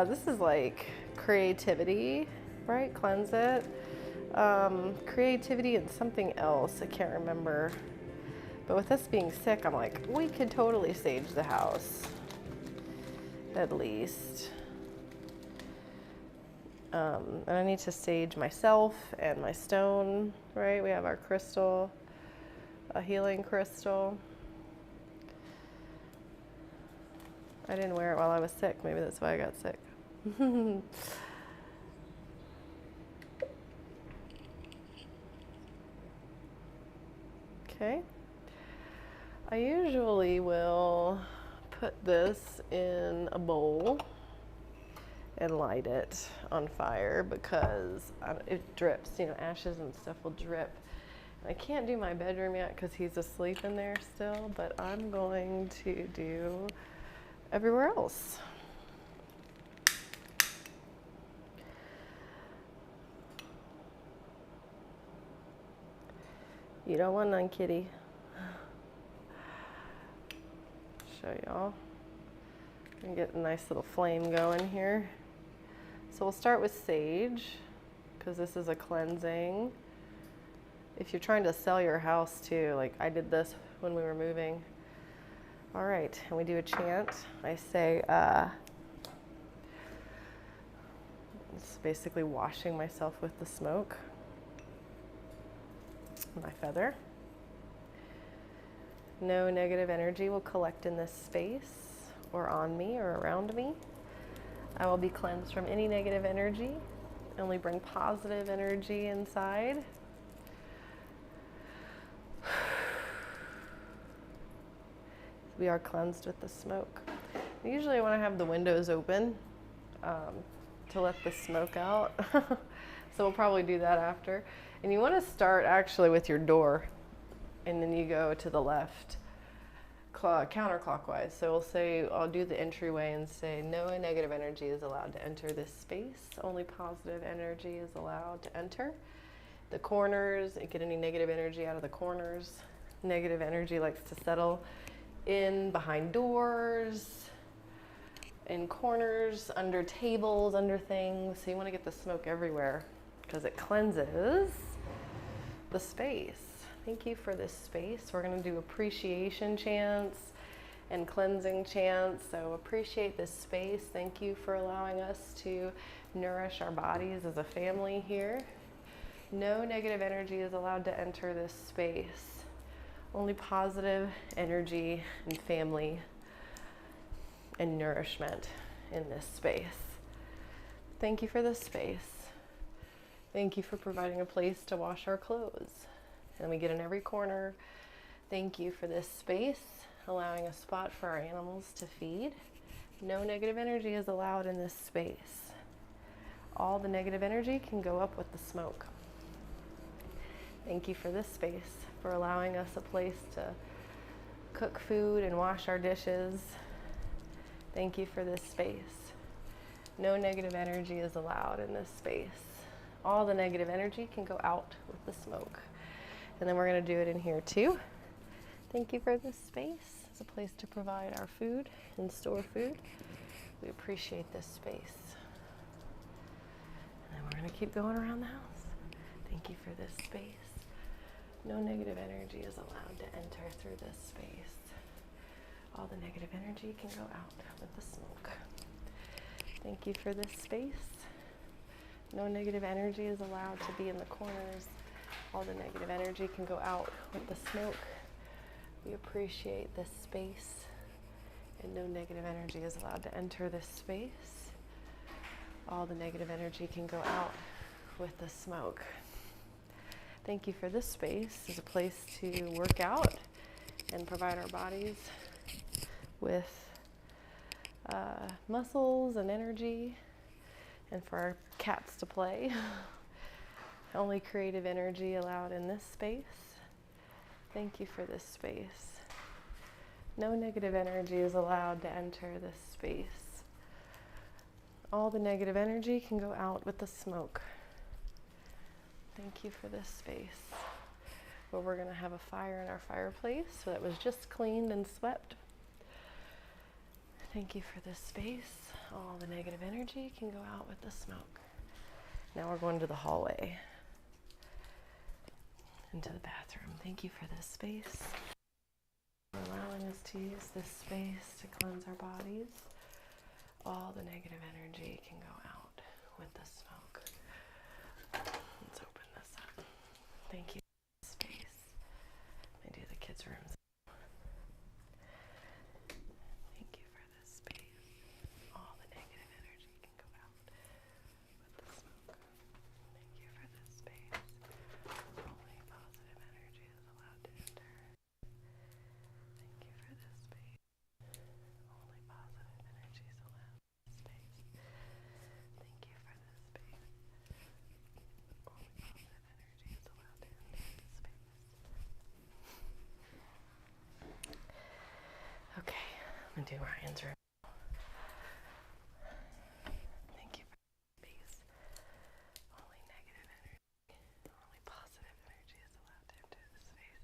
This is like creativity, right? Cleanse it. Creativity and something else. I can't remember. But with us being sick, I'm like, we could totally sage the house. At least. And I need to sage myself and my stone, right? We have our crystal, a healing crystal. I didn't wear it while I was sick. Maybe that's why I got sick. Okay. I usually will put this in a bowl and light it on fire because it drips, you know, ashes and stuff will drip. I can't do my bedroom yet because he's asleep in there still, but I'm going to do everywhere else. You don't want none, kitty. Show y'all. And get a nice little flame going here. So we'll start with sage because this is a cleansing. If you're trying to sell your house too, like I did this when we were moving. All right, and we do a chant. I say, it's basically washing myself with the smoke. My feather. No negative energy will collect in this space or on me or around me. I will be cleansed from any negative energy. Only bring positive energy inside. We are cleansed with the smoke. Usually I want to have the windows open to let the smoke out. So we'll probably do that after. And you want to start actually with your door and then you go to the left counterclockwise. So we'll say, I'll do the entryway and say, no negative energy is allowed to enter this space. Only positive energy is allowed to enter. The corners, get any negative energy out of the corners. Negative energy likes to settle in behind doors, in corners, under tables, under things. So you want to get the smoke everywhere because it cleanses the space. Thank you for this space. We're going to do appreciation chants and cleansing chants. So appreciate this space. Thank you for allowing us to nourish our bodies as a family here. No negative energy is allowed to enter this space. Only positive energy and family and nourishment in this space. Thank you for this space. Thank you for providing a place to wash our clothes. And we get in every corner. Thank you for this space, allowing a spot for our animals to feed. No negative energy is allowed in this space. All the negative energy can go up with the smoke. Thank you for this space, for allowing us a place to cook food and wash our dishes. Thank you for this space. No negative energy is allowed in this space. all the negative energy can go out with the smoke. And then we're going to do it in here too. Thank you for this space. It's a place to provide our food and store food. We appreciate this space. And then we're going to keep going around the house. Thank you for this space. No negative energy is allowed to enter through this space. All the negative energy can go out with the smoke. Thank you for this space. No negative energy is allowed to be in the corners. All the negative energy can go out with the smoke. We appreciate this space, and no negative energy is allowed to enter this space. All the negative energy can go out with the smoke. Thank you for this space. It's a place to work out and provide our bodies with muscles and energy, and for our cats to play. Only creative energy allowed in this space. Thank you for this space. No negative energy is allowed to enter this space. All the negative energy can go out with the smoke. Thank you for this space, where we're going to have a fire in our fireplace so that was just cleaned and swept. Thank you for this space. All the negative energy can go out with the smoke. Now we're going to the hallway, into the bathroom. Thank you for this space. For allowing us to use this space to cleanse our bodies. All the negative energy can go out with the smoke. Let's open this up. Thank you for this space. I do the kids' rooms. Thank you for this space. All the negative energy can go out with the smoke. Thank you for this space. Only positive energy is allowed to enter. Thank you for this space. Only positive energy is allowed in this space. Thank you for this space. Only positive energy is allowed to enter this space. Okay, I'm gonna do Ryan's room. Thank you for this space. Only negative energy, only positive energy is allowed to enter this space.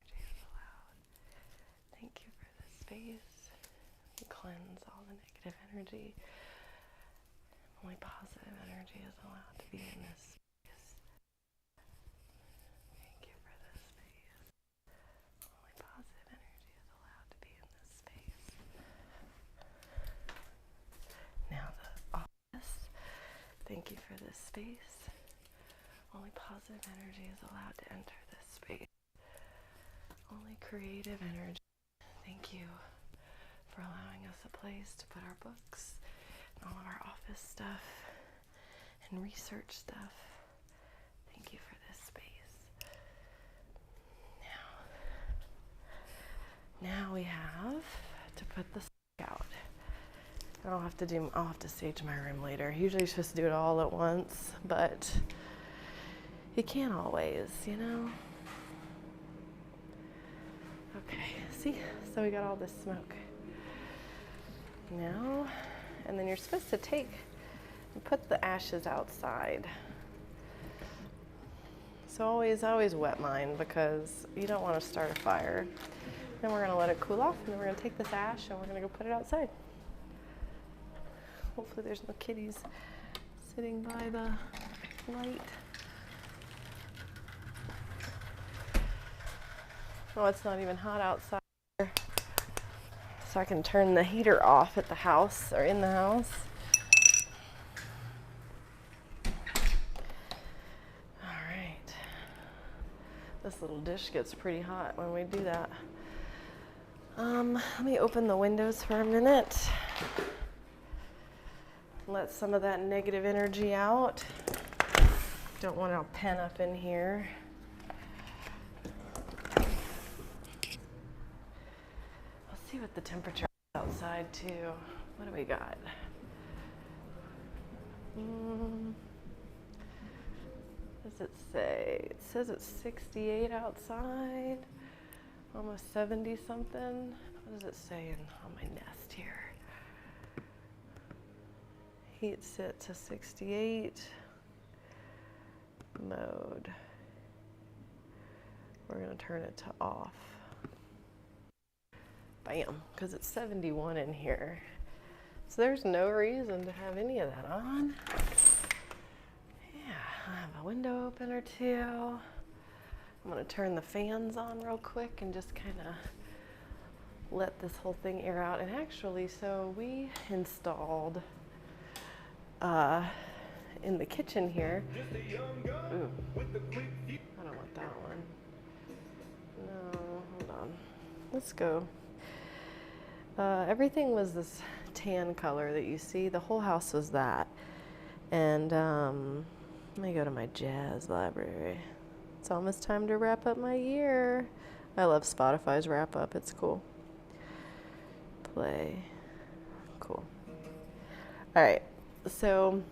Energy is allowed. Thank you for this space. Cleanse all the negative energy. Only positive energy is allowed to be in this space. Thank you for this space. Only positive energy is allowed to be in this space. Now the office. Thank you for this space. Only positive energy is allowed to enter this space. Only creative energy. Thank you for allowing us a place to put our books and all of our office stuff and research stuff. Thank you for this space. Now we have to put the out. I'll have to stage my room later. Usually you're supposed to do it all at once, but you can't always, you know? Okay, see? So we got all this smoke. Now, and then you're supposed to take and put the ashes outside. So always wet mine, because you don't want to start a fire. Then we're going to let it cool off, and then we're going to take this ash and we're going to go put it outside. Hopefully there's no kitties sitting by the light. Oh, it's not even hot outside. So I can turn the heater off at the house, or in the house. All right. This little dish gets pretty hot when we do that. Let me open the windows for a minute. Let some of that negative energy out. Don't want it all pent up in here. Let's see what the temperature is outside too. What do we got? What does it say? It says it's 68 outside, almost 70 something. What does it say on my nest here? Heat set to 68. Mode. We're gonna turn it to off. Bam, because it's 71 in here. So there's no reason to have any of that on. Yeah, I have a window open or two. I'm gonna turn the fans on real quick and just kind of let this whole thing air out. And actually, so we installed in the kitchen here. Ooh, I don't want that one. No, hold on. Let's go. Everything was this tan color that you see. The whole house was that. And let me go to my jazz library. It's almost time to wrap up my year. I love Spotify's wrap up. It's cool. Play. Cool. All right. So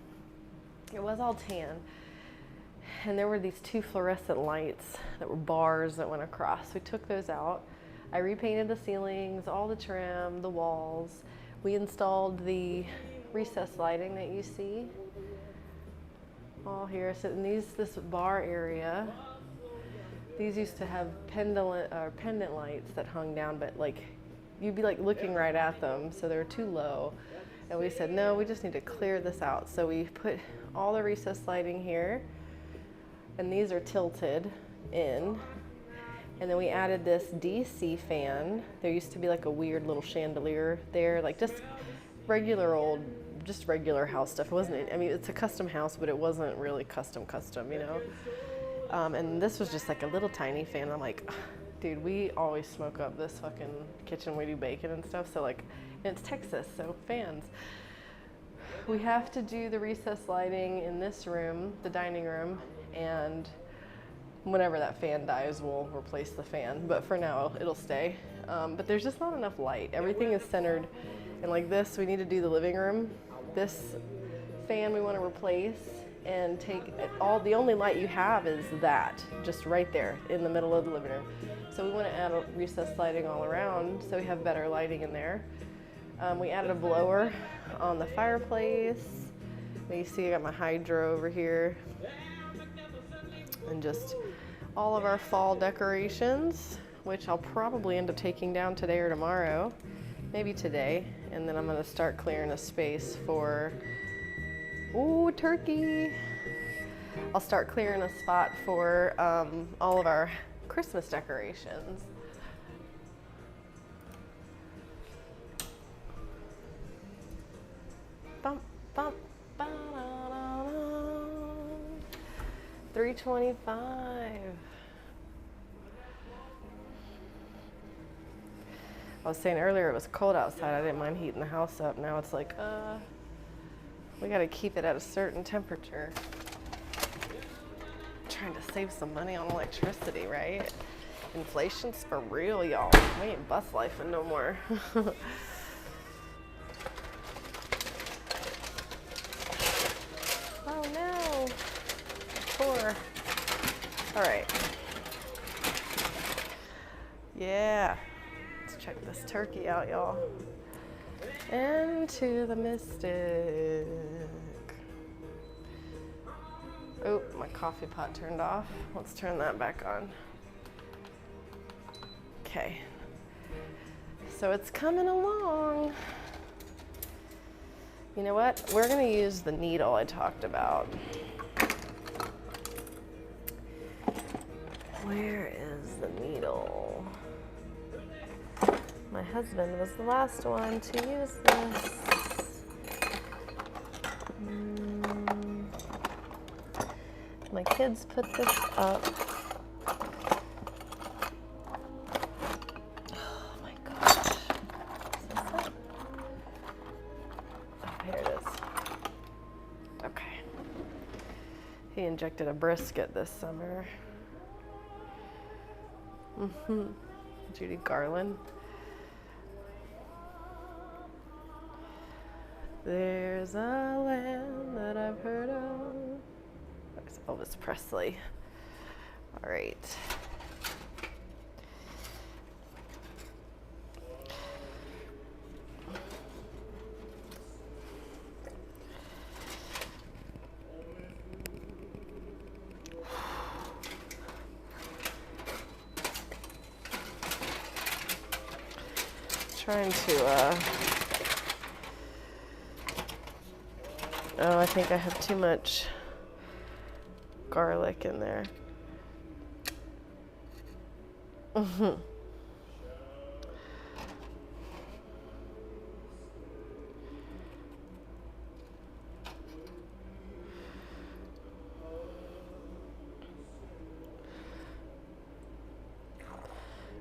it was all tan. And there were these two fluorescent lights that were bars that went across. We took those out. I repainted the ceilings, all the trim, the walls. We installed the recessed lighting that you see all here. So in this bar area, these used to have pendant lights that hung down, but like you'd be like looking right at them, so they were too low. And we said, no, we just need to clear this out. So we put all the recessed lighting here, and these are tilted in. And then we added this DC fan. There used to be like a weird little chandelier there, like just regular house stuff. It wasn't, I mean, it's a custom house, but it wasn't really custom, you know? And this was just like a little tiny fan. I'm like, dude, we always smoke up this fucking kitchen. We do bacon and stuff. So like, and it's Texas, so fans. We have to do the recessed lighting in this room, the dining room, and whenever that fan dies, we'll replace the fan. But for now, it'll stay. But there's just not enough light. Everything is centered. And like this, we need to do the living room. This fan we want to replace and take all, the only light you have is that, just right there in the middle of the living room. So we want to add a recessed lighting all around so we have better lighting in there. We added a blower on the fireplace. You see I got my hydro over here. And just all of our fall decorations, which I'll probably end up taking down today or tomorrow, maybe today. And then I'm gonna start clearing a space for, ooh, turkey. I'll start clearing a spot for all of our Christmas decorations. Bum, bum, ba, da, da, da. 325. I was saying earlier it was cold outside. I didn't mind heating the house up. Now it's like, we gotta keep it at a certain temperature. Trying to save some money on electricity, right? Inflation's for real, y'all. We ain't bus lifing no more. Oh no. Poor. All right. Yeah. Let's check this turkey out, y'all. Into the mystic. Oh, my coffee pot turned off. Let's turn that back on. Okay. So it's coming along. You know what? We're gonna use the needle I talked about. Where is the needle? My husband was the last one to use this. My kids put this up. Oh my gosh. Is this it? Oh, here it is. Okay. He injected a brisket this summer. Judy Garland. There's a land that I've heard of. There's Elvis Presley. All right. trying to, oh, I think I have too much garlic in there.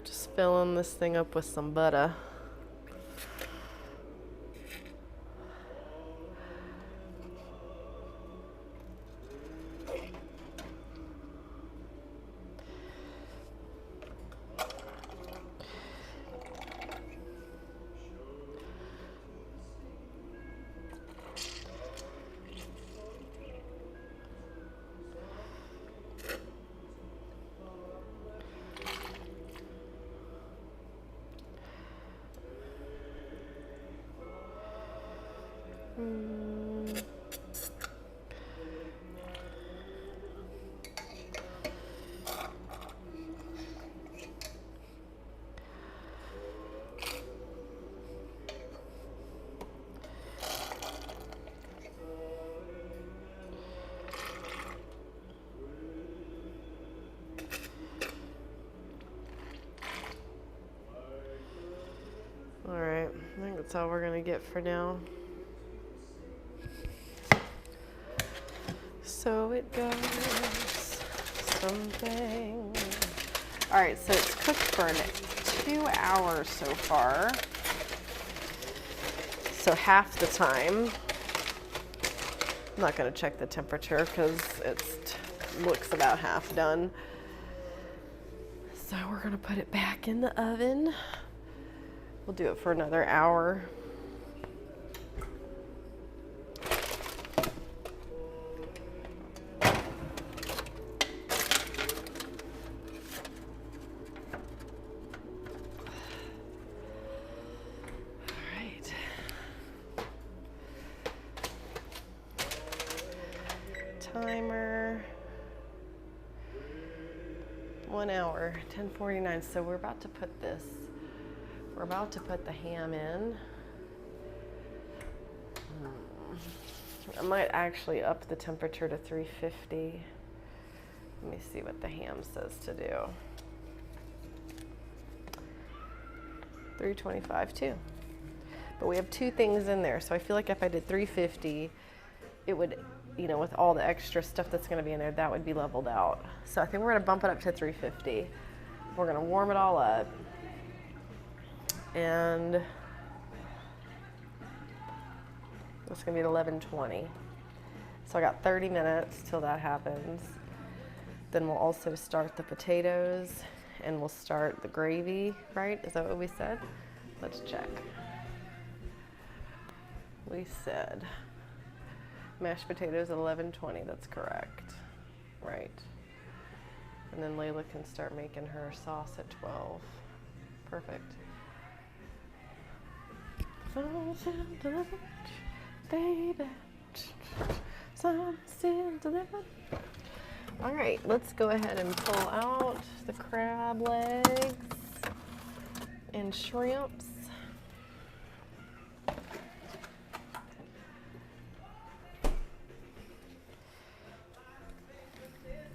Just filling this thing up with some butter. All right, I think that's all we're gonna get for now. So it goes, something. All right, so it's cooked for 2 hours so far. So half the time. I'm not gonna check the temperature because it looks about half done. So we're gonna put it back in the oven. We'll do it for another hour. Timer, 1 hour, 10:49. So we're about to put the ham in. I might actually up the temperature to 350. Let me see what the ham says to do. 325 too. But we have 2 things in there, so I feel like if I did 350, it would, you know, with all the extra stuff that's gonna be in there, that would be leveled out. So I think we're gonna bump it up to 350. We're gonna warm it all up. And it's gonna be at 11:20. So I got 30 minutes till that happens. Then we'll also start the potatoes and we'll start the gravy, right? Is that what we said? Let's check. We said mashed potatoes at 11:20, that's correct, right? And then Layla can start making her sauce at 12. Perfect. Baby, all right, let's go ahead and pull out the crab legs and shrimps.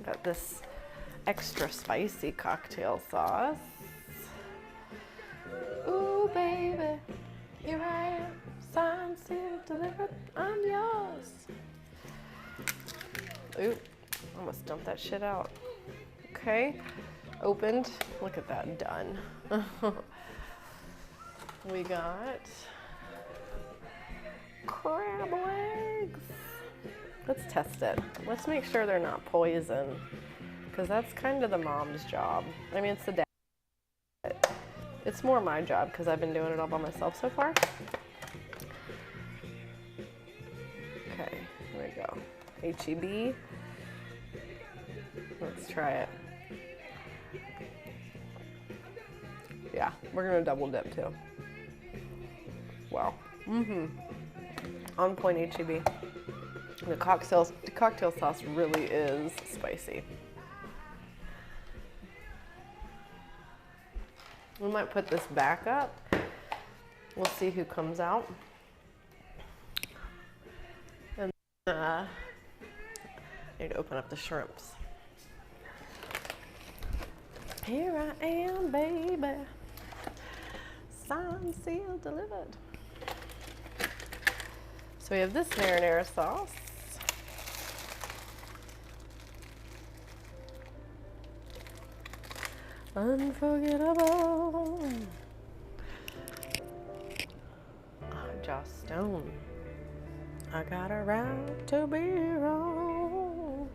Got this extra spicy cocktail sauce. Ooh, baby, here I am, signed, sealed, delivered, I'm yours. Ooh, almost dumped that shit out. Okay, opened, look at that, done. We got crab legs. Let's test it. Let's make sure they're not poison, because that's kind of the mom's job. I mean, it's the dad. It's more my job because I've been doing it all by myself so far. Okay, here we go. H-E-B. Let's try it. Yeah, we're gonna double dip too. Wow. On point H-E-B. The cocktail sauce really is spicy. We might put this back up We'll see who comes out. And I need to open up the shrimps. Here I am, baby. Signed, sealed, delivered. So we have this marinara sauce. Unforgettable. Joss Stone. I got a right to be wrong.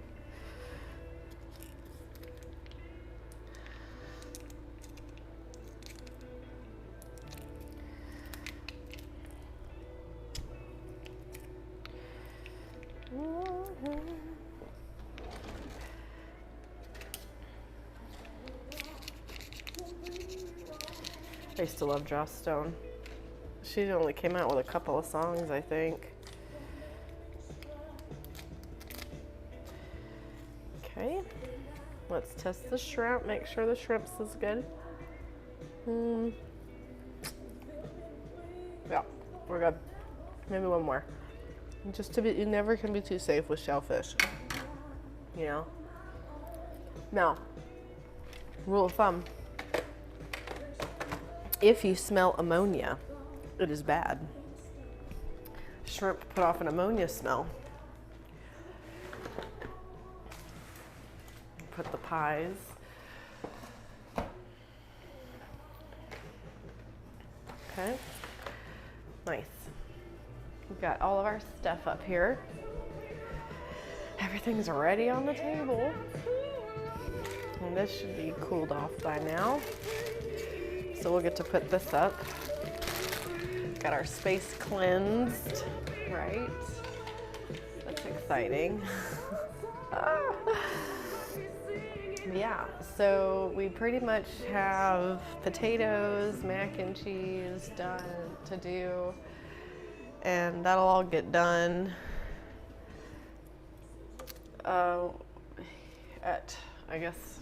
I used to love Joss Stone. She only came out with a couple of songs, I think. Okay, let's test the shrimp, make sure the shrimps is good. Yeah, we're good. Maybe one more. Just to be, you never can be too safe with shellfish, you know? Now, rule of thumb, if you smell ammonia, it is bad. Shrimp put off an ammonia smell. Put the pies. Okay, nice. We've got all of our stuff up here. Everything's ready on the table. And this should be cooled off by now. So we'll get to put this up. Got our space cleansed, right? That's exciting. Yeah, so we pretty much have potatoes, mac and cheese done to do, and that'll all get done at, I guess,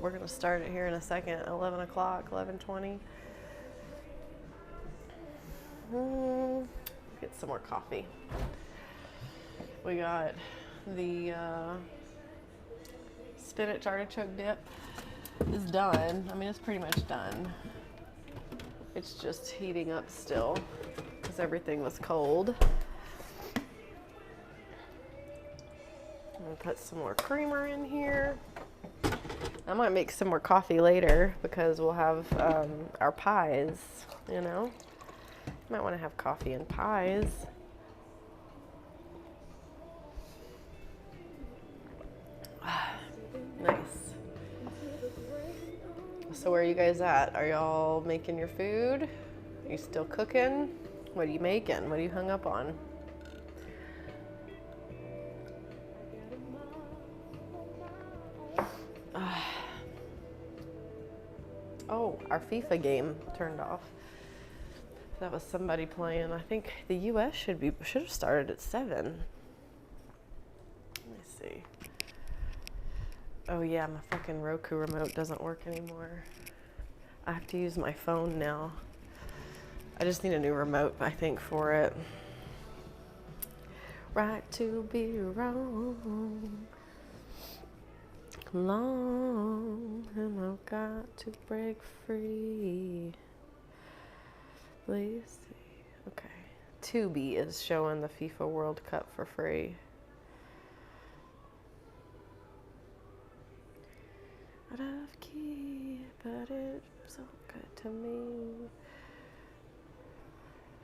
we're gonna start it here in a second, 11 o'clock, 11:20. Get some more coffee. We got the spinach artichoke dip is done. I mean, it's pretty much done. It's just heating up still because everything was cold. I'm gonna put some more creamer in here. I might make some more coffee later because we'll have our pies, you know? Might want to have coffee and pies. Nice. So where are you guys at? Are y'all making your food? Are you still cooking? What are you making? What are you hung up on? Oh, our FIFA game turned off. That was somebody playing. I think the US should have started at 7. Let me see. Oh yeah, my fucking Roku remote doesn't work anymore. I have to use my phone now. I just need a new remote, I think, for it. Right to be wrong. Long, and I've got to break free. Please see. Okay. Tubi is showing the FIFA World Cup for free. Out of key, but it's so good to me.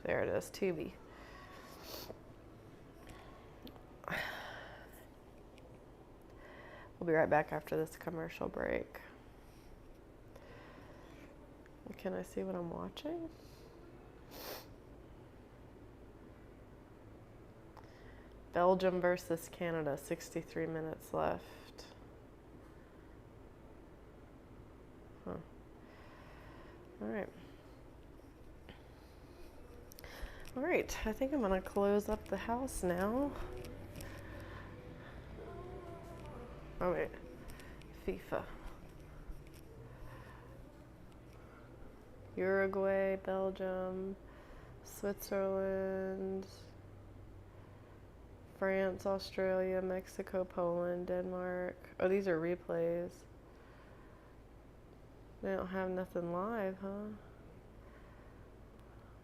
There it is, Tubi. We'll be right back after this commercial break. Can I see what I'm watching? Belgium versus Canada, 63 minutes left. Huh. All right. All right, I think I'm gonna close up the house now. Oh wait, FIFA. Uruguay, Belgium, Switzerland, France, Australia, Mexico, Poland, Denmark. Oh, these are replays. They don't have nothing live, huh?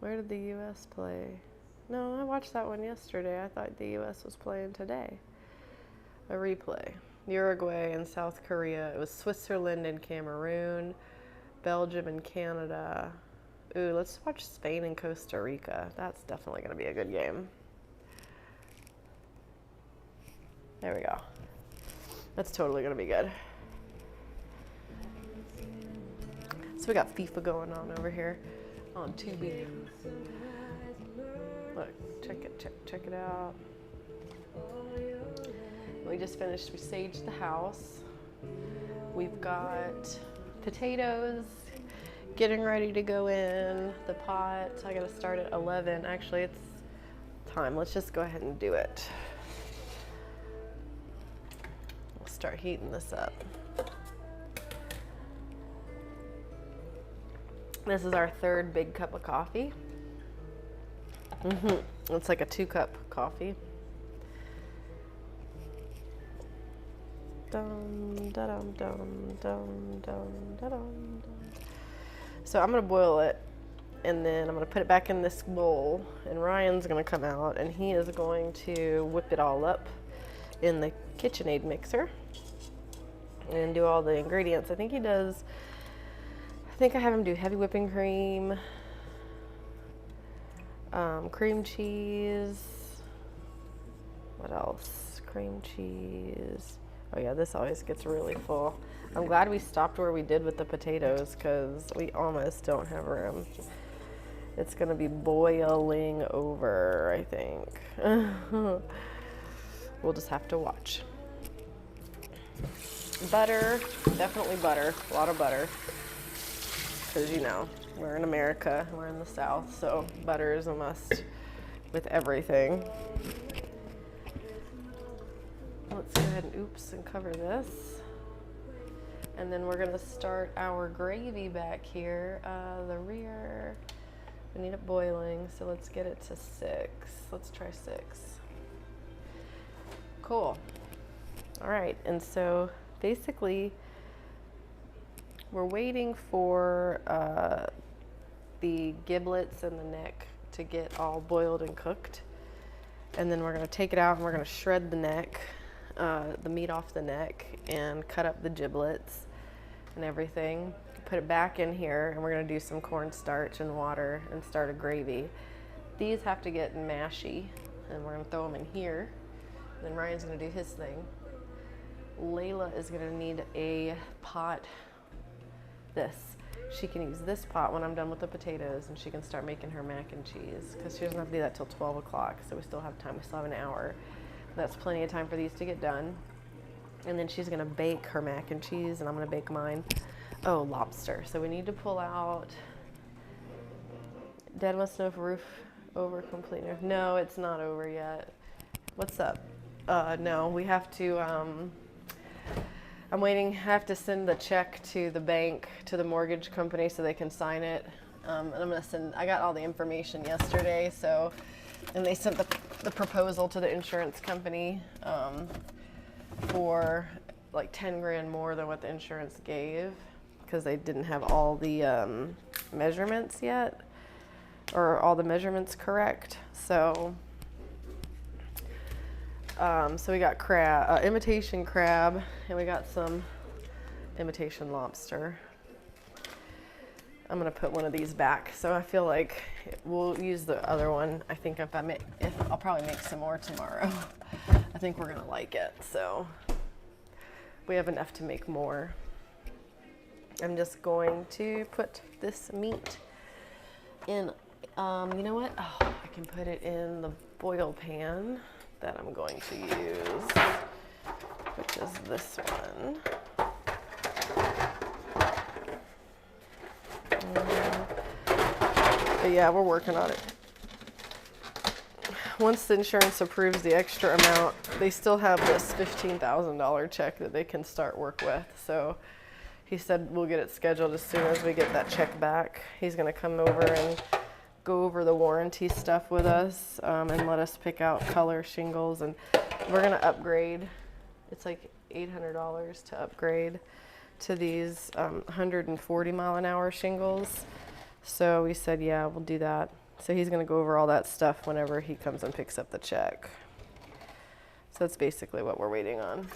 Where did the US play? No, I watched that one yesterday. I thought the US was playing today. A replay. Uruguay and South Korea. It was Switzerland and Cameroon, Belgium and Canada. Ooh, let's watch Spain and Costa Rica. That's definitely going to be a good game. There we go. That's totally going to be good. So we got FIFA going on over here on Tubi. Look, check it out. We just finished, we saged the house. We've got potatoes getting ready to go in the pot. I gotta start at 11. Actually, it's time. Let's just go ahead and do it. We'll start heating this up. This is our third big cup of coffee. It's like a 2-cup coffee. Dum, da-dum, dum, dum, dum, da-dum. So I'm gonna boil it, and then I'm gonna put it back in this bowl, and Ryan's gonna come out, and he is going to whip it all up in the KitchenAid mixer and do all the ingredients. I think he does, I think I have him do heavy whipping cream, cream cheese, what else? Cream cheese. Oh yeah, this always gets really full. I'm glad we stopped where we did with the potatoes because we almost don't have room. It's gonna be boiling over, I think. We'll just have to watch. Butter, definitely butter, a lot of butter. Because you know, we're in America, we're in the South, so butter is a must with everything. Let's go ahead and cover this. And then we're gonna start our gravy back here. The rear, we need it boiling, so let's get it to 6. Let's try 6. Cool. All right, and so basically we're waiting for the giblets and the neck to get all boiled and cooked. And then we're gonna take it out and we're gonna shred the neck, the meat off the neck, and cut up the giblets and everything. Put it back in here, and we're gonna do some cornstarch and water and start a gravy. These have to get mashy, and we're gonna throw them in here. Then Ryan's gonna do his thing. Layla is gonna need a pot. She can use this pot when I'm done with the potatoes, and she can start making her mac and cheese, because she doesn't have to do that till 12 o'clock, so we still have time. We still have an hour. That's plenty of time for these to get done. And then she's gonna bake her mac and cheese, and I'm gonna bake mine. Oh, lobster. So we need to pull out. Dad wants to know if roof over completely. No, it's not over yet. What's up? No, we have to, I'm waiting. I have to send the check to the bank, to the mortgage company, so they can sign it. And I'm gonna send, I got all the information yesterday, so, and they sent the proposal to the insurance company for like 10 grand more than what the insurance gave, because they didn't have all the measurements yet, or all the measurements correct. So, so we got crab, imitation crab, and we got some imitation lobster. I'm gonna put one of these back, so I feel like we'll use the other one. I think if I'll probably make some more tomorrow. I think we're gonna like it, so we have enough to make more. I'm just going to put this meat in, you know what? Oh, I can put it in the boil pan that I'm going to use, which is this one. But yeah, we're working on it. Once the insurance approves the extra amount, they still have this $15,000 check that they can start work with. So he said we'll get it scheduled as soon as we get that check back. He's gonna come over and go over the warranty stuff with us and let us pick out color shingles, and we're gonna upgrade. It's like $800 to upgrade to these 140 mile an hour shingles. So we said, yeah, we'll do that. So he's gonna go over all that stuff whenever he comes and picks up the check. So that's basically what we're waiting on.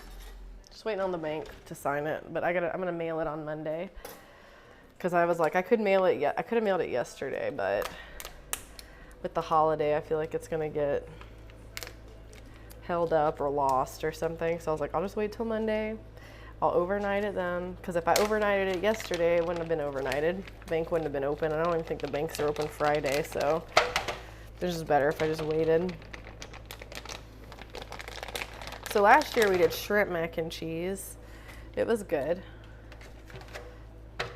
Just waiting on the bank to sign it, but I'm gonna mail it on Monday. Cause I was like, I could mail it yet. I could have mailed it yesterday, but with the holiday, I feel like it's gonna get held up or lost or something. So I was like, I'll just wait till Monday. I'll overnight it then. Cause if I overnighted it yesterday, it wouldn't have been overnighted. The bank wouldn't have been open. I don't even think the banks are open Friday. So it's just better if I just waited. So last year we did shrimp mac and cheese. It was good.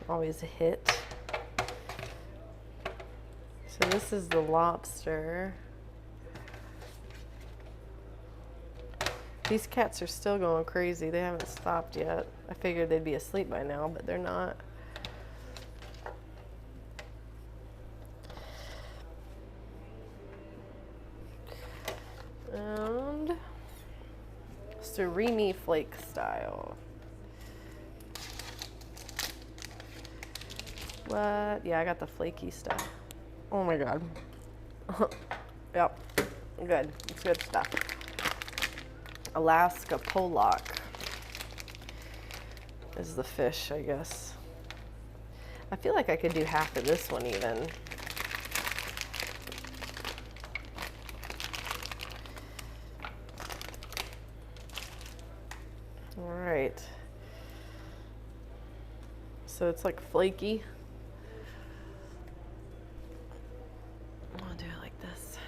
Always a hit. So this is the lobster. These cats are still going crazy. They haven't stopped yet. I figured they'd be asleep by now, but they're not. And surimi flake style. What? Yeah, I got the flaky stuff. Oh my God. Yep, good. It's good stuff. Alaska pollock is the fish, I guess. I feel like I could do half of this one even. All right. So it's like flaky. I'll do it like this.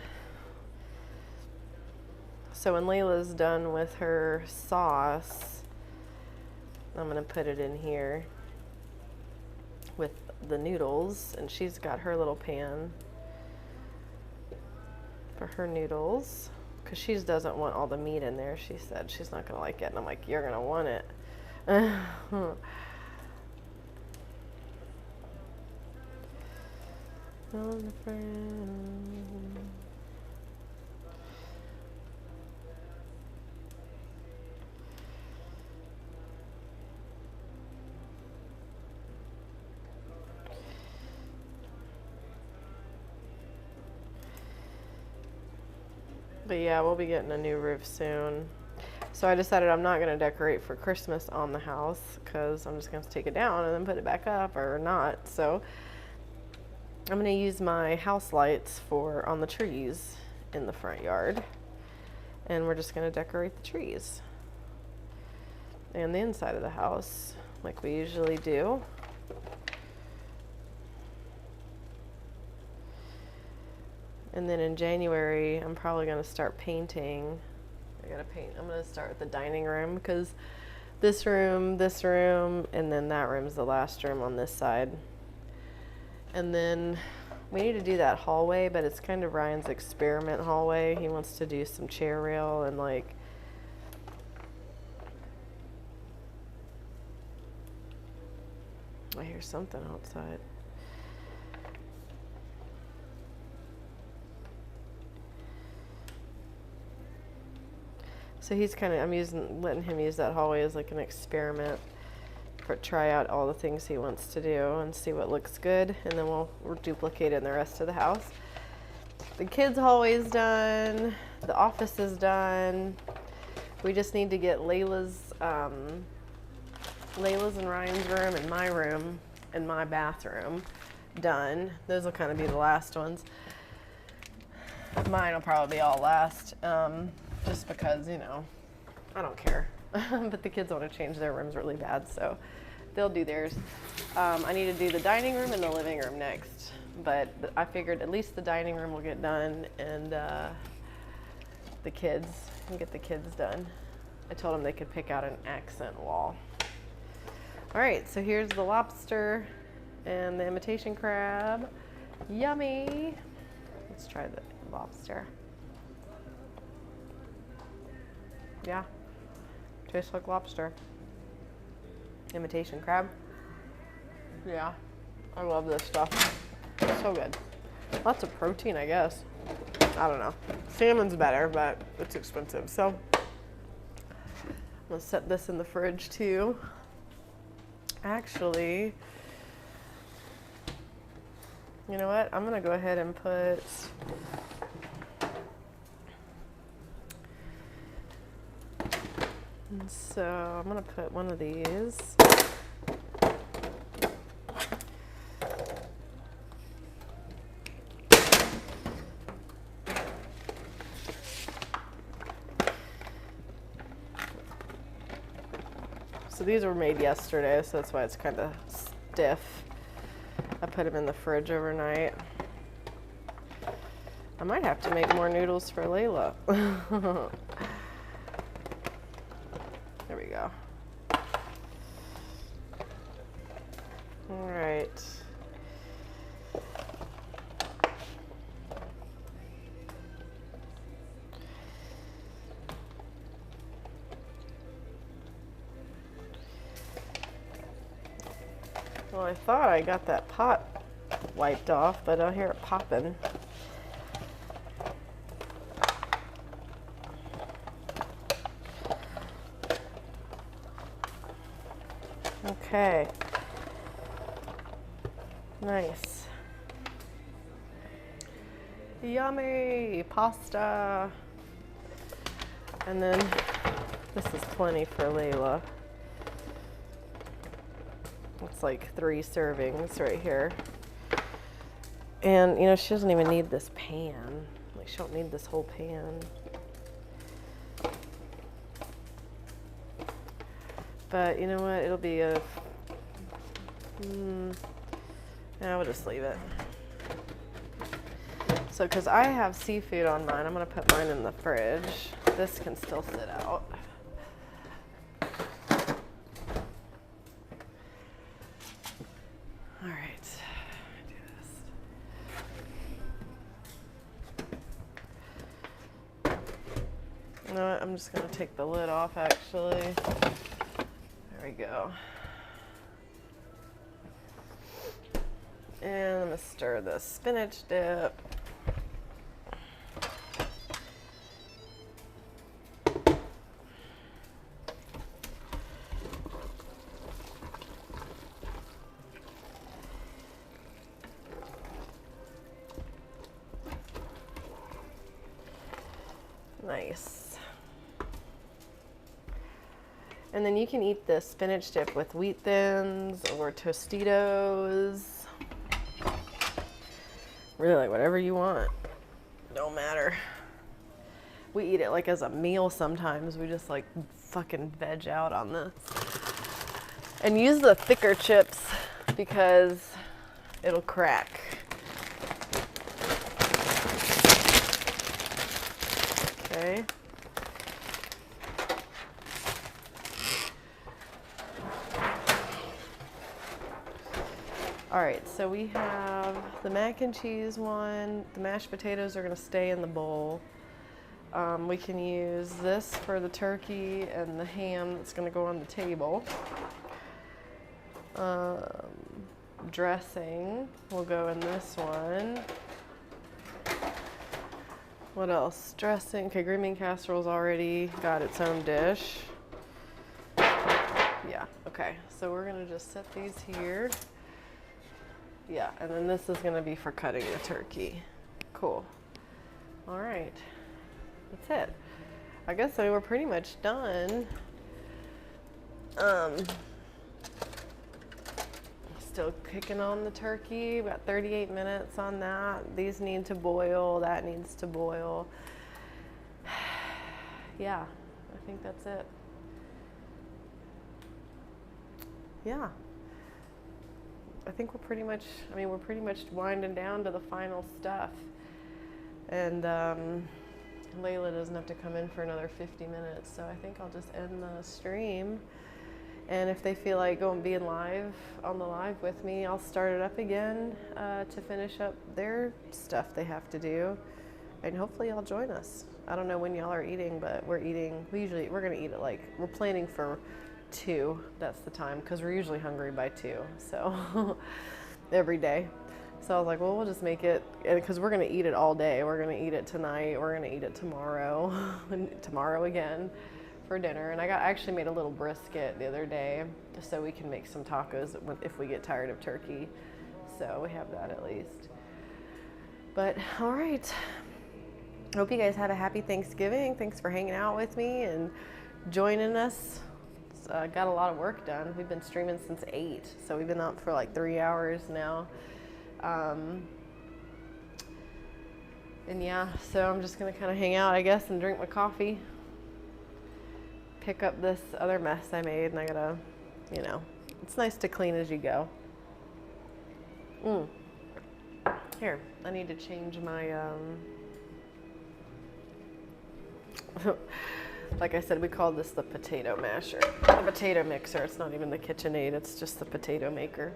So when Layla's done with her sauce, I'm gonna put it in here with the noodles, and she's got her little pan for her noodles because she doesn't want all the meat in there. She said she's not gonna like it, and I'm like, you're gonna want it. But yeah, we'll be getting a new roof soon. So I decided I'm not gonna decorate for Christmas on the house because I'm just gonna take it down and then put it back up or not. So I'm gonna use my house lights for on the trees in the front yard. And we're just gonna decorate the trees and the inside of the house like we usually do. And then in January, I'm probably gonna start painting. I'm gonna start with the dining room because this room, and then that room's the last room on this side. And then we need to do that hallway, but it's kind of Ryan's experiment hallway. He wants to do some chair rail and like, I hear something outside. So he's kind of, letting him use that hallway as like an experiment, try out all the things he wants to do and see what looks good, and then we'll duplicate it in the rest of the house. The kids' hallway's done, the office is done. We just need to get Layla's and Ryan's room and my room and my bathroom done. Those will kind of be the last ones. Mine will probably be all last. Just because, you know, I don't care. But the kids want to change their rooms really bad, so they'll do theirs. I need to do the dining room and the living room next, but I figured at least the dining room will get done, and the kids can get the kids done. I told them they could pick out an accent wall. All right, so here's the lobster and the imitation crab. Yummy. Let's try the lobster. Yeah, tastes like lobster. Imitation crab. Yeah, I love this stuff. It's so good. Lots of protein, I guess. I don't know. Salmon's better, but it's expensive. So I'm gonna set this in the fridge too. Actually, you know what? I'm gonna go ahead and put I'm gonna put one of these. So these were made yesterday, so that's why it's kind of stiff. I put them in the fridge overnight. I might have to make more noodles for Layla. There we go. All right. Well, I thought I got that pot wiped off, but I hear it popping. Okay. Nice. Yummy pasta. And then this is plenty for Layla. It's like 3 servings right here. And you know, she doesn't even need this pan. Like, she don't need this whole pan. But you know what? It'll be a... I will just leave it. So, because I have seafood on mine, I'm going to put mine in the fridge. This can still sit out. All right. Do this. You know what? I'm just going to take the lid off, actually. There we go. And I'm going to stir the spinach dip. Nice. And then you can eat the spinach dip with wheat thins or Tostitos. Really, whatever you want. Don't matter. We eat it like as a meal sometimes. We just like fucking veg out on this. And use the thicker chips because it'll crack. Okay. All right, so we have the mac and cheese one. The mashed potatoes are gonna stay in the bowl. We can use this for the turkey and the ham that's gonna go on the table. Dressing will go in this one. What else? Dressing, okay, green bean casserole's already got its own dish. Yeah, okay, so we're gonna just set these here. Yeah, and then this is gonna be for cutting the turkey. Cool. All right, that's it. I guess we're pretty much done. Still cooking on the turkey. About 38 minutes on that. These need to boil, that needs to boil. Yeah, I think that's it. Yeah. I think we're pretty much, we're pretty much winding down to the final stuff. And Layla doesn't have to come in for another 50 minutes, so I think I'll just end the stream. And if they feel like being live on the live with me, I'll start it up again to finish up their stuff they have to do. And hopefully y'all join us. I don't know when y'all are eating, but we're gonna eat it we're planning for 2. That's the time, because we're usually hungry by 2, so every day. So I was like, well, we'll just make it, because we're gonna eat it all day. We're gonna eat it tonight, we're gonna eat it tomorrow, and tomorrow again for dinner. And I actually made a little brisket the other day, just so we can make some tacos if we get tired of turkey. So we have that at least. But all right, hope you guys had a happy Thanksgiving. Thanks for hanging out with me and joining us. Got a lot of work done. We've been streaming since 8, so we've been up for like 3 hours now. And yeah, so I'm just gonna kind of hang out, I guess, and drink my coffee. Pick up this other mess I made, and I gotta, you know, it's nice to clean as you go. Here, I need to change my, like I said, we call this the potato masher, the potato mixer. It's not even the KitchenAid, it's just the potato maker.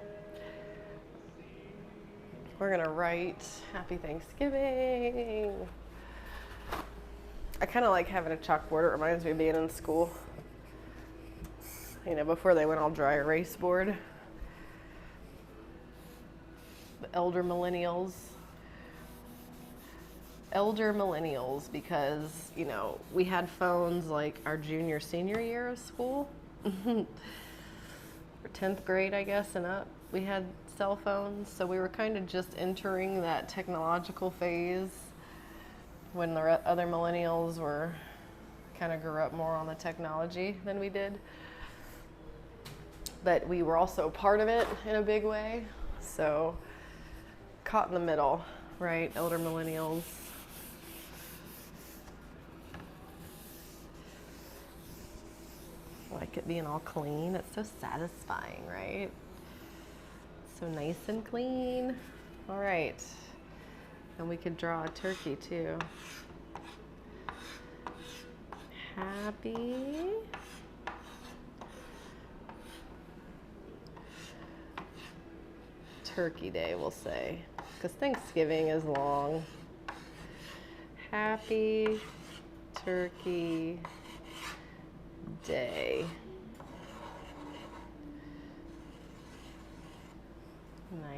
We're gonna write Happy Thanksgiving. I kind of like having a chalkboard. It reminds me of being in school. You know, before they went all dry erase board. The elder millennials, because, you know, we had phones like our junior, senior year of school. Or 10th grade, I guess, and up. We had cell phones, so we were kind of just entering that technological phase when the other millennials were kind of grew up more on the technology than we did. But we were also part of it in a big way, so caught in the middle, right? Elder millennials. I like it being all clean. It's so satisfying, right? So nice and clean. All right. And we could draw a turkey too. Happy Turkey Day, we'll say, because Thanksgiving is long. Happy Turkey Day.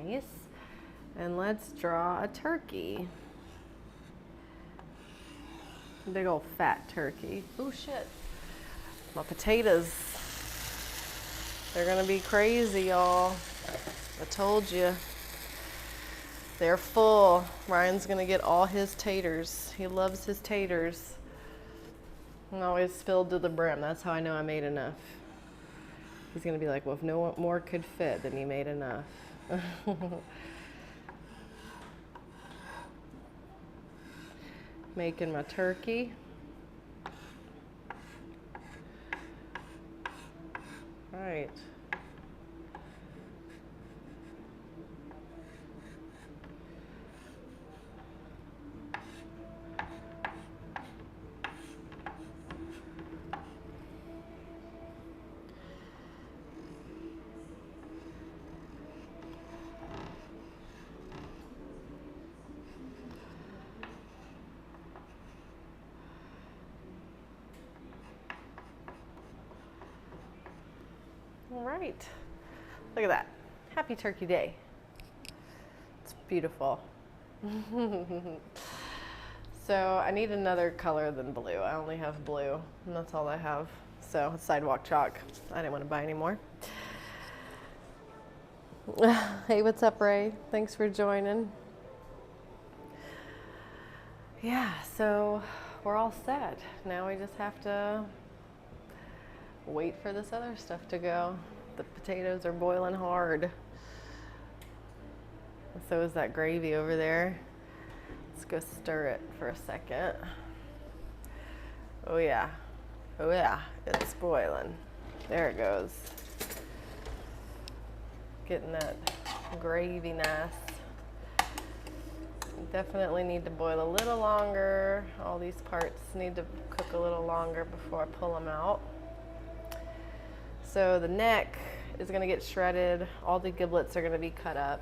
Nice. And let's draw a turkey. Big old fat turkey. Oh shit. My potatoes. They're gonna be crazy, y'all. I told you. They're full. Ryan's gonna get all his taters. He loves his taters. And always filled to the brim. That's how I know I made enough. He's gonna be like, well, if no more could fit, then you made enough. Making my turkey. All right. All right, look at that. Happy Turkey Day. It's beautiful. So I need another color than blue. I only have blue, and that's all I have. So sidewalk chalk. I didn't want to buy any more. Hey, what's up, Ray? Thanks for joining. Yeah, so we're all set. Now we just have to wait for this other stuff to go. The potatoes are boiling hard. So is that gravy over there. Let's go stir it for a second. Oh yeah, it's boiling. There it goes. Getting that gravy-ness. Definitely need to boil a little longer. All these parts need to cook a little longer before I pull them out. So the neck is gonna get shredded. All the giblets are gonna be cut up.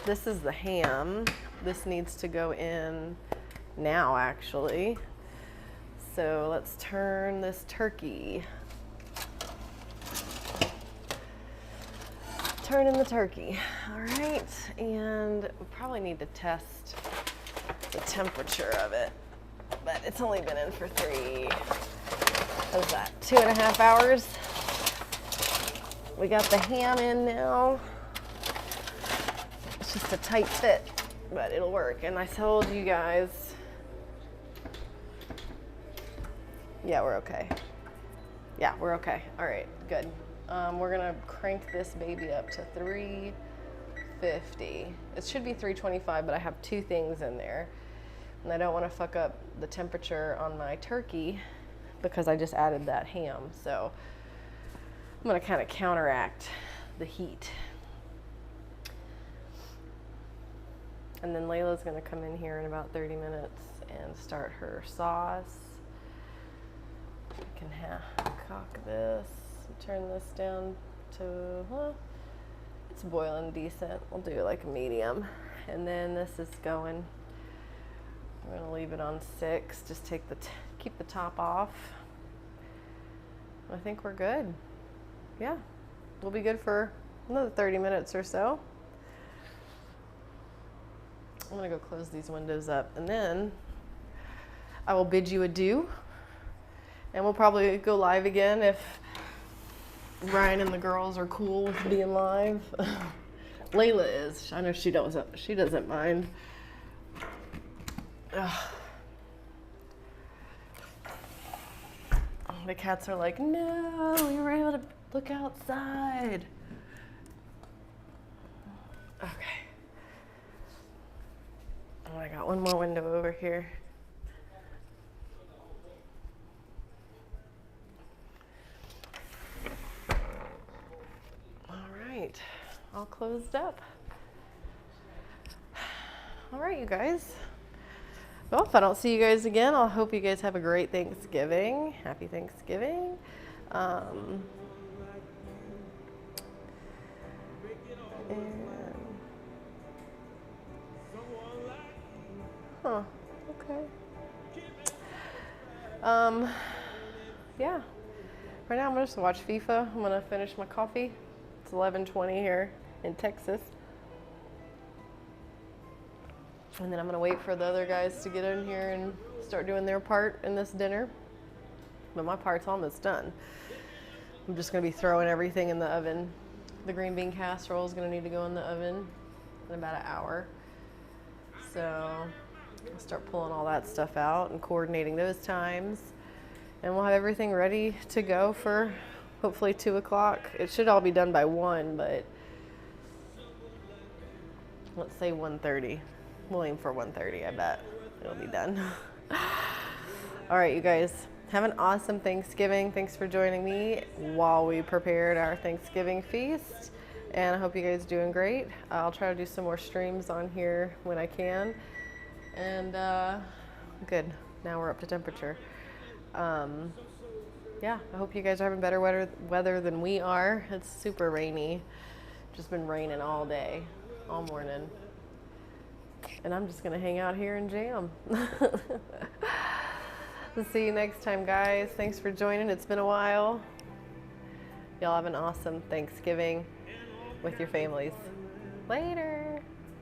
This is the ham. This needs to go in now, actually. So let's turn this turkey. turn in the turkey. All right, and we probably need to test the temperature of it, but it's only been in for what's that, 2.5 hours. We got the ham in now. It's just a tight fit, but it'll work. And I told you guys, yeah, we're okay. Yeah, we're okay. All right, good. We're gonna crank this baby up to 350. It should be 325, but I have 2 things in there. And I don't wanna fuck up the temperature on my turkey because I just added that ham. So I'm gonna kind of counteract the heat. And then Layla's gonna come in here in about 30 minutes and start her sauce. We can cock this, turn this down to, well, it's boiling decent. We'll do like a medium. And then this is going, we're gonna leave it on 6, just keep the top off. I think we're good. Yeah, we'll be good for another 30 minutes or so. I'm gonna go close these windows up, and then I will bid you adieu. And we'll probably go live again if Ryan and the girls are cool with being live. Layla is. I know she doesn't mind. Ugh. The cats are like, no, we were able to look outside. Okay. Oh, I got one more window over here. All right, all closed up. All right, you guys. Well, if I don't see you guys again, I hope you guys have a great Thanksgiving. Happy Thanksgiving. And huh, okay. Yeah. Right now I'm gonna just watch FIFA. I'm gonna finish my coffee. It's 11:20 here in Texas. And then I'm gonna wait for the other guys to get in here and start doing their part in this dinner. But my part's almost done. I'm just gonna be throwing everything in the oven. The green bean casserole is gonna need to go in the oven in about an hour. So I'll start pulling all that stuff out and coordinating those times. And we'll have everything ready to go for hopefully 2 o'clock. It should all be done by 1, but let's say 1:30. We'll aim for 1:30, I bet it'll be done. All right, you guys, have an awesome Thanksgiving. Thanks for joining me while we prepared our Thanksgiving feast. And I hope you guys are doing great. I'll try to do some more streams on here when I can. And good, now we're up to temperature. Yeah, I hope you guys are having better weather than we are. It's super rainy. Just been raining all day, all morning. And I'm just gonna hang out here and jam. We'll see you next time, guys. Thanks for joining. It's been a while. Y'all have an awesome Thanksgiving with your families. Later.